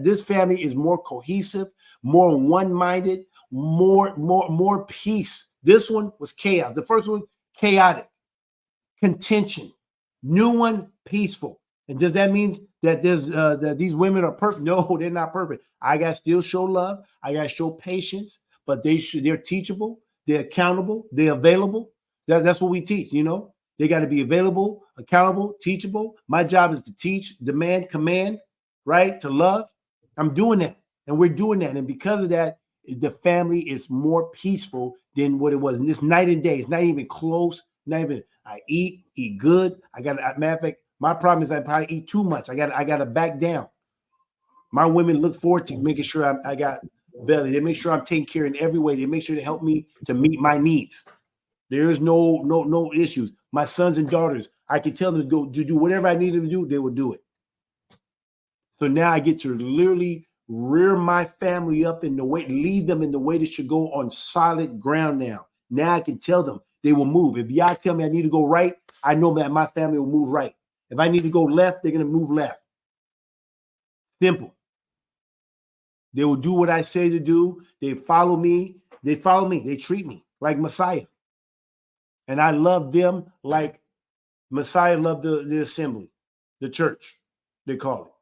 [SPEAKER 1] this family is more cohesive, more one-minded, more peace. This one was chaos. The first one, chaotic, contention. New one, peaceful. And does that mean that there's that these women are perfect? No, they're not perfect. I got to still show love. I got to show patience, but they're teachable, they're accountable, they're available. That's what we teach, you know. They got to be available, accountable, teachable. My job is to teach, demand, command, right? To love. I'm doing that, and we're doing that. And because of that, the family is more peaceful than what it was. And this night and day, it's not even close. Not even. I eat good. Matter of fact, my problem is I probably eat too much. I got to back down. My women look forward to making sure I got belly. They make sure I'm taken care in every way. They make sure to help me to meet my needs. There is no issues. My sons and daughters, I can tell them to do whatever I need them to do. They will do it. So now I get to literally rear my family up in the way, lead them in the way they should go on solid ground now. Now I can tell them they will move. If y'all tell me I need to go right, I know that my family will move right. If I need to go left, they're going to move left. Simple. They will do what I say to do. They follow me. They treat me like Messiah. And I love them like Messiah loved the assembly, the church, they call it.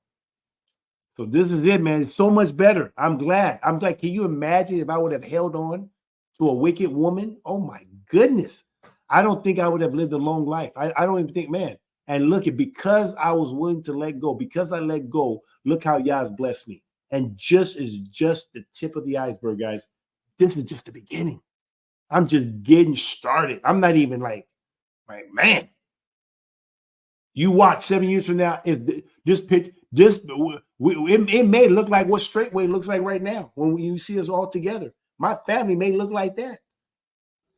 [SPEAKER 1] So this is it, man. It's so much better. I'm glad. Can you imagine if I would have held on to a wicked woman? Oh my goodness. I don't think I would have lived a long life. I don't even think, man. And look, because I was willing to let go, because I let go, look how Yah's blessed me. And just the tip of the iceberg, guys. This is just the beginning. I'm just getting started. I'm not even like man. You watch 7 years from now. Do It may look like what Straightway looks like right now when you see us all together. My family may look like that.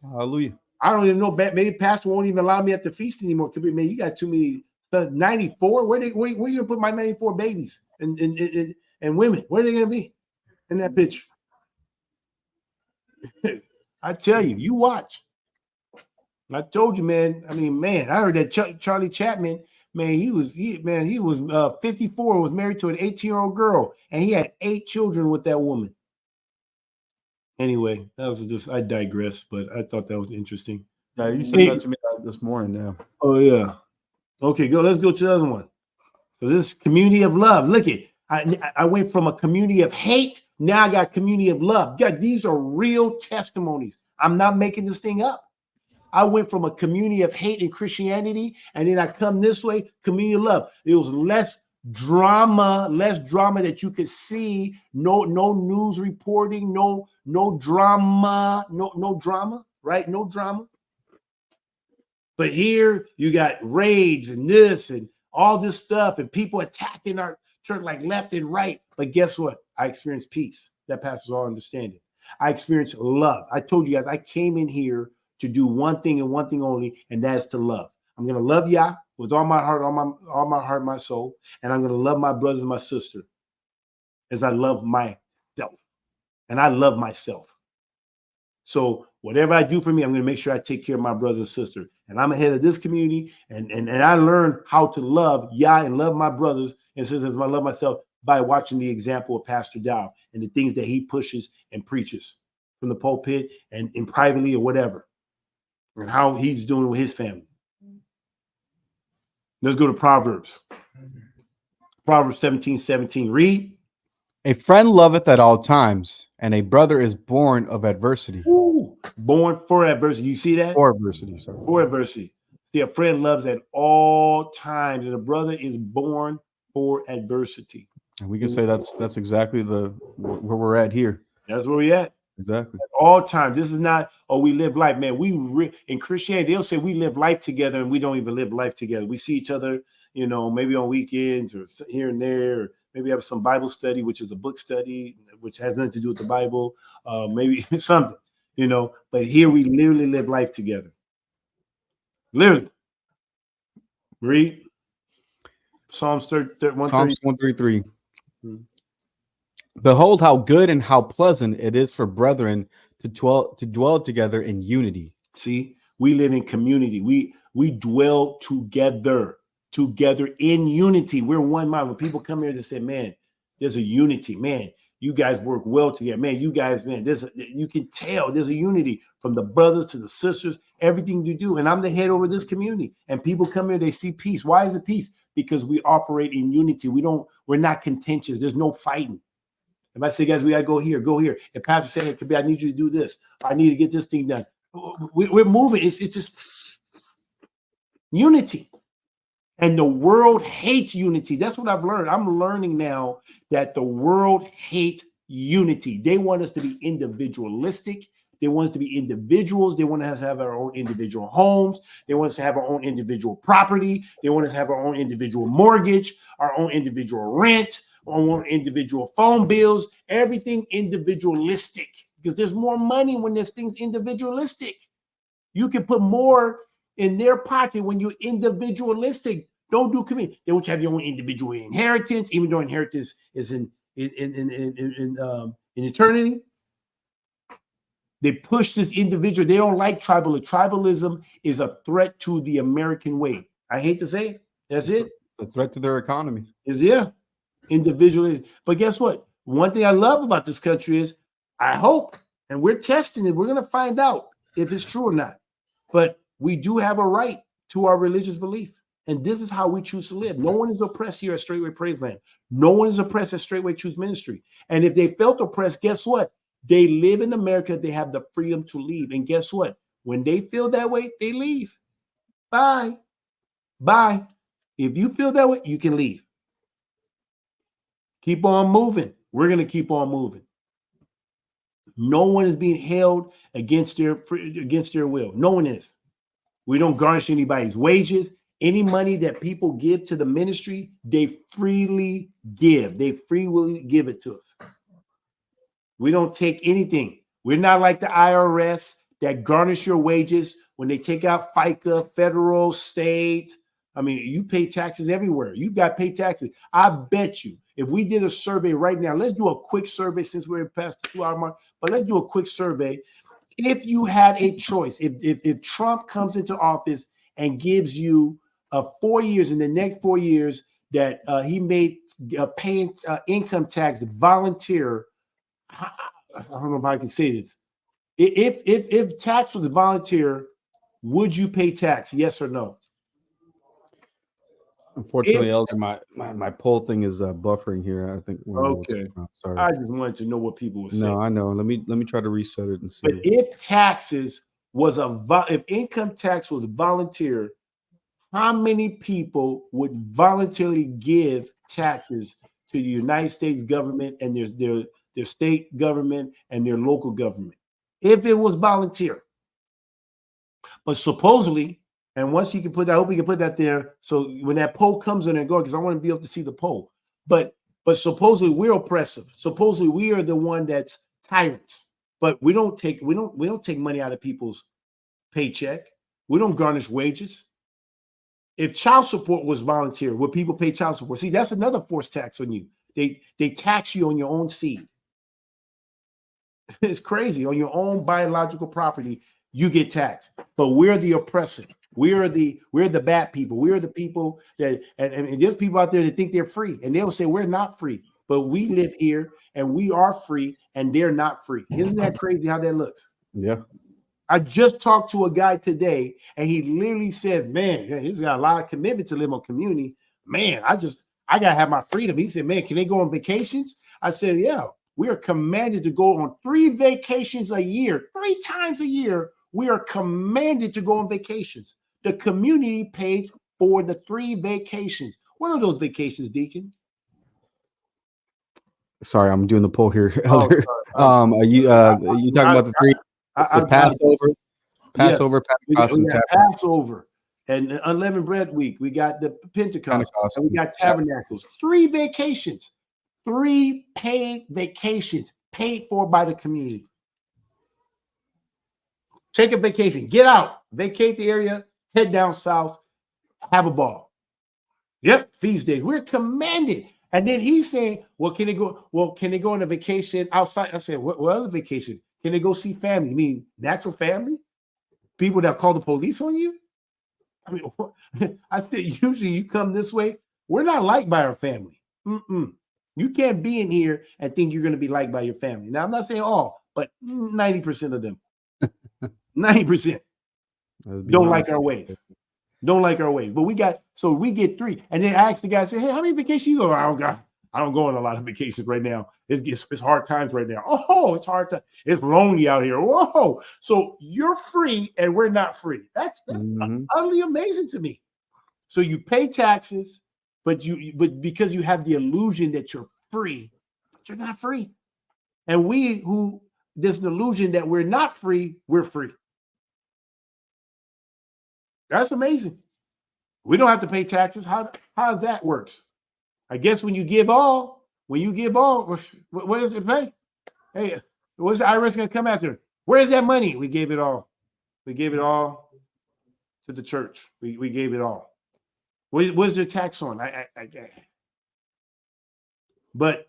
[SPEAKER 2] Hallelujah.
[SPEAKER 1] I don't even know. Maybe Pastor won't even allow me at the feast anymore. Could be, man, you got too many. 94. Where you gonna put my 94 babies and women? Where are they gonna be in that picture? I tell you, you watch. I told you, man. I mean, man, I heard that Charlie Chapman, man, he was 54, was married to an 18-year-old girl, and he had 8 children with that woman. Anyway, that was just, I digress, but I thought that was interesting.
[SPEAKER 2] Yeah, you said that to me this morning. Yeah.
[SPEAKER 1] Oh yeah. Okay, let's go to the other one. So this community of love. Look at, I went from a community of hate. Now I got community of love. God, these are real testimonies. I'm not making this thing up. I went from a community of hate and Christianity, and then I come this way, community of love. It was less drama that you could see. No news reporting, no drama, no drama, right? No drama. But here you got raids and this and all this stuff and people attacking our church like left and right. But guess what? I experienced peace that passes all understanding. I experienced love. I told you guys, I came in here to do one thing and one thing only, and that's to love. I'm going to love Yah with all my heart, all my heart, my soul. And I'm going to love my brothers and my sister as I love myself. And I love myself. So whatever I do for me, I'm going to make sure I take care of my brother and sister. And I'm ahead of this community. And I learned how to love Yah and love my brothers and sisters. I love myself by watching the example of Pastor Dow and the things that he pushes and preaches from the pulpit and privately or whatever. And how he's doing with his family. Let's go to Proverbs. Proverbs 17:17. Read.
[SPEAKER 2] A friend loveth at all times, and a brother is born of adversity.
[SPEAKER 1] Ooh, born for adversity. You see that?
[SPEAKER 2] For adversity. Sorry.
[SPEAKER 1] For adversity. See, a friend loves at all times, and a brother is born for adversity.
[SPEAKER 2] And we can say that's exactly where we're at here.
[SPEAKER 1] That's where we at.
[SPEAKER 2] Exactly.
[SPEAKER 1] At all times. This is not, we live life, man. In Christianity, they'll say we live life together, and we don't even live life together. We see each other, maybe on weekends or here and there, or maybe have some Bible study, which is a book study, which has nothing to do with the Bible, maybe something, But here we literally live life together. Literally. Read Psalms
[SPEAKER 2] 133. Behold, how good and how pleasant it is for brethren to dwell together in unity.
[SPEAKER 1] See, we live in community. We dwell together in unity. We're one mind. When people come here, they say, man, there's a unity. Man, you guys work well together. Man, you guys, man, you can tell there's a unity from the brothers to the sisters, everything you do. And I'm the head over this community. And people come here, they see peace. Why is it peace? Because we operate in unity. We're not contentious. There's no fighting. If I say, guys, we got to go here, go here. If Pastor said, hey, I need you to do this. I need to get this thing done. We're moving. It's just unity. And the world hates unity. That's what I've learned. I'm learning now that the world hates unity. They want us to be individualistic. They want us to be individuals. They want us to have our own individual homes. They want us to have our own individual property. They want us to have our own individual mortgage, our own individual rent, our own individual phone bills, everything individualistic. Because there's more money when there's things individualistic. You can put more in their pocket when you're individualistic. Don't do community. They want you to have your own individual inheritance, even though inheritance is in eternity. They push this individual. They don't like tribalism. Tribalism is a threat to the American way. I hate to say it. That's it.
[SPEAKER 2] A threat to their economy.
[SPEAKER 1] Individually. But guess what? One thing I love about this country is I hope, and we're testing it. We're going to find out if it's true or not. But we do have a right to our religious belief. And this is how we choose to live. No one is oppressed here at Straightway Praise Land. No one is oppressed at Straightway Choose Ministry. And if they felt oppressed, guess what? They live in America. They have the freedom to leave. And guess what? When they feel that way, they leave. Bye. Bye. If you feel that way, you can leave. Keep on moving. We're going to keep on moving. No one is being held against their will. No one is. We don't garnish anybody's wages. Any money that people give to the ministry, they freely give. They freely give it to us. We don't take anything. We're not like the IRS that garnish your wages when they take out FICA, federal, state. I mean, you pay taxes everywhere. You got to pay taxes. I bet you if we did a survey right now, let's do a quick survey since we're past the 2-hour mark, but let's do a quick survey. If you had a choice, if Trump comes into office and gives you 4 years, in the next 4 years that he made paying income tax volunteer, I don't know if I can say this. If tax was volunteer, would you pay tax? Yes or no?
[SPEAKER 2] Unfortunately, Elder, my poll thing is buffering here. I think.
[SPEAKER 1] Okay.
[SPEAKER 2] Sorry.
[SPEAKER 1] I just wanted to know what people were saying.
[SPEAKER 2] No, I know. Let me try to reset it and see.
[SPEAKER 1] But if taxes was if income tax was volunteer, how many people would voluntarily give taxes to the United States government and their state government and their local government if it was volunteer? But supposedly, and once you can put that, I hope we can put that there. So when that poll comes in and go, because I want to be able to see the poll. But supposedly we're oppressive. Supposedly we are the one that's tyrants. But we don't take money out of people's paycheck. We don't garnish wages. If child support was volunteer, would people pay child support? See, that's another forced tax on you. They tax you on your own seed. It's crazy. On your own biological property, you get taxed. But we're the oppressor. We're the bad people. We're the people that and there's people out there that think they're free, and they'll say we're not free. But we live here and we are free, and they're not free. Isn't that crazy how that looks?
[SPEAKER 2] Yeah.
[SPEAKER 1] I just talked to a guy today, and he literally says, man, he's got a lot of commitment to live on community. Man, I gotta have my freedom. He said, man, can they go on vacations? I said, yeah, we are commanded to go on 3 vacations a year, 3 times a year. We are commanded to go on vacations. The community paid for the 3 vacations. What are those vacations, Deacon?
[SPEAKER 2] Sorry, I'm doing the poll here, Elder.
[SPEAKER 1] Oh,
[SPEAKER 2] are you talking about the 3? It's Passover, Pentecost,
[SPEAKER 1] we got Passover and Unleavened Bread Week. We got the Pentecost and we got Tabernacles. 3 vacations, 3 paid vacations paid for by the community. Take a vacation, get out, vacate the area, head down south, have a ball. Yep, feast days. We're commanded. And then he's saying, well, can they go on a vacation outside? I said, what other vacation? Can they go see family? You mean natural family? People that call the police on you? I mean, I said, usually you come this way. We're not liked by our family. You can't be in here and think you're going to be liked by your family. Now, I'm not saying all, but 90% of them. 90% don't like our ways. Don't like our ways. But we get 3. And then I asked the guy, I said, hey, how many vacations you go? I don't go on a lot of vacations right now. It's hard times right now. Oh, it's hard time. It's lonely out here. Whoa. So you're free and we're not free. That's utterly amazing to me. So you pay taxes, but because you have the illusion that you're free, but you're not free. And there's an illusion that we're not free, we're free. That's amazing. We don't have to pay taxes. How that works? I guess when you give all, what does it pay? Hey, what's the IRS going to come after? Where's that money? We gave it all. We gave it all to the church. We gave it all. What's their tax on? But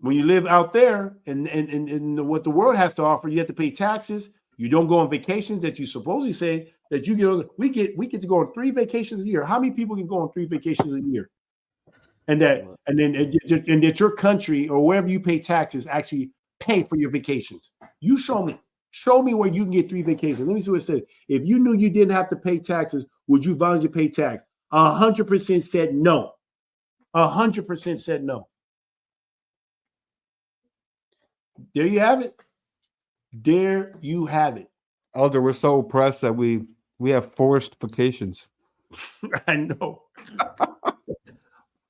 [SPEAKER 1] when you live out there and what the world has to offer, you have to pay taxes. You don't go on vacations that you supposedly say that you get. We get to go on 3 vacations a year. How many people can go on 3 vacations a year? And that your country or wherever you pay taxes actually pay for your vacations. You show me where you can get 3 vacations. Let me see what it says. If you knew you didn't have to pay taxes, would you volunteer pay tax? 100% said no. 100% said no. There you have it. There you have it.
[SPEAKER 2] Elder, we're so oppressed that we have forced vacations.
[SPEAKER 1] I know.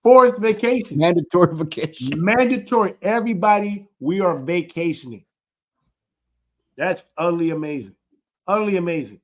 [SPEAKER 1] Forced vacation.
[SPEAKER 2] Mandatory vacation.
[SPEAKER 1] Mandatory. Everybody, we are vacationing. That's utterly amazing. Utterly amazing.